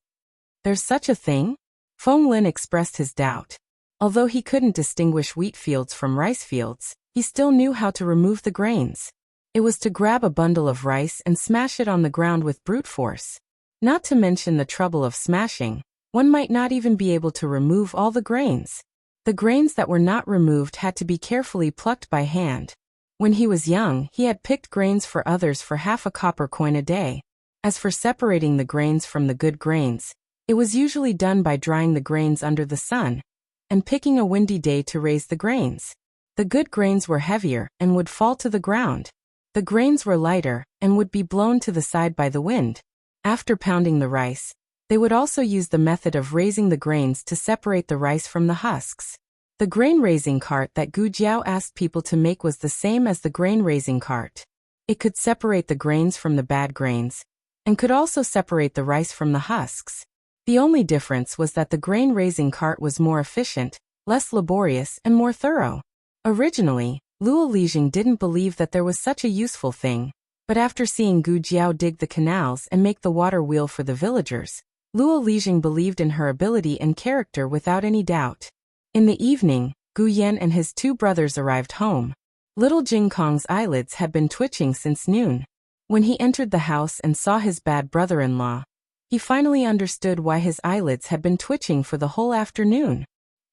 There's such a thing? Feng Lin expressed his doubt. Although he couldn't distinguish wheat fields from rice fields, he still knew how to remove the grains. It was to grab a bundle of rice and smash it on the ground with brute force. Not to mention the trouble of smashing, one might not even be able to remove all the grains. The grains that were not removed had to be carefully plucked by hand. When he was young, he had picked grains for others for half a copper coin a day. As for separating the grains from the good grains, it was usually done by drying the grains under the sun and picking a windy day to raise the grains. The good grains were heavier and would fall to the ground. The grains were lighter and would be blown to the side by the wind. After pounding the rice, they would also use the method of raising the grains to separate the rice from the husks. The grain-raising cart that Gu Jiao asked people to make was the same as the grain-raising cart. It could separate the grains from the bad grains, and could also separate the rice from the husks. The only difference was that the grain-raising cart was more efficient, less laborious, and more thorough. Originally, Luo Lijing didn't believe that there was such a useful thing, but after seeing Gu Jiao dig the canals and make the water wheel for the villagers, Luo Lijing believed in her ability and character without any doubt. In the evening, Gu Yan and his 2 brothers arrived home. Little Jing Kong's eyelids had been twitching since noon. When he entered the house and saw his bad brother-in-law, he finally understood why his eyelids had been twitching for the whole afternoon.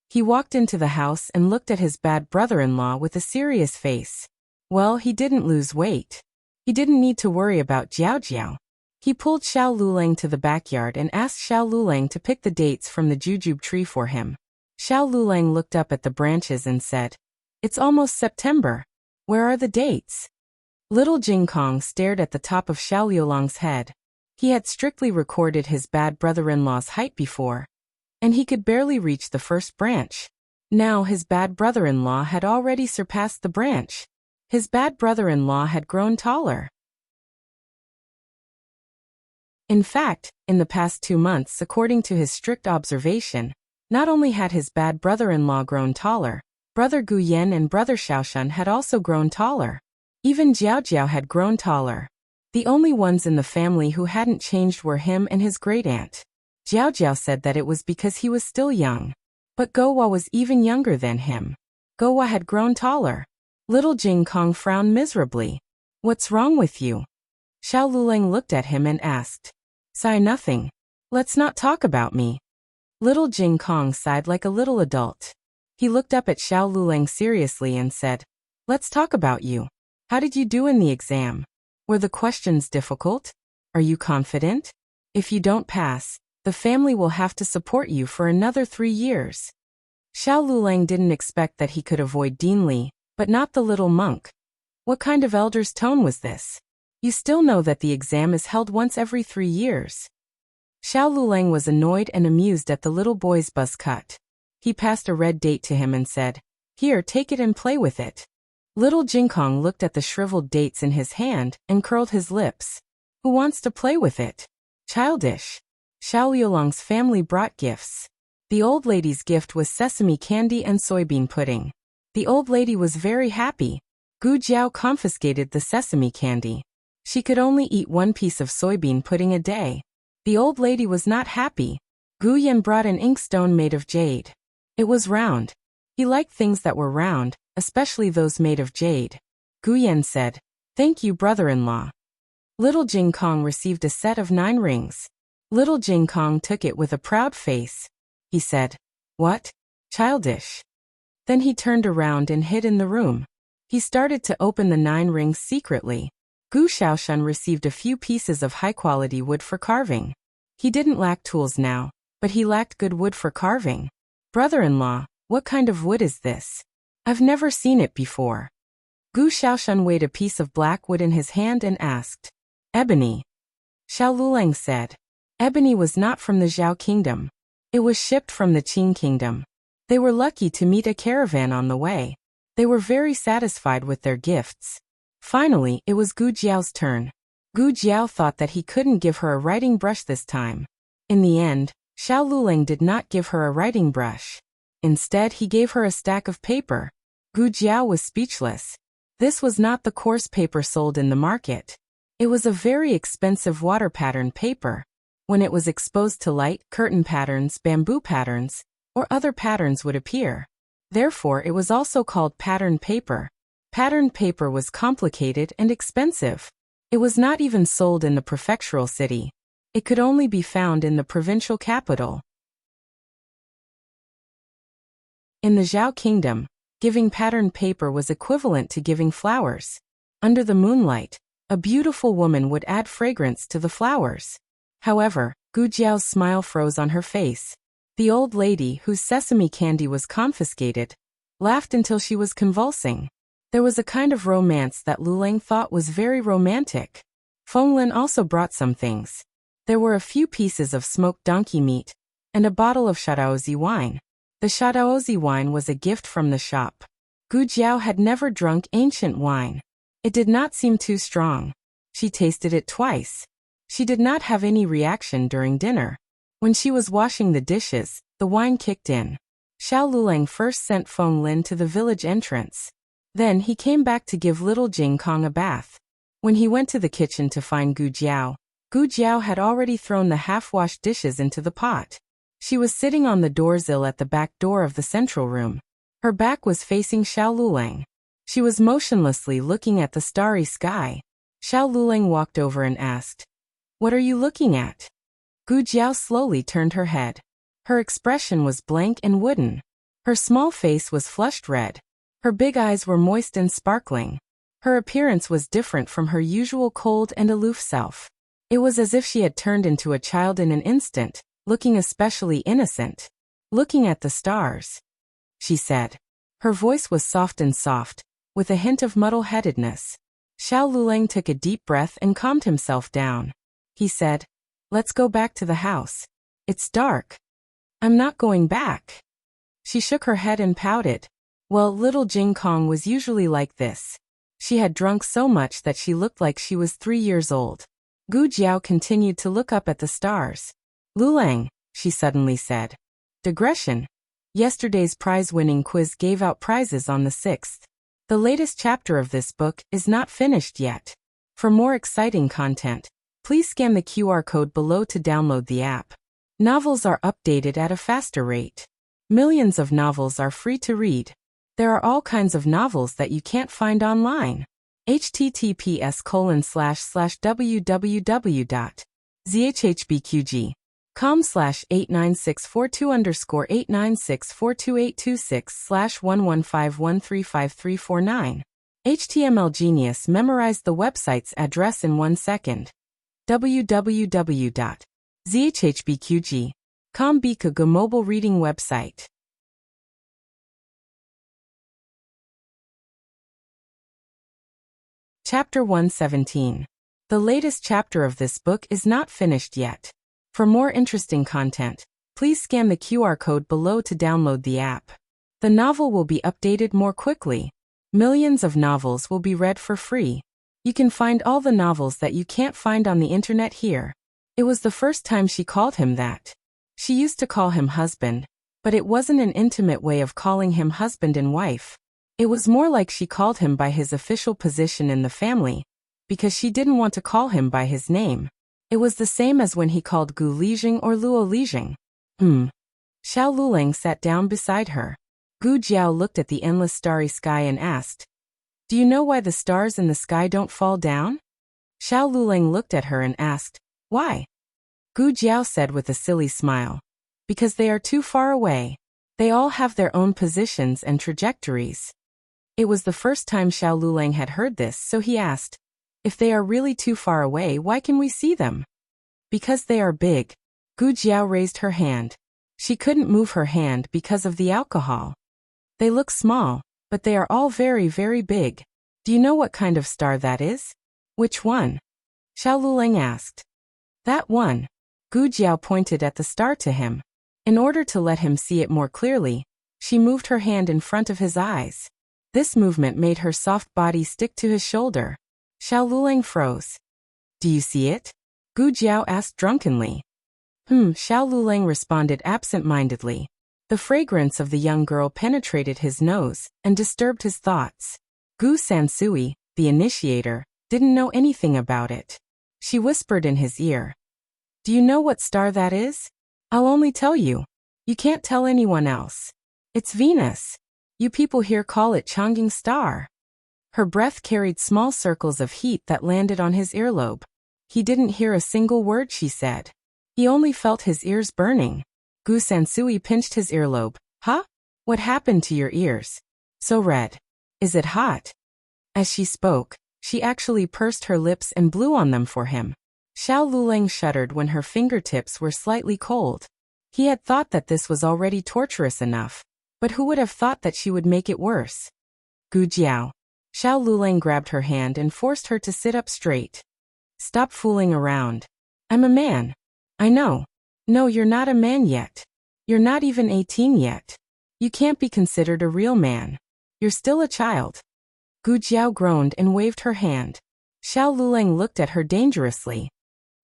He walked into the house and looked at his bad brother-in-law with a serious face. Well, he didn't lose weight. He didn't need to worry about Jiao Jiao. He pulled Xiao Lulang to the backyard and asked Xiao Lulang to pick the dates from the jujube tree for him. Xiao Lulang looked up at the branches and said, It's almost September. Where are the dates? Little Jing Kong stared at the top of Xiao Liulang's head. He had strictly recorded his bad brother-in-law's height before, and he could barely reach the first branch. Now his bad brother-in-law had already surpassed the branch. His bad brother-in-law had grown taller. In fact, in the past 2 months, according to his strict observation, not only had his bad brother-in-law grown taller, brother Gu Yan and brother Xiaoshan had also grown taller. Even Jiao Jiao had grown taller. The only ones in the family who hadn't changed were him and his great-aunt. Jiao Jiao said that it was because he was still young. But Gouwa was even younger than him. Gouwa had grown taller. Little Jing Kong frowned miserably. "What's wrong with you?" Xiao Lulang looked at him and asked. "Sigh nothing. Let's not talk about me." Little Jing Kong sighed like a little adult. He looked up at Xiao Lulang seriously and said, "Let's talk about you. How did you do in the exam? Were the questions difficult? Are you confident? If you don't pass, the family will have to support you for another 3 years." Xiao Lulang didn't expect that he could avoid Dean Li, but not the little monk. What kind of elder's tone was this? You still know that the exam is held once every 3 years. Xiao Lulang was annoyed and amused at the little boy's buzz cut. He passed a red date to him and said, "Here, take it and play with it." Little Jingkong looked at the shriveled dates in his hand and curled his lips. "Who wants to play with it? Childish." Xiao Liulong's family brought gifts. The old lady's gift was sesame candy and soybean pudding. The old lady was very happy. Gu Jiao confiscated the sesame candy. She could only eat 1 piece of soybean pudding a day. The old lady was not happy. Gu Yan brought an inkstone made of jade. It was round. He liked things that were round, especially those made of jade. Gu Yan said, "Thank you, brother-in-law." Little Jing Kong received a set of 9 rings. Little Jing Kong took it with a proud face. He said, "What? Childish." Then he turned around and hid in the room. He started to open the 9 rings secretly. Gu Xiaoshan received a few pieces of high-quality wood for carving. He didn't lack tools now, but he lacked good wood for carving. "Brother-in-law, what kind of wood is this? I've never seen it before." Gu Xiaoshan weighed a piece of black wood in his hand and asked, "Ebony." Xiao Lulang said, "Ebony was not from the Zhao kingdom. It was shipped from the Qing kingdom." They were lucky to meet a caravan on the way. They were very satisfied with their gifts. Finally, it was Gu Jiao's turn. Gu Jiao thought that he couldn't give her a writing brush this time. In the end, Xiao Lulang did not give her a writing brush. Instead, he gave her a stack of paper. Gu Jiao was speechless. This was not the coarse paper sold in the market. It was a very expensive water pattern paper. When it was exposed to light, curtain patterns, bamboo patterns, or other patterns would appear. Therefore, it was also called pattern paper. Patterned paper was complicated and expensive. It was not even sold in the prefectural city. It could only be found in the provincial capital. In the Zhao kingdom, giving patterned paper was equivalent to giving flowers. Under the moonlight, a beautiful woman would add fragrance to the flowers. However, Gu Jiao's smile froze on her face. The old lady, whose sesame candy was confiscated, laughed until she was convulsing. There was a kind of romance that Lulang thought was very romantic. Fenglin also brought some things. There were a few pieces of smoked donkey meat, and a bottle of Shadaozi wine. The Shadaozi wine was a gift from the shop. Gu Jiao had never drunk ancient wine. It did not seem too strong. She tasted it twice. She did not have any reaction during dinner. When she was washing the dishes, the wine kicked in. Xiao Lulang first sent Fenglin to the village entrance. Then he came back to give little Jing Kong a bath. When he went to the kitchen to find Gu Jiao had already thrown the half-washed dishes into the pot. She was sitting on the doorsill at the back door of the central room. Her back was facing Xiao Lulang. She was motionlessly looking at the starry sky. Xiao Lulang walked over and asked, "What are you looking at?" Gu Jiao slowly turned her head. Her expression was blank and wooden. Her small face was flushed red. Her big eyes were moist and sparkling. Her appearance was different from her usual cold and aloof self. It was as if she had turned into a child in an instant, looking especially innocent. "Looking at the stars," she said. Her voice was soft, with a hint of muddle-headedness. Xiao Lulang took a deep breath and calmed himself down. He said, "Let's go back to the house. It's dark." "I'm not going back." She shook her head and pouted. Well, little Jing Kong was usually like this. She had drunk so much that she looked like she was 3 years old. Gu Jiao continued to look up at the stars. Lulang, she suddenly said. Digression. Yesterday's prize-winning quiz gave out prizes on the 6th. The latest chapter of this book is not finished yet. For more exciting content, please scan the QR code below to download the app. Novels are updated at a faster rate. Millions of novels are free to read. There are all kinds of novels that you can't find online. https://www.zhbqg.com/89642_896422826/115135349. HTML Genius memorized the website's address in 1 second. www.zhbqg.com Bikaga mobile reading website. Chapter 117. The latest chapter of this book is not finished yet. For more interesting content, please scan the QR code below to download the app. The novel will be updated more quickly. Millions of novels will be read for free. You can find all the novels that you can't find on the internet here. It was the first time she called him that. She used to call him husband, but it wasn't an intimate way of calling him husband and wife. It was more like she called him by his official position in the family, because she didn't want to call him by his name. It was the same as when he called Gu Lijing or Luo Lijing. Xiao Lulang sat down beside her. Gu Jiao looked at the endless starry sky and asked, "Do you know why the stars in the sky don't fall down?" Xiao Lulang looked at her and asked, "Why?" Gu Jiao said with a silly smile, "Because they are too far away. They all have their own positions and trajectories." It was the first time Xiao Lulang had heard this, so he asked, "If they are really too far away, why can we see them?" "Because they are big." Gu Jiao raised her hand. She couldn't move her hand because of the alcohol. "They look small, but they are all very, very big. Do you know what kind of star that is?" "Which one?" Xiao Lulang asked. "That one." Gu Jiao pointed at the star to him. In order to let him see it more clearly, she moved her hand in front of his eyes. This movement made her soft body stick to his shoulder. Xiao Lulang froze. "Do you see it?" Gu Jiao asked drunkenly. Xiao Lulang responded absent-mindedly. The fragrance of the young girl penetrated his nose and disturbed his thoughts. Gu Sansui, the initiator, didn't know anything about it. She whispered in his ear, "Do you know what star that is? I'll only tell you. You can't tell anyone else. It's Venus. You people here call it Chang'e star." Her breath carried small circles of heat that landed on his earlobe. He didn't hear a single word she said. He only felt his ears burning. Gu Sansui pinched his earlobe. "Huh? What happened to your ears? So red. Is it hot?" As she spoke, she actually pursed her lips and blew on them for him. Xiao Lulang shuddered when her fingertips were slightly cold. He had thought that this was already torturous enough, but who would have thought that she would make it worse? "Gu Jiao." Xiao Lulang grabbed her hand and forced her to sit up straight. "Stop fooling around. I'm a man." "I know." "No, you're not a man yet. You're not even 18 yet. You can't be considered a real man. You're still a child." Gu Jiao groaned and waved her hand. Xiao Lulang looked at her dangerously.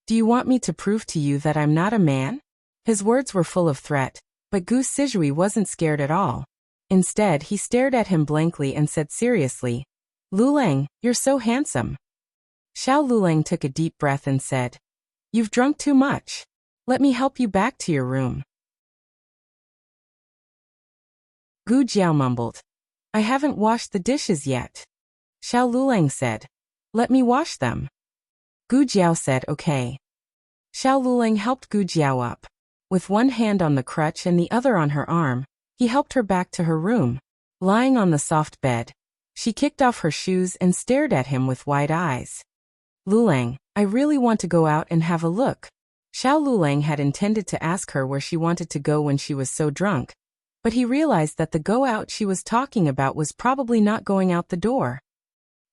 "Do you want me to prove to you that I'm not a man?" His words were full of threat, but Gu Sizhui wasn't scared at all. Instead, he stared at him blankly and said seriously, "Lulang, you're so handsome." Xiao Lulang took a deep breath and said, "You've drunk too much. Let me help you back to your room." Gu Jiao mumbled, "I haven't washed the dishes yet." Xiao Lulang said, "Let me wash them." Gu Jiao said okay. Xiao Lulang helped Gu Jiao up. With one hand on the crutch and the other on her arm, he helped her back to her room. Lying on the soft bed, she kicked off her shoes and stared at him with wide eyes. "Lulang, I really want to go out and have a look." Xiao Lulang had intended to ask her where she wanted to go when she was so drunk, but he realized that the go out she was talking about was probably not going out the door.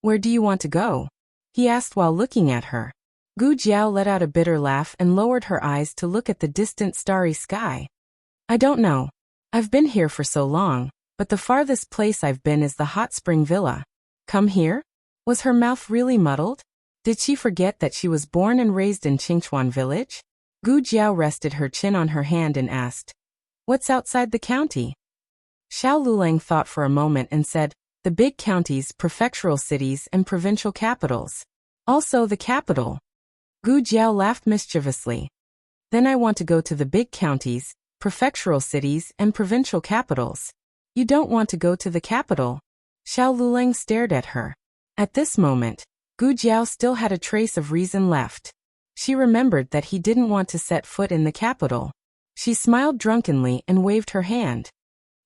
"Where do you want to go?" he asked while looking at her. Gu Jiao let out a bitter laugh and lowered her eyes to look at the distant starry sky. "I don't know. I've been here for so long, but the farthest place I've been is the hot spring villa." "Come here?" Was her mouth really muddled? Did she forget that she was born and raised in Qingchuan village? Gu Jiao rested her chin on her hand and asked, "What's outside the county?" Xiao Lulang thought for a moment and said, "The big counties, prefectural cities, and provincial capitals. Also the capital." Gu Jiao laughed mischievously. "Then I want to go to the big counties, prefectural cities, and provincial capitals." "You don't want to go to the capital?" Xiao Lulang stared at her. At this moment, Gu Jiao still had a trace of reason left. She remembered that he didn't want to set foot in the capital. She smiled drunkenly and waved her hand.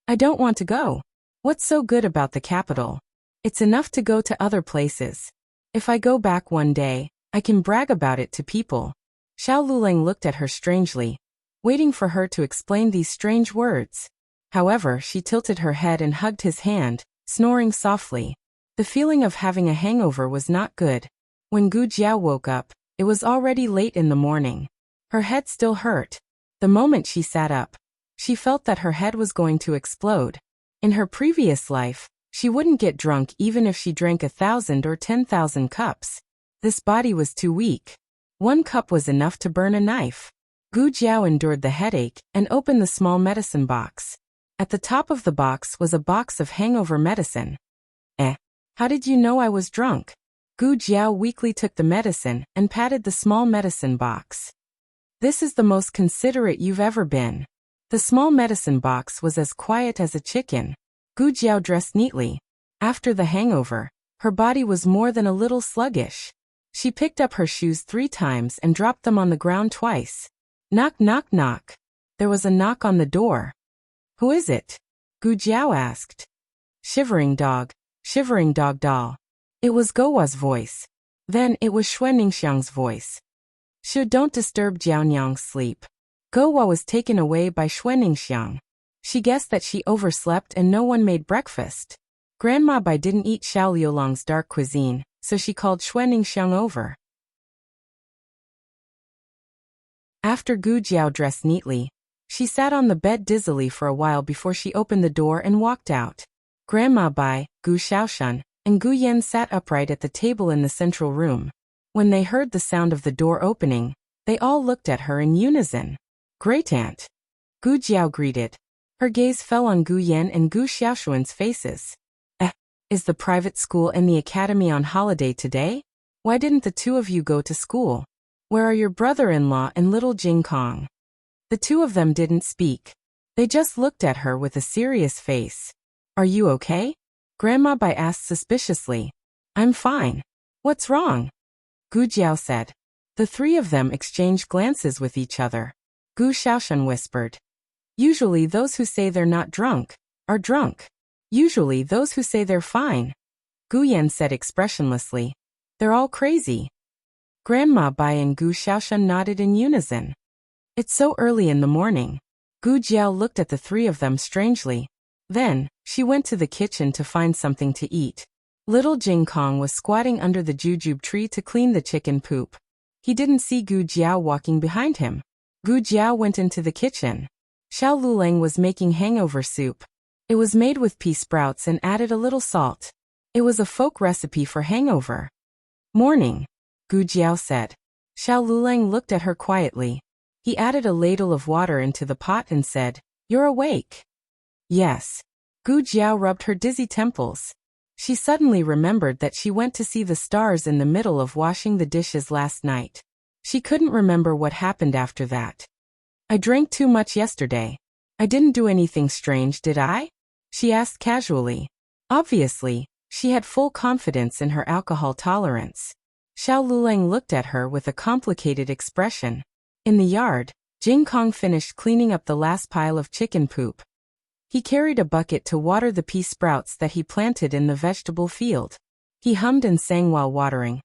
"I don't want to go. What's so good about the capital? It's enough to go to other places. If I go back one day, I can brag about it to people." Xiao Lulang looked at her strangely, waiting for her to explain these strange words. However, she tilted her head and hugged his hand, snoring softly. The feeling of having a hangover was not good. When Gu Jiao woke up, it was already late in the morning. Her head still hurt. The moment she sat up, she felt that her head was going to explode. In her previous life, she wouldn't get drunk even if she drank 1,000 or 10,000 cups. This body was too weak. 1 cup was enough to burn a knife. Gu Jiao endured the headache and opened the small medicine box. At the top of the box was a box of hangover medicine. How did you know I was drunk?" Gu Jiao weakly took the medicine and patted the small medicine box. "This is the most considerate you've ever been." The small medicine box was as quiet as a chicken. Gu Jiao dressed neatly. After the hangover, her body was more than a little sluggish. She picked up her shoes 3 times and dropped them on the ground twice. Knock, knock, knock. There was a knock on the door. "Who is it?" Gu Jiao asked. Shivering dog doll. It was Gowa's voice. Then it was Xuanningsiang's voice. Don't disturb Jiaonyang's sleep." Gowa was taken away by Xuanningsiang. She guessed that she overslept and no one made breakfast. Grandma Bai didn't eat Xiao Liulang's dark cuisine, so she called Xuanningsiang over. After Gu Jiao dressed neatly, she sat on the bed dizzily for a while before she opened the door and walked out. Grandma Bai, Gu Xiaoshan, and Gu Yan sat upright at the table in the central room. When they heard the sound of the door opening, they all looked at her in unison. "Great aunt," Gu Jiao greeted. Her gaze fell on Gu Yan and Gu Xiaoshuan's faces. Is the private school and the academy on holiday today? Why didn't the 2 of you go to school? Where are your brother-in-law and little Jing Kong?" The 2 of them didn't speak. They just looked at her with a serious face. "Are you okay?" Grandma Bai asked suspiciously. "I'm fine. What's wrong?" Gu Jiao said. The 3 of them exchanged glances with each other. Gu Xiaoshan whispered, "Usually those who say they're not drunk are drunk. Usually those who say they're fine." Gu Yan said expressionlessly, "They're all crazy." Grandma Bai and Gu Xiaoshan nodded in unison. It's so early in the morning. Gu Jiao looked at the 3 of them strangely. Then, she went to the kitchen to find something to eat. Little Jing Kong was squatting under the jujube tree to clean the chicken poop. He didn't see Gu Jiao walking behind him. Gu Jiao went into the kitchen. Xiao Lulang was making hangover soup. It was made with pea sprouts and added a little salt. It was a folk recipe for hangover. "Morning," Gu Jiao said. Xiao Lulang looked at her quietly. He added a ladle of water into the pot and said, "You're awake." "Yes." Gu Jiao rubbed her dizzy temples. She suddenly remembered that she went to see the stars in the middle of washing the dishes last night. She couldn't remember what happened after that. "I drank too much yesterday. I didn't do anything strange, did I?" she asked casually. Obviously, she had full confidence in her alcohol tolerance. Xiao Lulang looked at her with a complicated expression. In the yard, Jing Kong finished cleaning up the last pile of chicken poop. He carried a bucket to water the pea sprouts that he planted in the vegetable field. He hummed and sang while watering.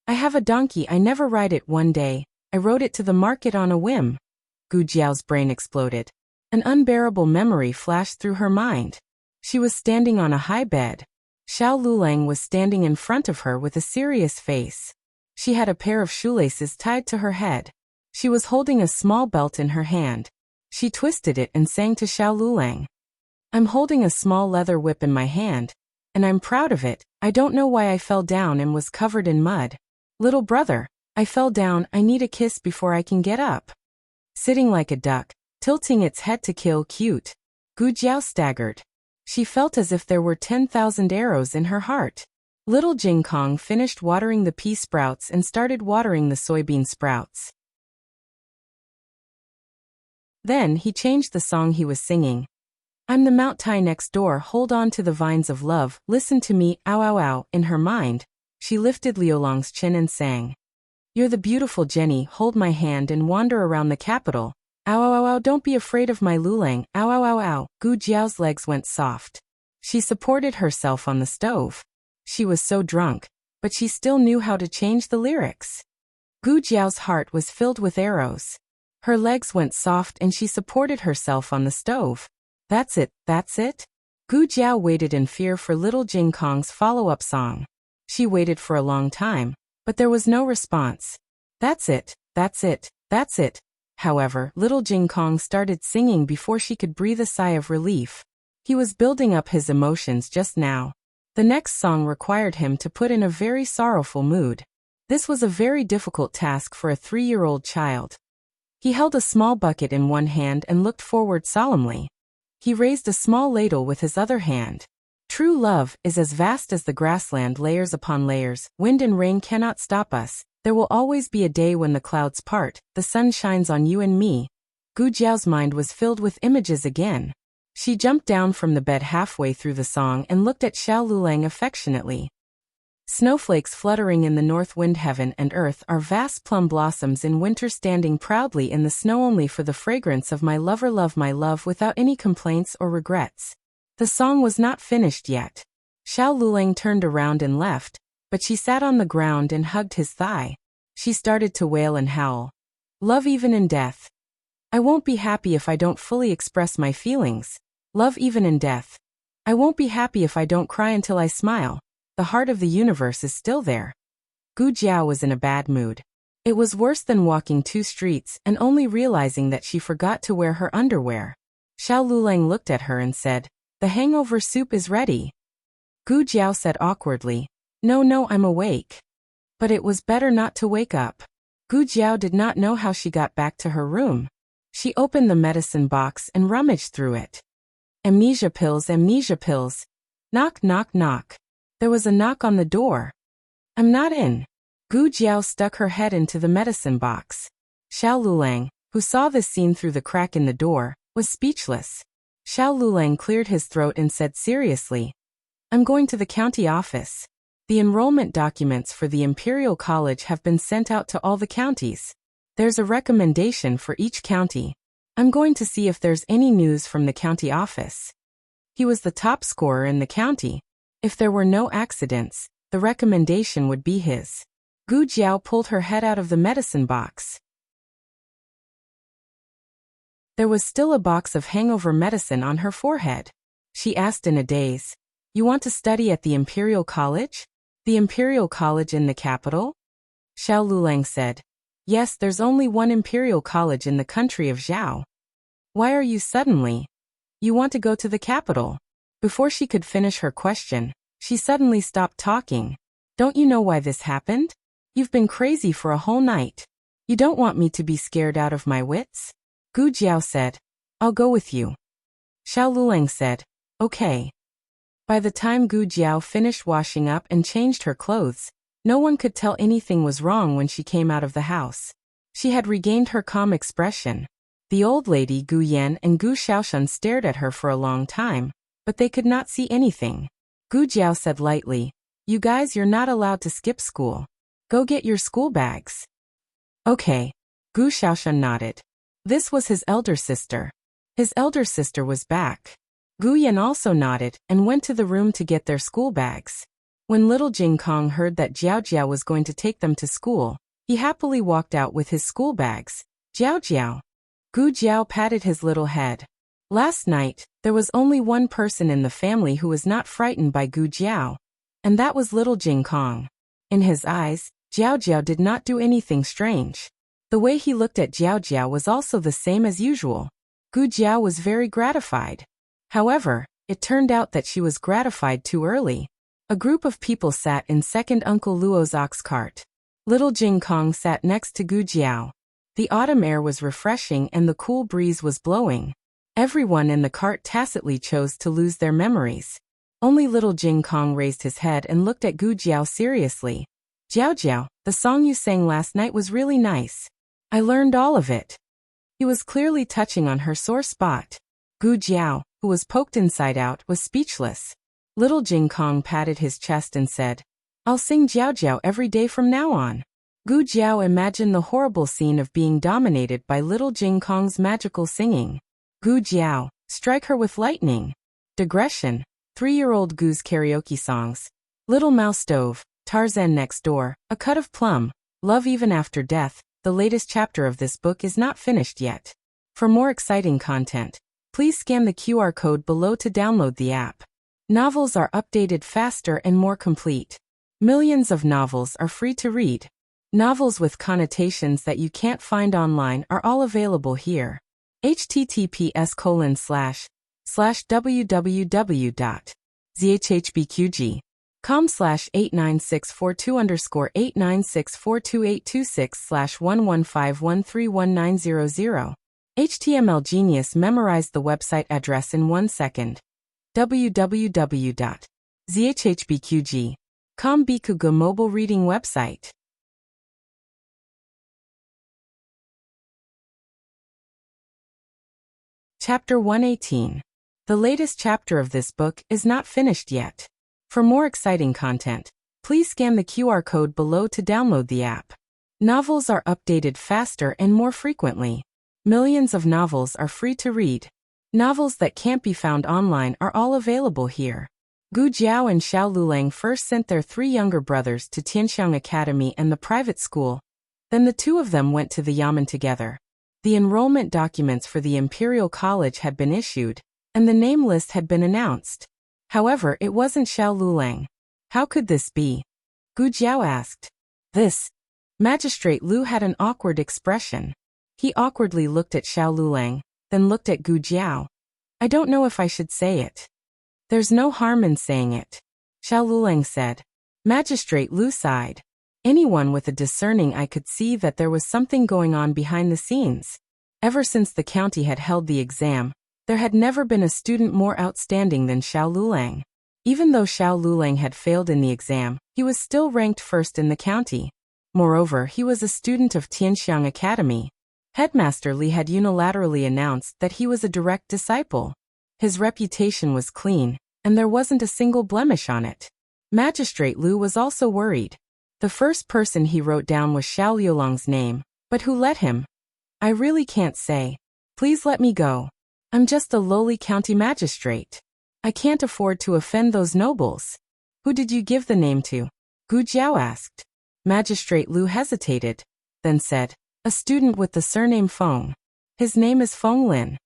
"I have a donkey, I never ride it one day. I rode it to the market on a whim." Gu Jiao's brain exploded. An unbearable memory flashed through her mind. She was standing on a high bed. Xiao Lulang was standing in front of her with a serious face. She had a pair of shoelaces tied to her head. She was holding a small belt in her hand. She twisted it and sang to Xiao Lulang. "I'm holding a small leather whip in my hand, and I'm proud of it. I don't know why I fell down and was covered in mud. Little brother, I fell down, I need a kiss before I can get up. Sitting like a duck, tilting its head to kill cute. Gu Jiao staggered. She felt as if there were 10,000 arrows in her heart. Little Jing Kong finished watering the pea sprouts and started watering the soybean sprouts. Then he changed the song he was singing. I'm the Mount Tai next door, hold on to the vines of love, listen to me, ow ow ow. In her mind, she lifted Liolong's chin and sang. You're the beautiful Jenny, hold my hand and wander around the capital. Ow ow ow ow, don't be afraid of my Lulang, ow ow ow ow. Gu Jiao's legs went soft. She supported herself on the stove. She was so drunk, but she still knew how to change the lyrics. Gu Jiao's heart was filled with arrows. Her legs went soft and she supported herself on the stove. That's it, that's it? Gu Jiao waited in fear for little Jing Kong's follow-up song. She waited for a long time, but there was no response. That's it, that's it, that's it. However, little Jing Kong started singing before she could breathe a sigh of relief. He was building up his emotions just now. The next song required him to put in a very sorrowful mood. This was a very difficult task for a 3-year-old child. He held a small bucket in one hand and looked forward solemnly. He raised a small ladle with his other hand. True love is as vast as the grassland, layers upon layers. Wind and rain cannot stop us. There will always be a day when the clouds part, the sun shines on you and me. Gu Jiao's mind was filled with images again. She jumped down from the bed halfway through the song and looked at Xiao Lulang affectionately. Snowflakes fluttering in the north wind, heaven and earth are vast plum blossoms in winter, standing proudly in the snow only for the fragrance of my lover, love my love without any complaints or regrets. The song was not finished yet. Xiao Lulang turned around and left, but she sat on the ground and hugged his thigh. She started to wail and howl. Love even in death. I won't be happy if I don't fully express my feelings. Love even in death. I won't be happy if I don't cry until I smile. The heart of the universe is still there. Gu Jiao was in a bad mood. It was worse than walking 2 streets and only realizing that she forgot to wear her underwear. Xiao Lulang looked at her and said, the hangover soup is ready. Gu Jiao said awkwardly, no, I'm awake. But it was better not to wake up. Gu Jiao did not know how she got back to her room. She opened the medicine box and rummaged through it. Amnesia pills, amnesia pills. Knock, knock, knock. There was a knock on the door. I'm not in. Gu Jiao stuck her head into the medicine box. Xiao Lulang, who saw this scene through the crack in the door, was speechless. Xiao Lulang cleared his throat and said seriously, I'm going to the county office. The enrollment documents for the Imperial College have been sent out to all the counties. There's a recommendation for each county. I'm going to see if there's any news from the county office. He was the top scorer in the county. If there were no accidents, the recommendation would be his. Gu Jiao pulled her head out of the medicine box. There was still a box of hangover medicine on her forehead. She asked in a daze, You want to study at the Imperial College? The Imperial College in the capital? Xiao Lulang said, Yes, there's only one Imperial College in the country of Zhao. Why are you suddenly? You want to go to the capital? Before she could finish her question, she suddenly stopped talking. Don't you know why this happened? You've been crazy for a whole night. You don't want me to be scared out of my wits? Gu Jiao said, I'll go with you. Xiao Lulang said, Okay. By the time Gu Jiao finished washing up and changed her clothes, no one could tell anything was wrong when she came out of the house. She had regained her calm expression. The old lady Gu Yan and Gu Xiaoshan stared at her for a long time, but they could not see anything. Gu Jiao said lightly, You guys, you're not allowed to skip school. Go get your school bags. Okay. Gu Xiaoshan nodded. This was his elder sister. His elder sister was back. Gu Yan also nodded and went to the room to get their school bags. When little Jing Kong heard that Jiao Jiao was going to take them to school, he happily walked out with his school bags. Jiao Jiao. Gu Jiao patted his little head. Last night, there was only one person in the family who was not frightened by Gu Jiao, and that was little Jing Kong. In his eyes, Jiao Jiao did not do anything strange. The way he looked at Jiao Jiao was also the same as usual. Gu Jiao was very gratified. However, it turned out that she was gratified too early. A group of people sat in second Uncle Luo's ox cart. Little Jing Kong sat next to Gu Jiao. The autumn air was refreshing and the cool breeze was blowing. Everyone in the cart tacitly chose to lose their memories. Only little Jing Kong raised his head and looked at Gu Jiao seriously. Jiao Jiao, the song you sang last night was really nice. I learned all of it. He was clearly touching on her sore spot. Gu Jiao, who was poked inside out, was speechless. Little Jing Kong patted his chest and said, I'll sing Jiao Jiao every day from now on. Gu Jiao imagined the horrible scene of being dominated by little Jing Kong's magical singing. Gu Jiao, strike her with lightning. Digression. 3-year-old Gu's karaoke songs. Little Mouse Stove, Tarzan Next Door, A Cut of Plum, Love Even After Death. The latest chapter of this book is not finished yet. For more exciting content, please scan the QR code below to download the app. Novels are updated faster and more complete. Millions of novels are free to read. Novels with connotations that you can't find online are all available here. https://www.zhhbqg.com/89642_8964226/115131900. HTML Genius memorized the website address in 1 second. www.zhhbqg.com Bikuga mobile reading website. Chapter 118. The latest chapter of this book is not finished yet. For more exciting content, please scan the QR code below to download the app. Novels are updated faster and more frequently. Millions of novels are free to read. Novels that can't be found online are all available here. Gu Jiao and Xiao Lulang first sent their 3 younger brothers to Tianxiang Academy and the private school. Then the 2 of them went to the Yamen together. The enrollment documents for the Imperial College had been issued, and the name list had been announced. However, it wasn't Xiao Lulang. How could this be? Gu Jiao asked. This. Magistrate Lu had an awkward expression. He awkwardly looked at Xiao Lulang, then looked at Gu Jiao. I don't know if I should say it. There's no harm in saying it, Xiao Lulang said. Magistrate Lu sighed. Anyone with a discerning eye could see that there was something going on behind the scenes. Ever since the county had held the exam, there had never been a student more outstanding than Xiao Lulang. Even though Xiao Lulang had failed in the exam, he was still ranked first in the county. Moreover, he was a student of Tianxiang Academy. Headmaster Li had unilaterally announced that he was a direct disciple. His reputation was clean, and there wasn't a single blemish on it. Magistrate Lu was also worried. The first person he wrote down was Xiao Liulang's name, but who let him? I really can't say. Please let me go. I'm just a lowly county magistrate. I can't afford to offend those nobles. Who did you give the name to? Gu Jiao asked. Magistrate Lu hesitated, then said, a student with the surname Feng. His name is Feng Lin.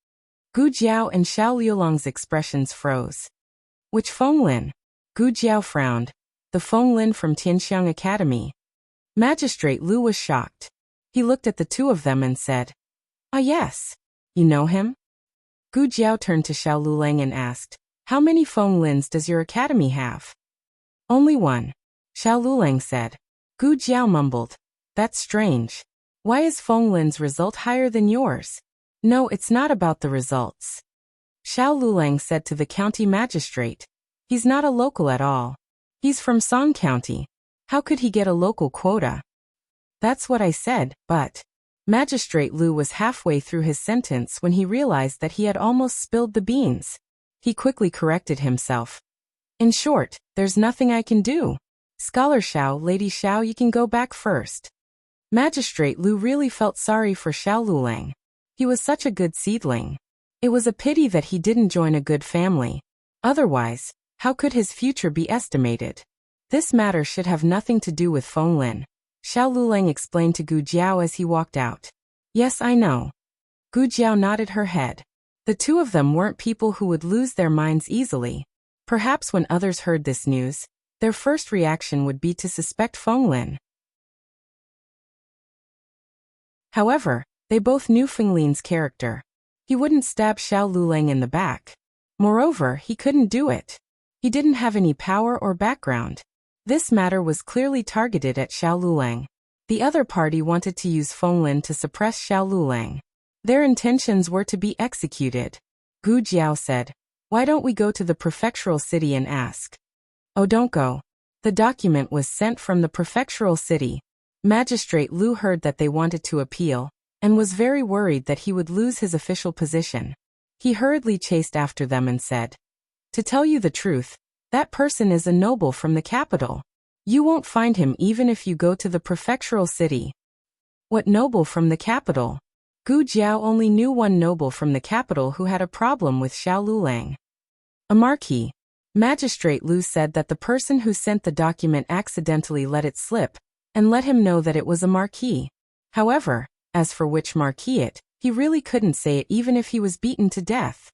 Gu Jiao and Xiao Liulang's expressions froze. Which Feng Lin? Gu Jiao frowned. The Feng Lin from Tianxiang Academy. Magistrate Lu was shocked. He looked at the 2 of them and said, Ah yes. You know him? Gu Jiao turned to Xiao Lulang and asked, How many Feng Lins does your academy have? Only 1. Xiao Lulang said. Gu Jiao mumbled. That's strange. Why is Feng Lin's result higher than yours? No, it's not about the results. Xiao Lulang said to the county magistrate. He's not a local at all. He's from Song County. How could he get a local quota? That's what I said, but... Magistrate Lu was halfway through his sentence when he realized that he had almost spilled the beans. He quickly corrected himself. In short, there's nothing I can do. Scholar Xiao, Lady Xiao, you can go back first. Magistrate Lu really felt sorry for Xiao Lulang. He was such a good seedling. It was a pity that he didn't join a good family. Otherwise, how could his future be estimated? This matter should have nothing to do with Feng Lin. Xiao Lulang explained to Gu Jiao as he walked out. Yes, I know. Gu Jiao nodded her head. The 2 of them weren't people who would lose their minds easily. Perhaps when others heard this news, their first reaction would be to suspect Feng Lin. However, they both knew Feng Lin's character. He wouldn't stab Xiao Lulang in the back. Moreover, he couldn't do it. He didn't have any power or background. This matter was clearly targeted at Xiao Lulang. The other party wanted to use Fenglin to suppress Xiao Lulang. Their intentions were to be executed. Gu Jiao said, "Why don't we go to the prefectural city and ask?" "Oh, don't go." The document was sent from the prefectural city. Magistrate Lu heard that they wanted to appeal, and was very worried that he would lose his official position. He hurriedly chased after them and said, "To tell you the truth, that person is a noble from the capital. You won't find him even if you go to the prefectural city." "What noble from the capital?" Gu Jiao only knew one noble from the capital who had a problem with Xiao Lulang. "A marquis." Magistrate Lu said that the person who sent the document accidentally let it slip, and let him know that it was a marquis. However, as for which marquis he really couldn't say it even if he was beaten to death.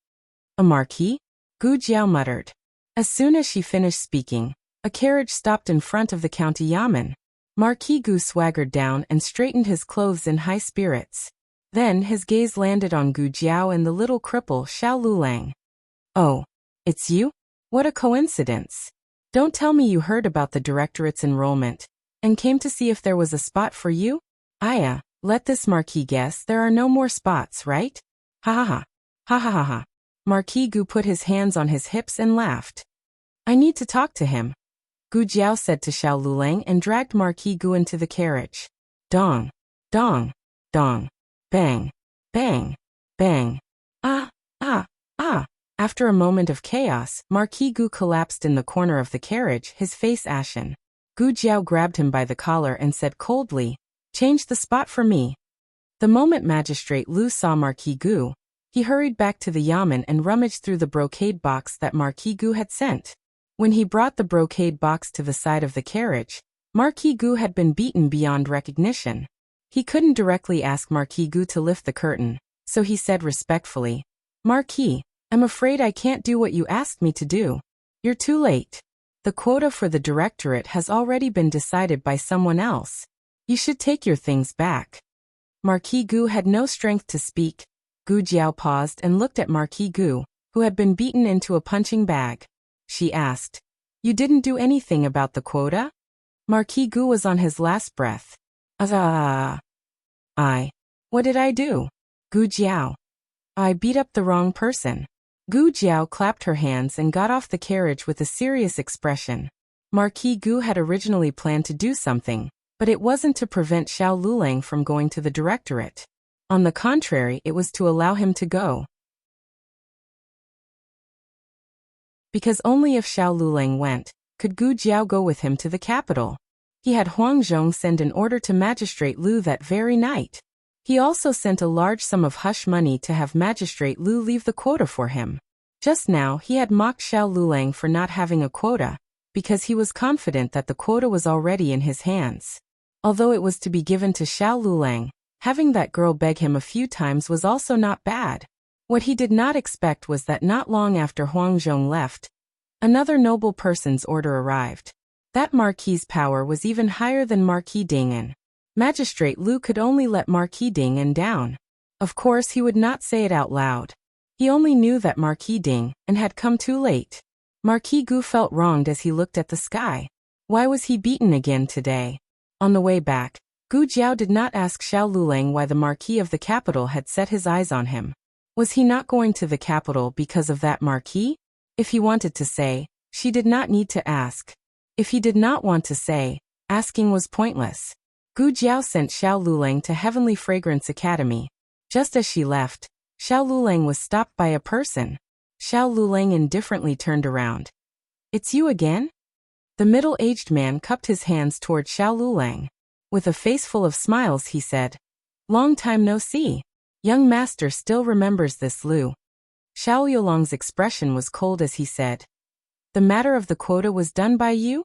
"A marquis?" Gu Jiao muttered. As soon as she finished speaking, a carriage stopped in front of the county yamen. Marquis Gu swaggered down and straightened his clothes in high spirits. Then his gaze landed on Gu Jiao and the little cripple Xiao Lulang. "Oh, it's you? What a coincidence. Don't tell me you heard about the directorate's enrollment, and came to see if there was a spot for you? Aya, let this marquis guess there are no more spots, right? Ha ha ha. Ha ha ha ha." Marquis Gu put his hands on his hips and laughed. "I need to talk to him," Gu Jiao said to Xiao Lulang and dragged Marquis Gu into the carriage. Dong, dong, dong, bang, bang, bang. Ah, ah, ah. After a moment of chaos, Marquis Gu collapsed in the corner of the carriage, his face ashen. Gu Jiao grabbed him by the collar and said coldly, "Change the spot for me." The moment Magistrate Lu saw Marquis Gu, he hurried back to the yamen and rummaged through the brocade box that Marquis Gu had sent. When he brought the brocade box to the side of the carriage, Marquis Gu had been beaten beyond recognition. He couldn't directly ask Marquis Gu to lift the curtain, so he said respectfully, "Marquis, I'm afraid I can't do what you asked me to do. You're too late. The quota for the directorate has already been decided by someone else. You should take your things back." Marquis Gu had no strength to speak. Gu Jiao paused and looked at Marquis Gu, who had been beaten into a punching bag. She asked, "You didn't do anything about the quota?" Marquis Gu was on his last breath. What did I do?" "Gu Jiao. I beat up the wrong person." Gu Jiao clapped her hands and got off the carriage with a serious expression. Marquis Gu had originally planned to do something, but it wasn't to prevent Xiao Lulang from going to the directorate. On the contrary, it was to allow him to go. Because only if Xiao Lulang went, could Gu Jiao go with him to the capital. He had Huang Zhong send an order to Magistrate Lu that very night. He also sent a large sum of hush money to have Magistrate Lu leave the quota for him. Just now he had mocked Xiao Lulang for not having a quota, because he was confident that the quota was already in his hands. Although it was to be given to Xiao Lulang, having that girl beg him a few times was also not bad. What he did not expect was that not long after Huang Zhong left, another noble person's order arrived. That marquis's power was even higher than Marquis Ding'an. Magistrate Lu could only let Marquis Ding'an down. Of course he would not say it out loud. He only knew that Marquis Ding'an had come too late. Marquis Gu felt wronged as he looked at the sky. Why was he beaten again today? On the way back, Gu Jiao did not ask Xiao Lulang why the Marquis of the capital had set his eyes on him. Was he not going to the capital because of that Marquis? If he wanted to say, she did not need to ask. If he did not want to say, asking was pointless. Gu Jiao sent Xiao Lulang to Heavenly Fragrance Academy. Just as she left, Xiao Lulang was stopped by a person. Xiao Lulang indifferently turned around. "It's you again?" The middle-aged man cupped his hands toward Xiao Lulang. With a face full of smiles he said, "Long time no see. Young master still remembers this Lu." Xiao Yulong's expression was cold as he said, "The matter of the quota was done by you?"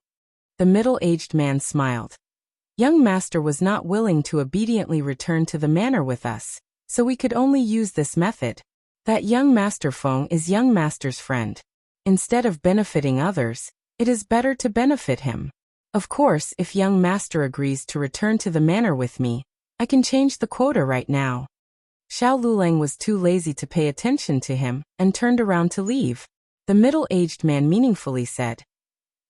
The middle-aged man smiled. "Young master was not willing to obediently return to the manor with us, so we could only use this method. That young master Feng is young master's friend. Instead of benefiting others, it is better to benefit him. Of course, if young master agrees to return to the manor with me, I can change the quota right now." Xiao Lulang was too lazy to pay attention to him and turned around to leave. The middle-aged man meaningfully said,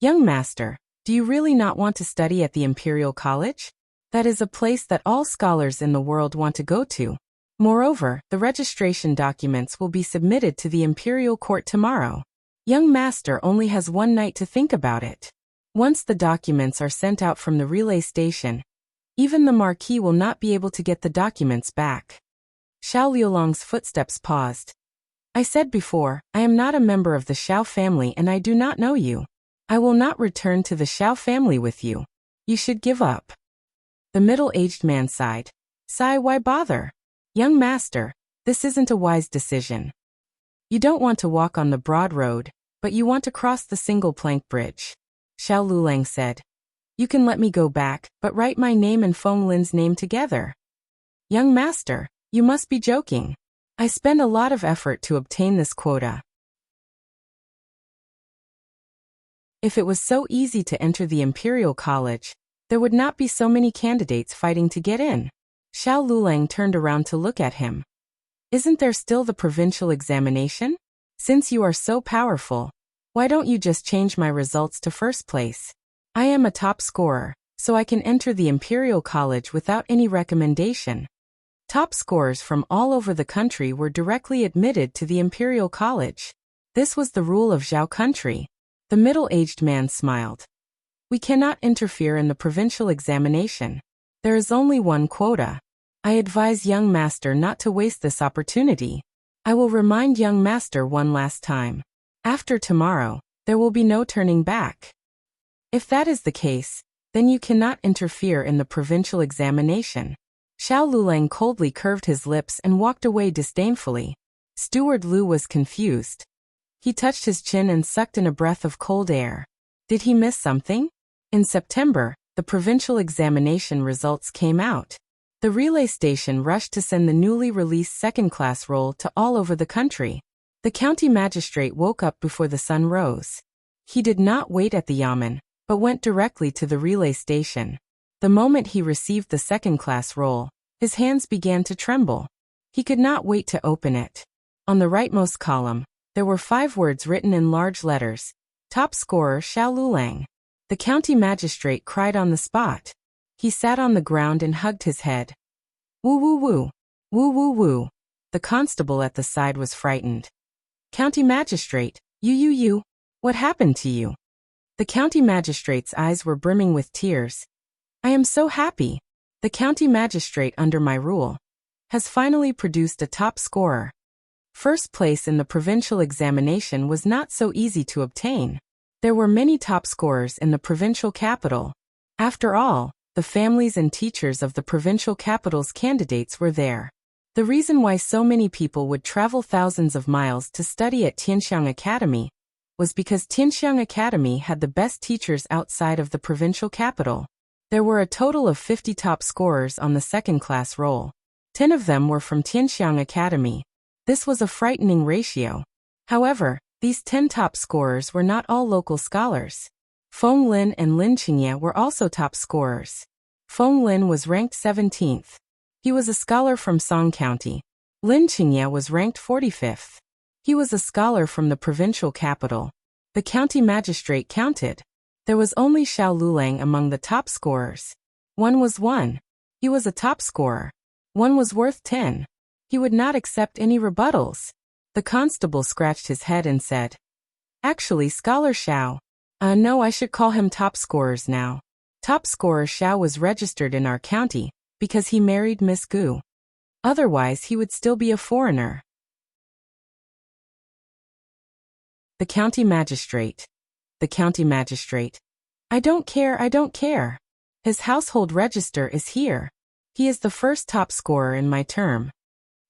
"Young master, do you really not want to study at the Imperial College? That is a place that all scholars in the world want to go to. Moreover, the registration documents will be submitted to the imperial court tomorrow. Young master only has one night to think about it. Once the documents are sent out from the relay station, even the marquis will not be able to get the documents back. Xiao Liulong's footsteps paused. I said before, I am not a member of the Xiao family and I do not know you. I will not return to the Xiao family with you. You should give up. The middle-aged man sighed. Sigh, why bother? Young master, this isn't a wise decision. You don't want to walk on the broad road, but you want to cross the single-plank bridge. Xiao Lulang said. You can let me go back, but write my name and Feng Lin's name together. Young master, you must be joking. I spend a lot of effort to obtain this quota. If it was so easy to enter the Imperial College, there would not be so many candidates fighting to get in. Xiao Lulang turned around to look at him. Isn't there still the provincial examination? Since you are so powerful, why don't you just change my results to first place? I am a top scorer, so I can enter the Imperial College without any recommendation. Top scorers from all over the country were directly admitted to the Imperial College. This was the rule of Zhao country. The middle-aged man smiled. We cannot interfere in the provincial examination. There is only one quota. I advise young master not to waste this opportunity. I will remind young master one last time. After tomorrow, there will be no turning back. If that is the case, then you cannot interfere in the provincial examination. Xiao Lulang coldly curved his lips and walked away disdainfully. Steward Lu was confused. He touched his chin and sucked in a breath of cold air. Did he miss something? In September, the provincial examination results came out. The relay station rushed to send the newly released second-class roll to all over the country. The county magistrate woke up before the sun rose. He did not wait at the yamen, but went directly to the relay station. The moment he received the second-class roll, his hands began to tremble. He could not wait to open it. On the rightmost column, there were 5 words written in large letters. Top scorer Xiao Lulang. The county magistrate cried on the spot. He sat on the ground and hugged his head. Woo woo woo. Woo woo woo. The constable at the side was frightened. County magistrate, you. What happened to you? The county magistrate's eyes were brimming with tears. I am so happy. The county magistrate under my rule has finally produced a top scorer. First place in the provincial examination was not so easy to obtain. There were many top scorers in the provincial capital. After all, the families and teachers of the provincial capital's candidates were there. The reason why so many people would travel thousands of miles to study at Tianxiang Academy was because Tianxiang Academy had the best teachers outside of the provincial capital. There were a total of 50 top scorers on the second-class roll. 10 of them were from Tianxiang Academy. This was a frightening ratio. However, these 10 top scorers were not all local scholars. Feng Lin and Lin Qingye were also top scorers. Feng Lin was ranked 17th. He was a scholar from Song County. Lin Qingye was ranked 45th. He was a scholar from the provincial capital. The county magistrate counted. There was only Xiao Lulang among the top scorers. 1 was 1. He was a top scorer. 1 was worth 10. He would not accept any rebuttals. The constable scratched his head and said, Actually, Scholar Xiao. No, I should call him top scorers now. Top scorer Xiao was registered in our county because he married Miss Gu. Otherwise, he would still be a foreigner. The county magistrate. The county magistrate. I don't care. His household register is here. He is the first top scorer in my term.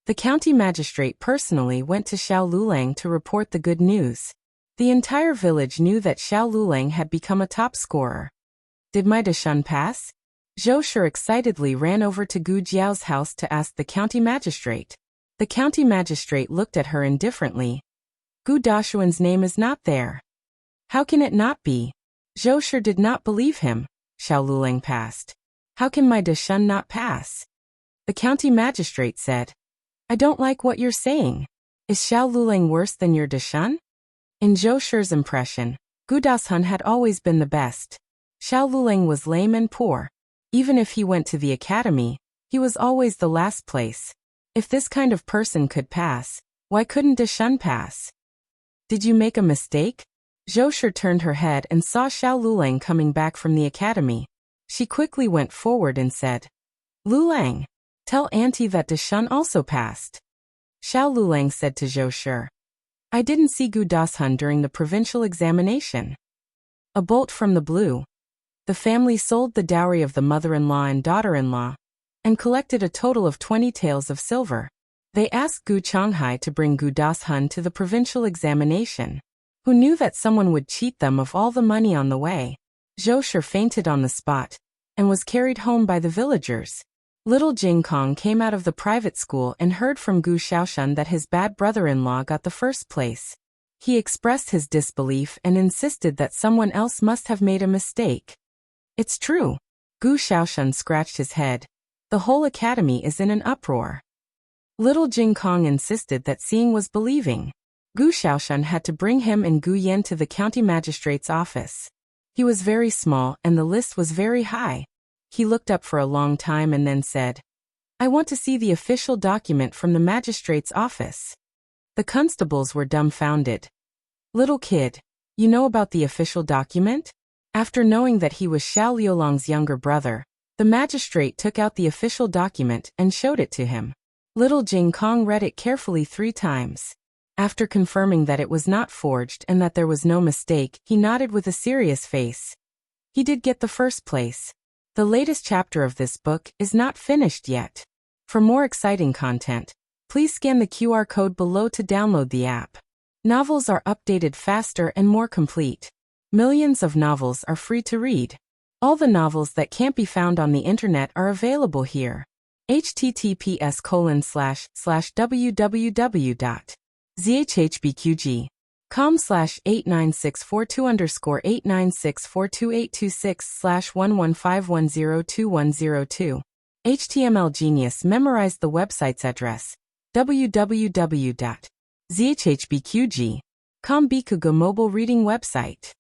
The county magistrate personally went to Xiao Lulang to report the good news. The entire village knew that Xiao Lulang had become a top scorer. Did my Dashun pass? Zhou Shi excitedly ran over to Gu Jiao's house to ask the county magistrate. The county magistrate looked at her indifferently. Gu Dashuan's name is not there. How can it not be? Zhou Shi did not believe him. Xiao Lulang passed. How can my Dashun not pass? The county magistrate said. I don't like what you're saying. Is Xiao Lulang worse than your Dashun? In Zhou Shi's impression, Gu Dashun had always been the best. Xiao Lulang was lame and poor. Even if he went to the academy, he was always the last place. If this kind of person could pass, why couldn't Deshun pass? Did you make a mistake? Zhou Shi turned her head and saw Xiao Lulang coming back from the academy. She quickly went forward and said, Lulang, tell auntie that Deshun also passed. Xiao Lulang said to Zhou Shi, I didn't see Gu Dashun during the provincial examination. A bolt from the blue. The family sold the dowry of the mother-in-law and daughter-in-law, and collected a total of 20 taels of silver. They asked Gu Changhai to bring Gu Dashun to the provincial examination. Who knew that someone would cheat them of all the money on the way? Zhou Shi fainted on the spot, and was carried home by the villagers. Little Jing Kong came out of the private school and heard from Gu Xiaoshan that his bad brother-in-law got the first place. He expressed his disbelief and insisted that someone else must have made a mistake. It's true. Gu Xiaoshan scratched his head. The whole academy is in an uproar. Little Jing Kong insisted that seeing was believing. Gu Xiaoshan had to bring him and Gu Yan to the county magistrate's office. He was very small and the list was very high. He looked up for a long time and then said, I want to see the official document from the magistrate's office. The constables were dumbfounded. Little kid, you know about the official document? After knowing that he was Xiao Liulong's younger brother, the magistrate took out the official document and showed it to him. Little Jing Kong read it carefully 3 times. After confirming that it was not forged and that there was no mistake, he nodded with a serious face. He did get the first place. The latest chapter of this book is not finished yet. For more exciting content, please scan the QR code below to download the app. Novels are updated faster and more complete. Millions of novels are free to read. All the novels that can't be found on the internet are available here. https://www.zhhbqg.com/89642_8964286/115102102. HTML Genius memorized the website's address. www.zhhbqg.com Bikugo mobile reading website.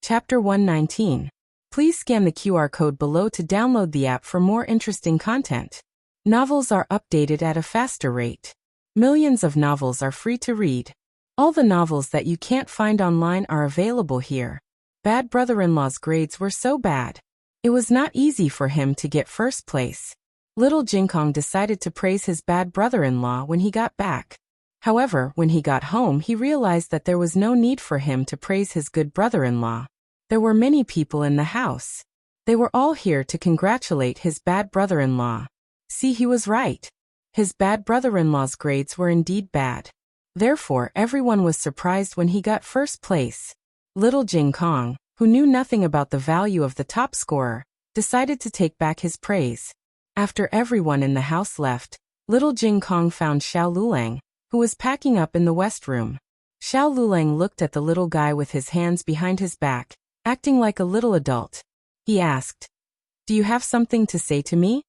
Chapter 119. Please scan the QR code below to download the app for more interesting content. Novels are updated at a faster rate. Millions of novels are free to read. All the novels that you can't find online are available here. Bad brother-in-law's grades were so bad. It was not easy for him to get first place. Little Jingkong decided to praise his bad brother-in-law when he got back. However, when he got home he realized that there was no need for him to praise his good brother-in-law. There were many people in the house. They were all here to congratulate his bad brother-in-law. See, he was right. His bad brother-in-law's grades were indeed bad. Therefore, everyone was surprised when he got first place. Little Jing Kong, who knew nothing about the value of the top scorer, decided to take back his praise. After everyone in the house left, Little Jing Kong found Xiao Lulang, who was packing up in the west room. Xiao Lulang looked at the little guy with his hands behind his back, acting like a little adult. He asked, Do you have something to say to me?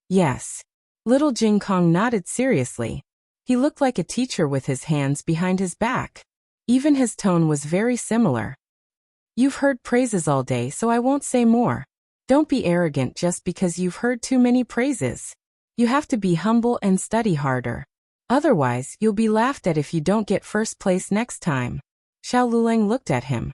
Yes. Little Jing Kong nodded seriously. He looked like a teacher with his hands behind his back. Even his tone was very similar. You've heard praises all day, so I won't say more. Don't be arrogant just because you've heard too many praises. You have to be humble and study harder. Otherwise, you'll be laughed at if you don't get first place next time. Xiao Lulang looked at him.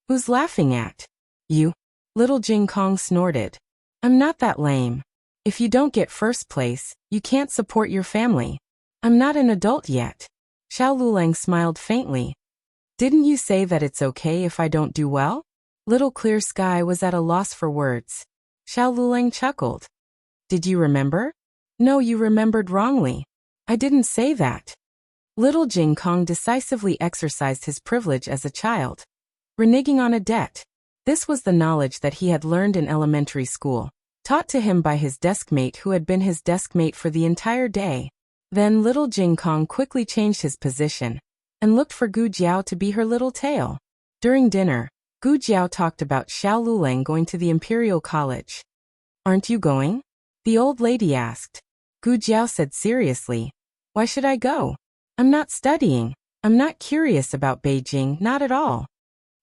Who's laughing at? You? Little Jing Kong snorted. I'm not that lame. If you don't get first place, you can't support your family. I'm not an adult yet. Xiao Lulang smiled faintly. Didn't you say that it's okay if I don't do well? Little Clear Sky was at a loss for words. Xiao Lulang chuckled. Did you remember? No, you remembered wrongly. I didn't say that. Little Jing Kong decisively exercised his privilege as a child. Reneging on a debt. This was the knowledge that he had learned in elementary school, taught to him by his deskmate who had been his deskmate for the entire day. Then Little Jing Kong quickly changed his position, and looked for Gu Jiao to be her little tail. During dinner, Gu Jiao talked about Xiao Lulang going to the Imperial College. Aren't you going? The old lady asked. Gu Jiao said seriously, Why should I go? I'm not studying. I'm not curious about Beijing, not at all.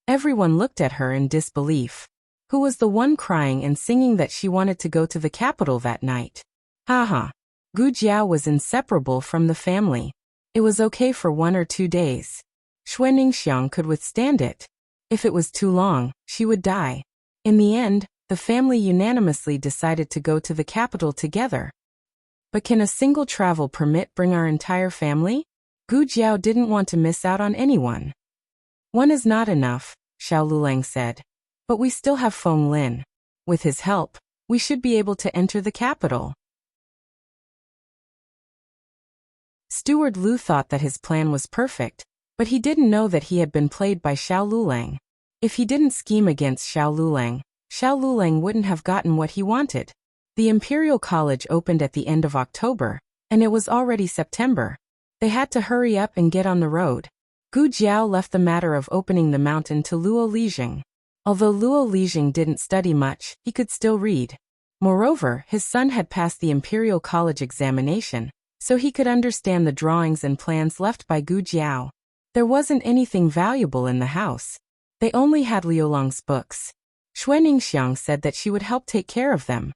Everyone looked at her in disbelief. Who was the one crying and singing that she wanted to go to the capital that night? Haha. Gu Jiao was inseparable from the family. It was okay for 1 or 2 days. Xue Ningxiang could withstand it. If it was too long, she would die. In the end, the family unanimously decided to go to the capital together. But can a single travel permit bring our entire family? Gu Jiao didn't want to miss out on anyone. One is not enough, Xiao Lulang said. But we still have Feng Lin. With his help, we should be able to enter the capital. Steward Lu thought that his plan was perfect, but he didn't know that he had been played by Xiao Lulang. If he didn't scheme against Xiao Lulang wouldn't have gotten what he wanted. The Imperial College opened at the end of October, and it was already September. They had to hurry up and get on the road. Gu Jiao left the matter of opening the mountain to Luo Lijing. Although Luo Lijing didn't study much, he could still read. Moreover, his son had passed the Imperial College examination, so he could understand the drawings and plans left by Gu Jiao. There wasn't anything valuable in the house. They only had Liulang's books. Xue Ningxiang said that she would help take care of them.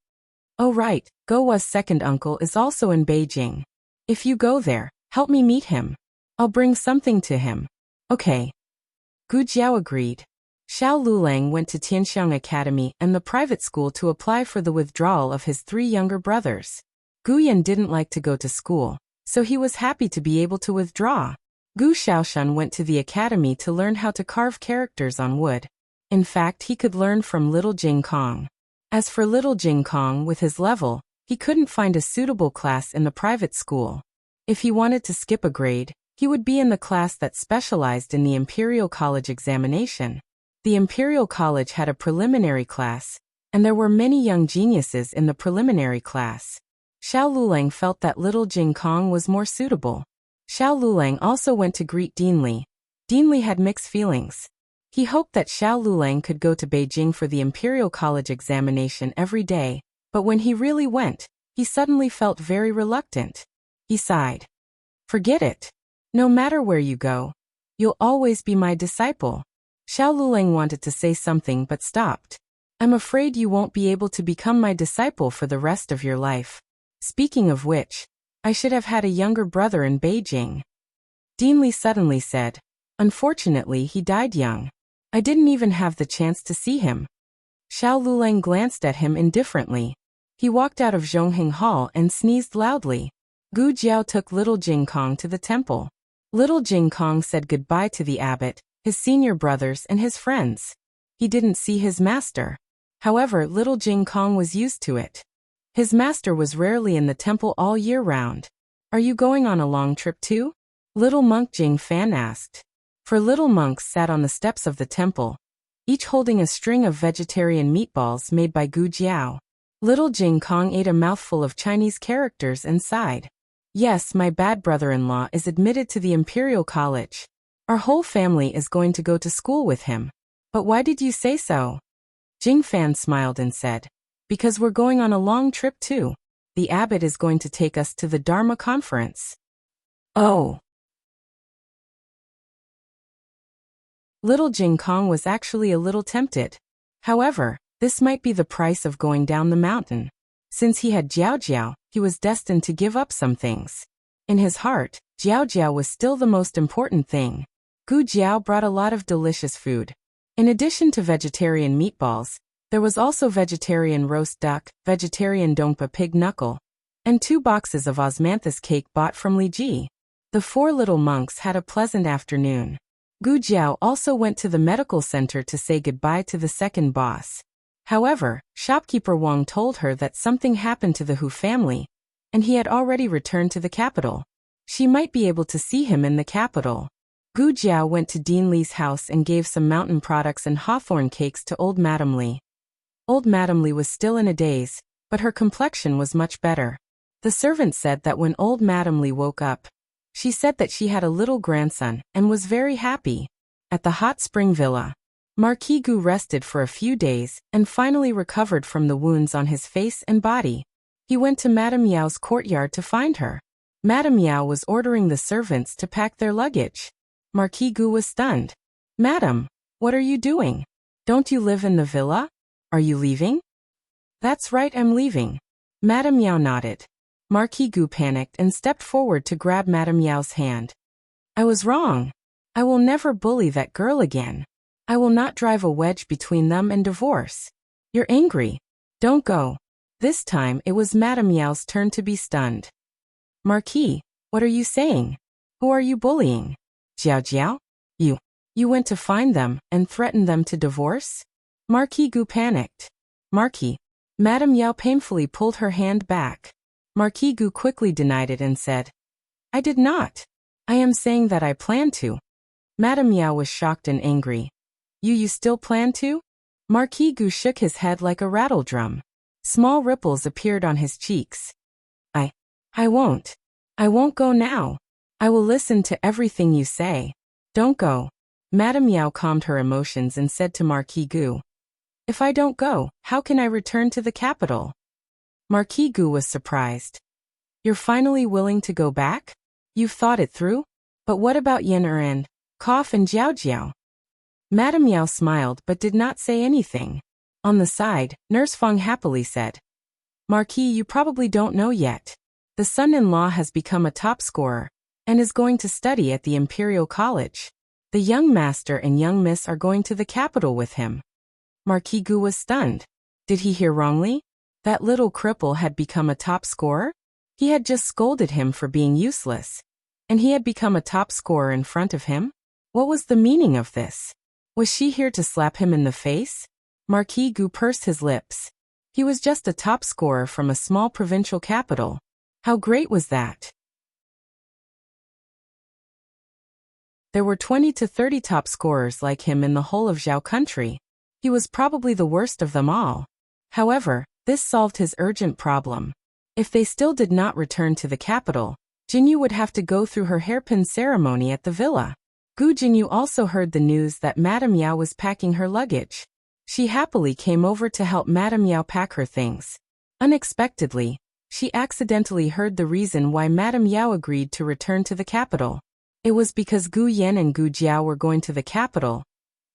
Oh right, Guowa's second uncle is also in Beijing. If you go there, help me meet him. I'll bring something to him. Okay. Gu Jiao agreed. Xiao Lulang went to Tianxiang Academy and the private school to apply for the withdrawal of his 3 younger brothers. Guyan didn't like to go to school, so he was happy to be able to withdraw. Gu Xiaoshan went to the academy to learn how to carve characters on wood. In fact, he could learn from little Jing Kong. As for little Jing Kong with his level, he couldn't find a suitable class in the private school. If he wanted to skip a grade, he would be in the class that specialized in the Imperial College examination. The Imperial College had a preliminary class, and there were many young geniuses in the preliminary class. Xiao Lulang felt that little Jing Kong was more suitable. Xiao Lulang also went to greet Dean Li. Dean Li had mixed feelings. He hoped that Xiao Lulang could go to Beijing for the Imperial College examination every day, but when he really went, he suddenly felt very reluctant. He sighed. Forget it. No matter where you go, you'll always be my disciple. Xiao Lulang wanted to say something but stopped. I'm afraid you won't be able to become my disciple for the rest of your life. Speaking of which, I should have had a younger brother in Beijing. Dean Li suddenly said. Unfortunately, he died young. I didn't even have the chance to see him. Xiao Lulang glanced at him indifferently. He walked out of Zhongheng Hall and sneezed loudly. Gu Jiao took little Jing Kong to the temple. Little Jing Kong said goodbye to the abbot, his senior brothers and his friends. He didn't see his master. However, little Jing Kong was used to it. His master was rarely in the temple all year round. Are you going on a long trip too? Little monk Jing Fan asked. 4 little monks sat on the steps of the temple, each holding a string of vegetarian meatballs made by Gu Jiao. Little Jing Kong ate a mouthful of Chinese characters and sighed. Yes, my bad brother-in-law is admitted to the Imperial College. Our whole family is going to go to school with him. But why did you say so? Jing Fan smiled and said, because we're going on a long trip too. The abbot is going to take us to the Dharma conference. Oh. Little Jing Kong was actually a little tempted. However, this might be the price of going down the mountain. Since he had Jiao Jiao, he was destined to give up some things. In his heart, Jiao Jiao was still the most important thing. Gu Jiao brought a lot of delicious food. In addition to vegetarian meatballs, there was also vegetarian roast duck, vegetarian dongpa pig knuckle, and 2 boxes of osmanthus cake bought from Li Ji. The 4 little monks had a pleasant afternoon. Gu Jiao also went to the medical center to say goodbye to the second boss. However, shopkeeper Wang told her that something happened to the Hu family, and he had already returned to the capital. She might be able to see him in the capital. Gu Jiao went to Dean Li's house and gave some mountain products and hawthorn cakes to old Madame Li. Old Madame Li was still in a daze, but her complexion was much better. The servant said that when old Madame Li woke up, she said that she had a little grandson and was very happy. At the hot spring villa, Marquis Gu rested for a few days and finally recovered from the wounds on his face and body. He went to Madame Yao's courtyard to find her. Madame Yao was ordering the servants to pack their luggage. Marquis Gu was stunned. Madam, what are you doing? Don't you live in the villa? Are you leaving? That's right, I'm leaving. Madame Yao nodded. Marquis Gu panicked and stepped forward to grab Madame Yao's hand. I was wrong. I will never bully that girl again. I will not drive a wedge between them and divorce. You're angry. Don't go. This time it was Madame Yao's turn to be stunned. Marquis, what are you saying? Who are you bullying? Jiao Jiao? You went to find them and threatened them to divorce? Marquis Gu panicked. Marquis. Madame Yao painfully pulled her hand back. Marquis Gu quickly denied it and said, I did not. I am saying that I plan to. Madame Yao was shocked and angry. You still plan to? Marquis Gu shook his head like a rattledrum. Small ripples appeared on his cheeks. I won't. I won't go now. I will listen to everything you say. Don't go. Madame Yao calmed her emotions and said to Marquis Gu, If I don't go, how can I return to the capital? Marquis Gu was surprised. You're finally willing to go back? You've thought it through? But what about Yen and Cough and Jiao Jiao? Madame Yao smiled but did not say anything. On the side, Nurse Feng happily said, Marquis, you probably don't know yet. The son-in-law has become a top scorer and is going to study at the Imperial College. The young master and young miss are going to the capital with him. Marquis Gu was stunned. Did he hear wrongly? That little cripple had become a top scorer? He had just scolded him for being useless. And he had become a top scorer in front of him? What was the meaning of this? Was she here to slap him in the face? Marquis Gu pursed his lips. He was just a top scorer from a small provincial capital. How great was that? There were 20 to 30 top scorers like him in the whole of Zhao country. He was probably the worst of them all. However, this solved his urgent problem. If they still did not return to the capital, Jinyu would have to go through her hairpin ceremony at the villa. Gu Jinyu also heard the news that Madame Yao was packing her luggage. She happily came over to help Madame Yao pack her things. Unexpectedly, she accidentally heard the reason why Madame Yao agreed to return to the capital. It was because Gu Yan and Gu Jiao were going to the capital.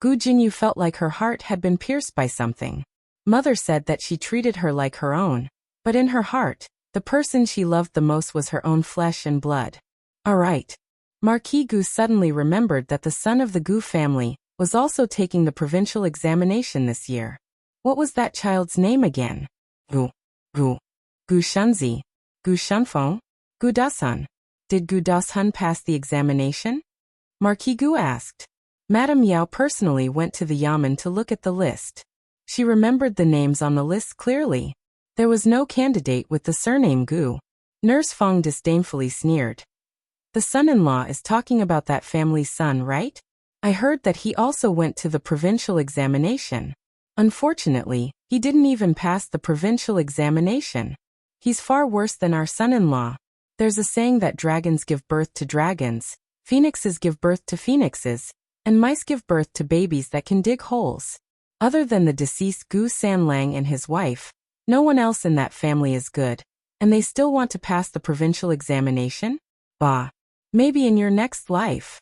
Gu Jinyu felt like her heart had been pierced by something. Mother said that she treated her like her own. But in her heart, the person she loved the most was her own flesh and blood. Alright. Marquis Gu suddenly remembered that the son of the Gu family was also taking the provincial examination this year. What was that child's name again? Gu Shunzi? Gu Shunfeng? Gu Dasun? Did Gu Dasun pass the examination? Marquis Gu asked. Madame Yao personally went to the Yamen to look at the list. She remembered the names on the list clearly. There was no candidate with the surname Gu. Nurse Feng disdainfully sneered. The son-in-law is talking about that family's son, right? I heard that he also went to the provincial examination. Unfortunately, he didn't even pass the provincial examination. He's far worse than our son-in-law. There's a saying that dragons give birth to dragons, phoenixes give birth to phoenixes, and mice give birth to babies that can dig holes. Other than the deceased Gu Sanlang and his wife, no one else in that family is good, and they still want to pass the provincial examination? Bah. Maybe in your next life.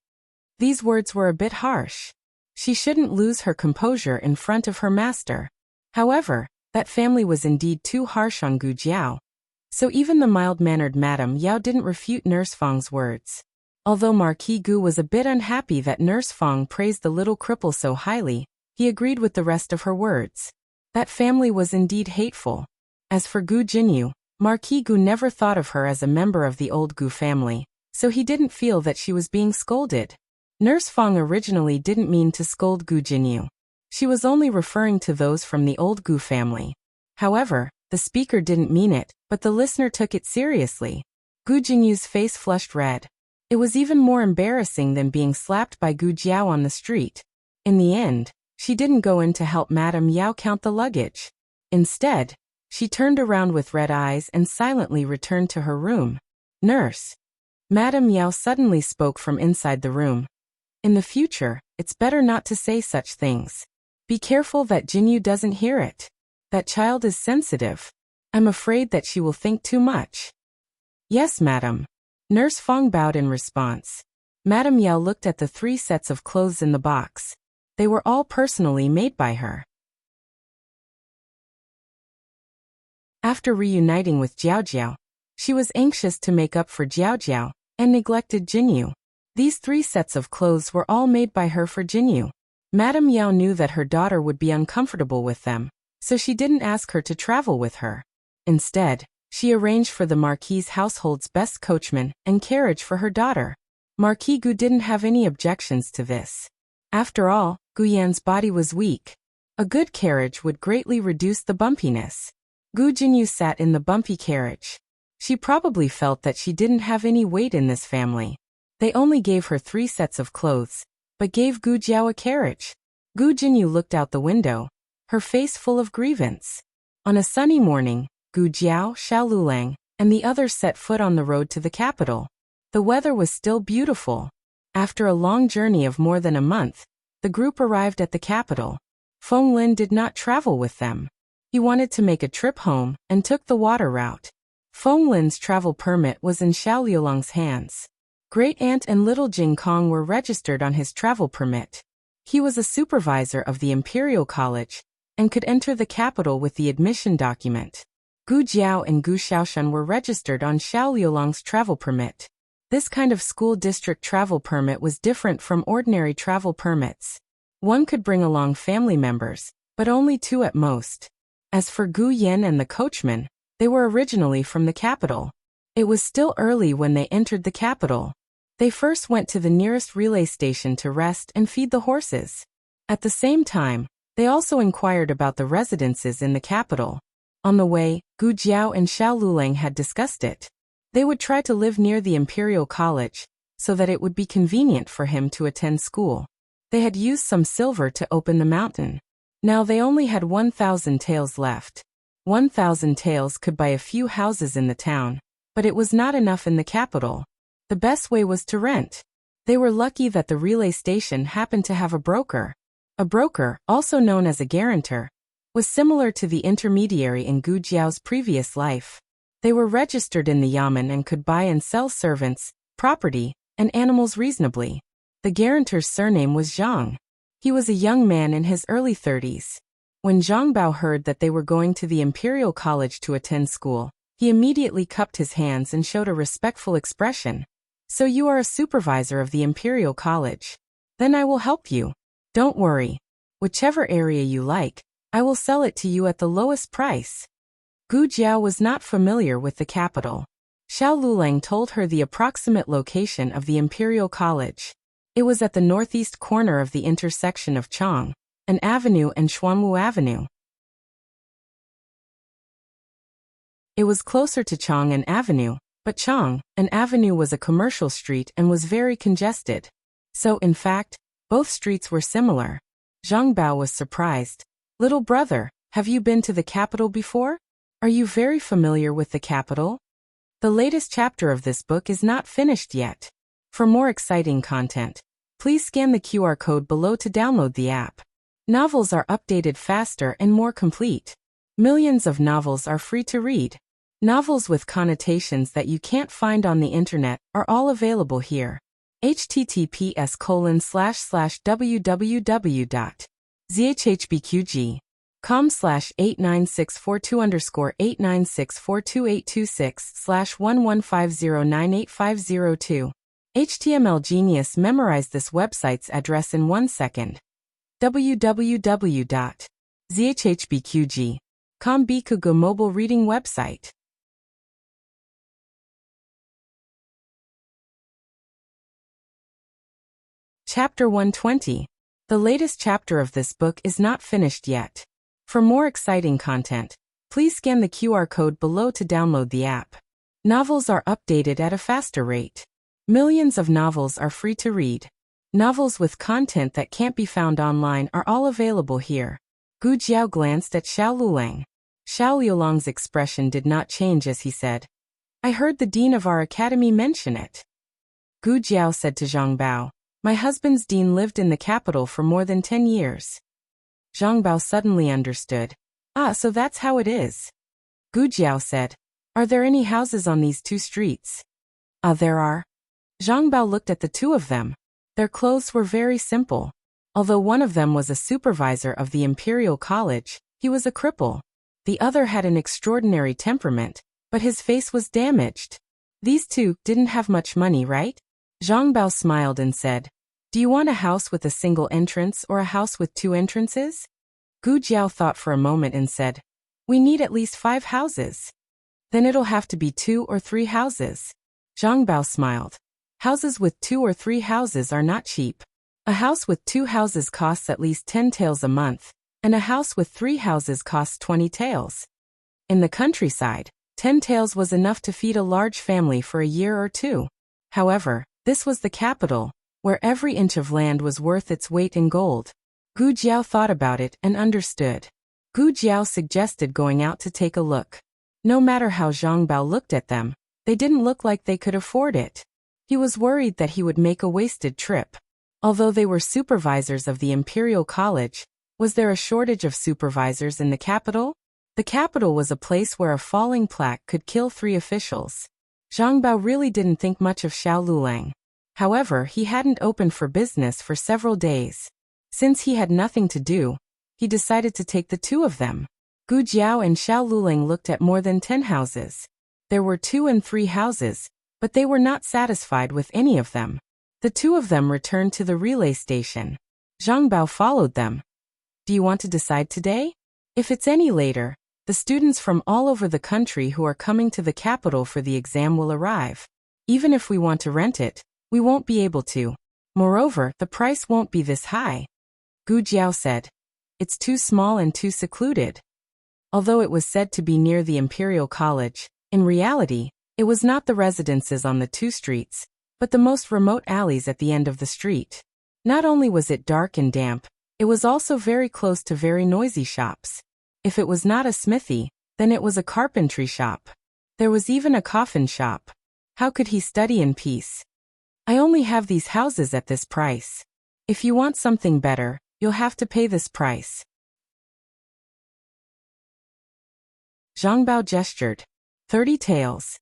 These words were a bit harsh. She shouldn't lose her composure in front of her master. However, that family was indeed too harsh on Gu Jiao. So even the mild-mannered Madame Yao didn't refute Nurse Feng's words. Although Marquis Gu was a bit unhappy that Nurse Feng praised the little cripple so highly, he agreed with the rest of her words. That family was indeed hateful. As for Gu Jinyu, Marquis Gu never thought of her as a member of the old Gu family, so he didn't feel that she was being scolded. Nurse Feng originally didn't mean to scold Gu Jinyu. She was only referring to those from the old Gu family. However, the speaker didn't mean it, but the listener took it seriously. Gu Jinyu's face flushed red. It was even more embarrassing than being slapped by Gu Jiao on the street. In the end, she didn't go in to help Madame Yao count the luggage. Instead, she turned around with red eyes and silently returned to her room. Nurse. Madame Yao suddenly spoke from inside the room. In the future, it's better not to say such things. Be careful that Jinyu doesn't hear it. That child is sensitive. I'm afraid that she will think too much. Yes, madam. Nurse Feng bowed in response. Madame Yao looked at the 3 sets of clothes in the box. They were all personally made by her. After reuniting with Jiao, she was anxious to make up for Jiao and neglected Jinyu. These 3 sets of clothes were all made by her for Jinyu. Madame Yao knew that her daughter would be uncomfortable with them, so she didn't ask her to travel with her. Instead, she arranged for the Marquis's household's best coachman and carriage for her daughter. Marquis Gu didn't have any objections to this. After all, Gu Yan's body was weak. A good carriage would greatly reduce the bumpiness. Gu Jinyu sat in the bumpy carriage. She probably felt that she didn't have any weight in this family. They only gave her 3 sets of clothes, but gave Gu Jiao a carriage. Gu Jinyu looked out the window, her face full of grievance. On a sunny morning, Gu Jiao, Xiao Lulang, and the others set foot on the road to the capital. The weather was still beautiful. After a long journey of more than a month, the group arrived at the capital. Feng Lin did not travel with them. He wanted to make a trip home and took the water route. Feng Lin's travel permit was in Xiao Liulang's hands. Great Aunt and Little Jing Kong were registered on his travel permit. He was a supervisor of the Imperial College and could enter the capital with the admission document. Gu Jiao and Gu Xiaoshan were registered on Xiao Liulang's travel permit. This kind of school district travel permit was different from ordinary travel permits. One could bring along family members, but only 2 at most. As for Gu Yan and the coachman, they were originally from the capital. It was still early when they entered the capital. They first went to the nearest relay station to rest and feed the horses. At the same time, they also inquired about the residences in the capital. On the way, Gu Jiao and Xiao Lulang had discussed it. They would try to live near the Imperial College, so that it would be convenient for him to attend school. They had used some silver to open the mountain. Now they only had 1,000 taels left. 1,000 taels could buy a few houses in the town, but it was not enough in the capital. The best way was to rent. They were lucky that the relay station happened to have a broker. A broker, also known as a guarantor, was similar to the intermediary in Gu Jiao's previous life. They were registered in the Yamen and could buy and sell servants, property, and animals reasonably. The guarantor's surname was Zhang. He was a young man in his early 30s. When Zhang Bao heard that they were going to the Imperial College to attend school, he immediately cupped his hands and showed a respectful expression. "So you are a supervisor of the Imperial College. Then I will help you. Don't worry. Whichever area you like, I will sell it to you at the lowest price." Gu Jiao was not familiar with the capital. Xiao Lulang told her the approximate location of the Imperial College. It was at the northeast corner of the intersection of Chong, an avenue, and Xuanwu Avenue. It was closer to Chong and Avenue, but Chong, an avenue, was a commercial street and was very congested. So, in fact, both streets were similar. Zhang Bao was surprised. "Little brother, have you been to the capital before? Are you very familiar with the capital?" The latest chapter of this book is not finished yet. For more exciting content, please scan the QR code below to download the app. Novels are updated faster and more complete. Millions of novels are free to read. Novels with connotations that you can't find on the internet are all available here. https://www.zhhbqg.com/89642_8964286/115098502. HTML Genius memorized this website's address in 1 second. www.zhhbqg.com Bikugo mobile reading website. Chapter 120. The latest chapter of this book is not finished yet. For more exciting content, please scan the QR code below to download the app. Novels are updated at a faster rate. Millions of novels are free to read. Novels with content that can't be found online are all available here. Gu Jiao glanced at Xiao Lulang. Xiao Liulang's expression did not change as he said, "I heard the dean of our academy mention it." Gu Jiao said to Zhang Bao, "My husband's dean lived in the capital for more than 10 years. Zhang Bao suddenly understood. "Ah, so that's how it is." Gu Jiao said, "Are there any houses on these 2 streets?" "Ah, there are." Zhang Bao looked at the two of them. Their clothes were very simple. Although one of them was a supervisor of the Imperial College, he was a cripple. The other had an extraordinary temperament, but his face was damaged. These two didn't have much money, right? Zhang Bao smiled and said, "Do you want a house with a single entrance or a house with 2 entrances?" Gu Jiao thought for a moment and said, "We need at least 5 houses." "Then it'll have to be 2 or 3 houses." Zhang Bao smiled. Houses with 2 or 3 houses are not cheap. A house with 2 houses costs at least 10 taels a month, and a house with 3 houses costs 20 taels. In the countryside, 10 taels was enough to feed a large family for a year or two. However, this was the capital, where every inch of land was worth its weight in gold. Gu Jiao thought about it and understood. Gu Jiao suggested going out to take a look. No matter how Zhang Bao looked at them, they didn't look like they could afford it. He was worried that he would make a wasted trip. Although they were supervisors of the Imperial College, was there a shortage of supervisors in the capital? The capital was a place where a falling plaque could kill 3 officials. Zhang Bao really didn't think much of Xiao Lulang. However, he hadn't opened for business for several days. Since he had nothing to do, he decided to take the two of them. Gu Jiao and Xiao Lulang looked at more than 10 houses. There were 2 and 3 houses, but they were not satisfied with any of them. The two of them returned to the relay station. Zhang Bao followed them. "Do you want to decide today? If it's any later, the students from all over the country who are coming to the capital for the exam will arrive. Even if we want to rent it, we won't be able to. Moreover, the price won't be this high." Gu Jiao said, "It's too small and too secluded." Although it was said to be near the Imperial College, in reality, it was not the residences on the 2 streets, but the most remote alleys at the end of the street. Not only was it dark and damp, it was also very close to very noisy shops. If it was not a smithy, then it was a carpentry shop. There was even a coffin shop. How could he study in peace? "I only have these houses at this price. If you want something better, you'll have to pay this price." Zhang Bao gestured. 30 taels.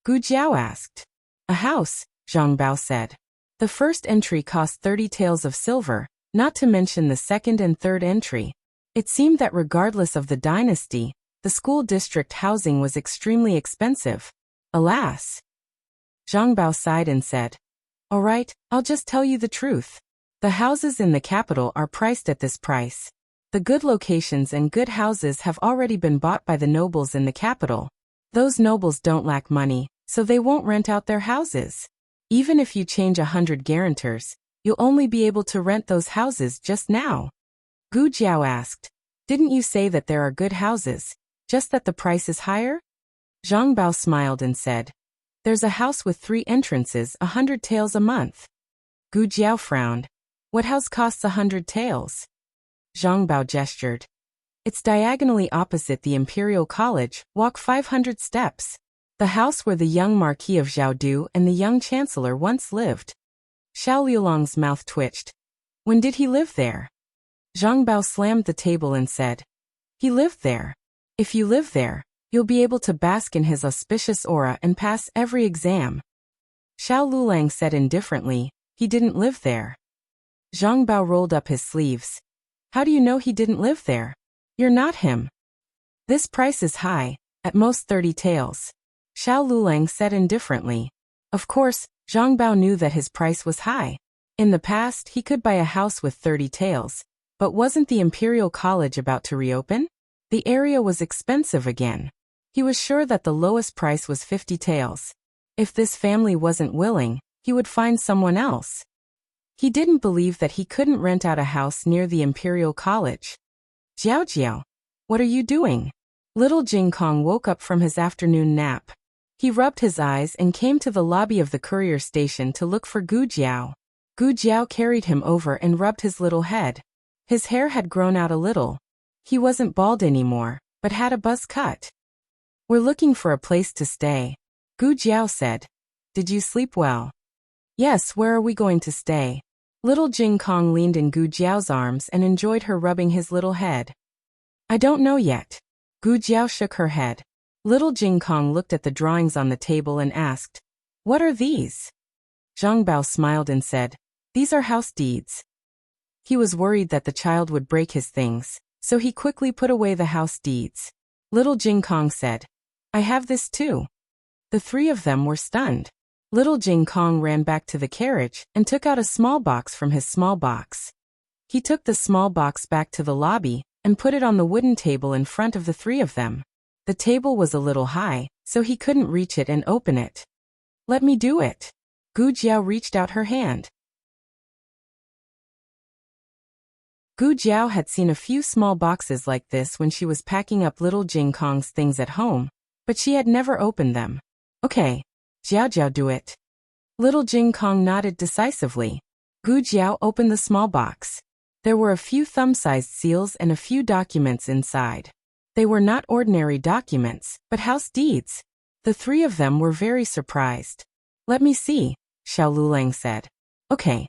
Gu Jiao asked. "A house," Zhang Bao said. "The first entry cost 30 taels of silver, not to mention the second and third entry." It seemed that regardless of the dynasty, the school district housing was extremely expensive. Alas! Zhang Bao sighed and said, "All right, I'll just tell you the truth. The houses in the capital are priced at this price. The good locations and good houses have already been bought by the nobles in the capital. Those nobles don't lack money, so they won't rent out their houses. Even if you change 100 guarantors, you'll only be able to rent those houses just now." Gu Jiao asked, "Didn't you say that there are good houses, just that the price is higher?" Zhang Bao smiled and said, "There's a house with 3 entrances, 100 taels a month." Gu Jiao frowned. "What house costs 100 taels?" Zhang Bao gestured. "It's diagonally opposite the Imperial College, walk 500 steps. The house where the young Marquis of Zhaodu and the young Chancellor once lived." Xiao Liulang's mouth twitched. "When did he live there?" Zhang Bao slammed the table and said, "He lived there. If you live there, you'll be able to bask in his auspicious aura and pass every exam." Xiao Lulang said indifferently, "He didn't live there." Zhang Bao rolled up his sleeves. "How do you know he didn't live there? You're not him." "This price is high, at most 30 taels." Xiao Lulang said indifferently. Of course, Zhang Bao knew that his price was high. In the past, he could buy a house with 30 taels, but wasn't the Imperial College about to reopen? The area was expensive again. He was sure that the lowest price was 50 taels. If this family wasn't willing, he would find someone else. He didn't believe that he couldn't rent out a house near the Imperial College. "Jiao Jiao, what are you doing?" Little Jing Kong woke up from his afternoon nap. He rubbed his eyes and came to the lobby of the courier station to look for Gu Jiao. Gu Jiao carried him over and rubbed his little head. His hair had grown out a little. He wasn't bald anymore, but had a buzz cut. "We're looking for a place to stay," Gu Jiao said. "Did you sleep well?" "Yes, where are we going to stay?" Little Jing Kong leaned in Gu Jiao's arms and enjoyed her rubbing his little head. "I don't know yet." Gu Jiao shook her head. Little Jing Kong looked at the drawings on the table and asked, "What are these?" Zhang Bao smiled and said, "These are house deeds." He was worried that the child would break his things, so he quickly put away the house deeds. Little Jing Kong said, "I have this too." The three of them were stunned. Little Jing Kong ran back to the carriage and took out a small box from his small box. He took the small box back to the lobby and put it on the wooden table in front of the three of them. The table was a little high, so he couldn't reach it and open it. "Let me do it." Gu Jiao reached out her hand. Gu Jiao had seen a few small boxes like this when she was packing up little Jing Kong's things at home, but she had never opened them. "Okay. Jiao Jiao, do it." Little Jing Kong nodded decisively. Gu Jiao opened the small box. There were a few thumb-sized seals and a few documents inside. They were not ordinary documents, but house deeds. The three of them were very surprised. "Let me see," Xiao Lulang said. "Okay."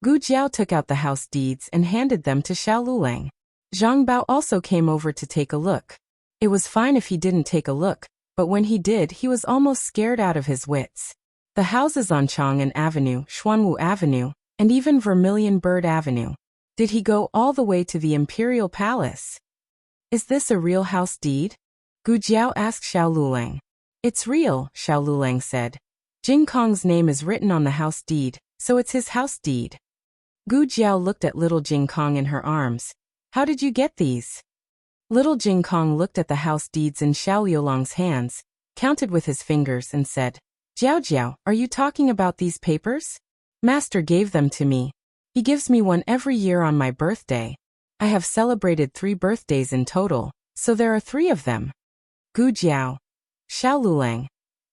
Gu Jiao took out the house deeds and handed them to Xiao Lulang. Zhang Bao also came over to take a look. It was fine if he didn't take a look, but when he did, he was almost scared out of his wits. The houses on Chang'an Avenue, Xuanwu Avenue, and even Vermilion Bird Avenue. Did he go all the way to the Imperial Palace? "Is this a real house deed?" Gu Jiao asked Xiao Lulang. "It's real," Xiao Lulang said. "Jing Kong's name is written on the house deed, so it's his house deed." Gu Jiao looked at little Jing Kong in her arms. "How did you get these?" Little Jing Kong looked at the house deeds in Xiao Liulang's hands, counted with his fingers and said, "Jiao Jiao, are you talking about these papers? Master gave them to me. He gives me one every year on my birthday. I have celebrated 3 birthdays in total, so there are 3 of them." Gu Jiao, Xiao Lulang,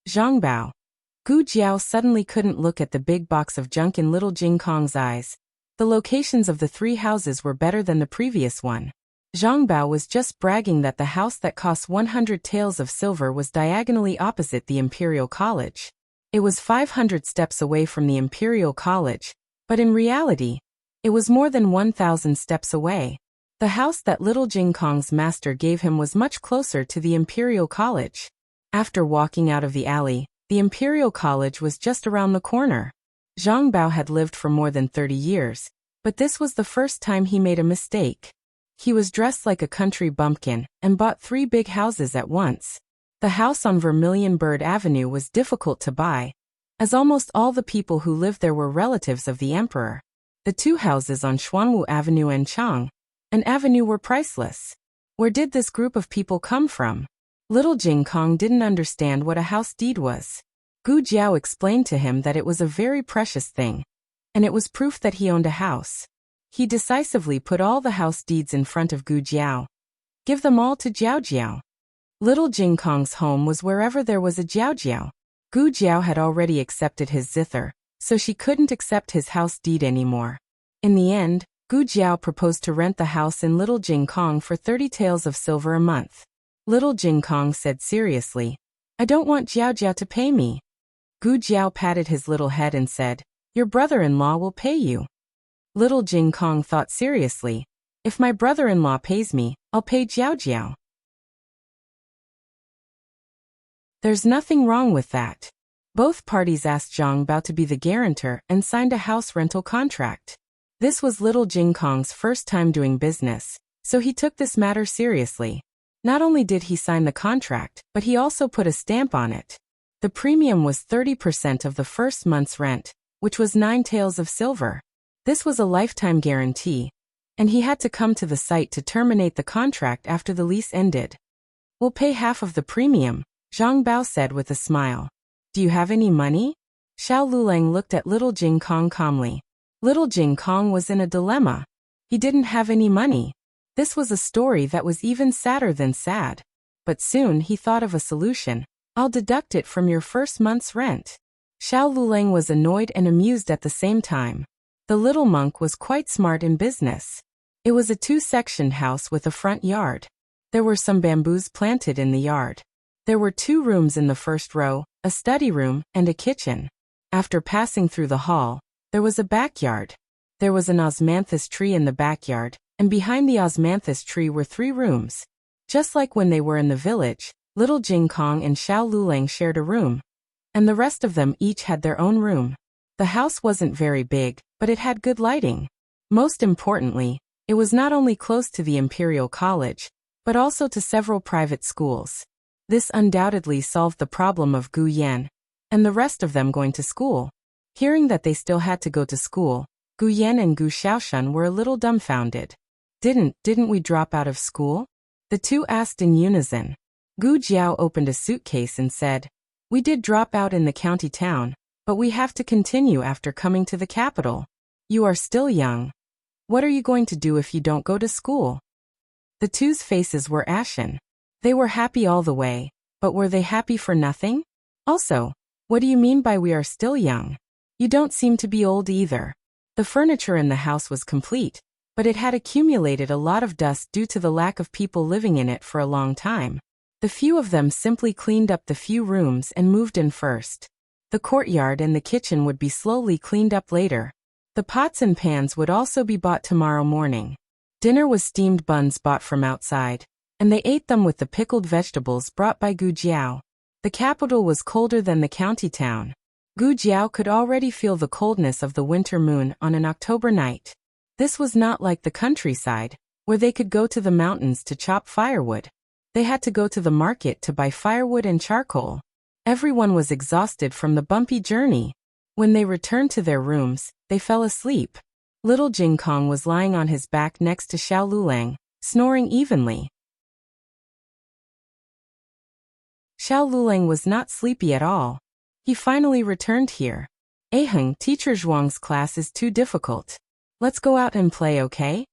Zhang Bao. Gu Jiao suddenly couldn't look at the big box of junk in little Jing Kong's eyes. The locations of the 3 houses were better than the previous one. Zhang Bao was just bragging that the house that cost 100 taels of silver was diagonally opposite the Imperial College. It was 500 steps away from the Imperial College, but in reality, it was more than 1,000 steps away. The house that little Jing Kong's master gave him was much closer to the Imperial College. After walking out of the alley, the Imperial College was just around the corner. Zhang Bao had lived for more than 30 years, but this was the first time he made a mistake. He was dressed like a country bumpkin and bought 3 big houses at once. The house on Vermilion Bird Avenue was difficult to buy, as almost all the people who lived there were relatives of the emperor. The 2 houses on Xuanwu Avenue and Chang'an Avenue were priceless. Where did this group of people come from? Little Jing Kong didn't understand what a house deed was. Gu Jiao explained to him that it was a very precious thing, and it was proof that he owned a house. He decisively put all the house deeds in front of Gu Jiao. "Give them all to Jiao Jiao." Little Jing Kong's home was wherever there was a Jiao Jiao. Gu Jiao had already accepted his zither, so she couldn't accept his house deed anymore. In the end, Gu Jiao proposed to rent the house in Little Jing Kong for 30 taels of silver a month. Little Jing Kong said seriously, "I don't want Jiao Jiao to pay me." Gu Jiao patted his little head and said, "Your brother-in-law will pay you." Little Jing Kong thought seriously, "If my brother-in-law pays me, I'll pay Jiao Jiao." There's nothing wrong with that. Both parties asked Zhang Bao to be the guarantor and signed a house rental contract. This was little Jing Kong's first time doing business, so he took this matter seriously. Not only did he sign the contract, but he also put a stamp on it. The premium was 30% of the first month's rent, which was 9 taels of silver. This was a lifetime guarantee, and he had to come to the site to terminate the contract after the lease ended. "We'll pay half of the premium," Zhang Bao said with a smile. "Do you have any money?" Xiao Lulang looked at little Jing Kong calmly. Little Jing Kong was in a dilemma. He didn't have any money. This was a story that was even sadder than sad. But soon he thought of a solution. "I'll deduct it from your first month's rent." Xiao Lulang was annoyed and amused at the same time. The little monk was quite smart in business. It was a 2-sectioned house with a front yard. There were some bamboos planted in the yard. There were 2 rooms in the first row, a study room, and a kitchen. After passing through the hall, there was a backyard. There was an osmanthus tree in the backyard, and behind the osmanthus tree were 3 rooms. Just like when they were in the village, little Jing Kong and Xiao Lulang shared a room, and the rest of them each had their own room. The house wasn't very big, but it had good lighting. Most importantly, it was not only close to the Imperial College, but also to several private schools. This undoubtedly solved the problem of Gu Yan and the rest of them going to school. Hearing that they still had to go to school, Gu Yan and Gu Xiaoshan were a little dumbfounded. Didn't we drop out of school? The two asked in unison. Gu Jiao opened a suitcase and said, "We did drop out in the county town, but we have to continue after coming to the capital. You are still young. What are you going to do if you don't go to school?" The two's faces were ashen. They were happy all the way, but were they happy for nothing? Also, what do you mean by we are still young? You don't seem to be old either. The furniture in the house was complete, but it had accumulated a lot of dust due to the lack of people living in it for a long time. The few of them simply cleaned up the few rooms and moved in first. The courtyard and the kitchen would be slowly cleaned up later. The pots and pans would also be bought tomorrow morning. Dinner was steamed buns bought from outside, and they ate them with the pickled vegetables brought by Gu Jiao. The capital was colder than the county town. Gu Jiao could already feel the coldness of the winter moon on an October night. This was not like the countryside, where they could go to the mountains to chop firewood. They had to go to the market to buy firewood and charcoal. Everyone was exhausted from the bumpy journey. When they returned to their rooms, they fell asleep. Little Jing Kong was lying on his back next to Xiao Lulang, snoring evenly. Xiao Lulang was not sleepy at all. He finally returned here. "Aheng, Teacher Zhuang's class is too difficult. Let's go out and play, okay?"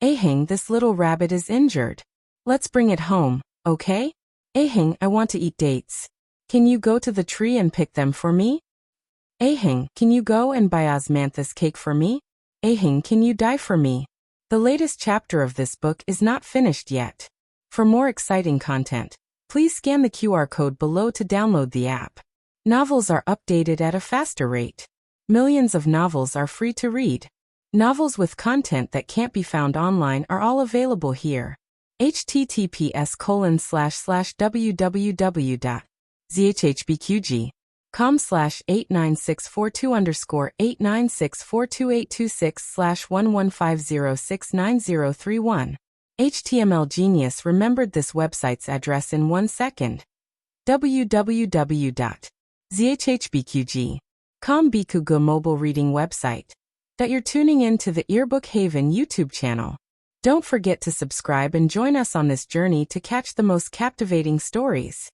"Aheng, this little rabbit is injured. Let's bring it home, okay?" "Aheng, I want to eat dates. Can you go to the tree and pick them for me?" "Aheng, can you go and buy osmanthus cake for me?" "Aheng, can you die for me?" The latest chapter of this book is not finished yet. For more exciting content, please scan the QR code below to download the app. Novels are updated at a faster rate. Millions of novels are free to read. Novels with content that can't be found online are all available here. https://www.zhbqg.com/89642_8964286/1150690331. HTML Genius remembered this website's address in 1 second. www.zhbqg.com Bikugo mobile reading website. That you're tuning in to the Earbook Haven YouTube channel. Don't forget to subscribe and join us on this journey to catch the most captivating stories.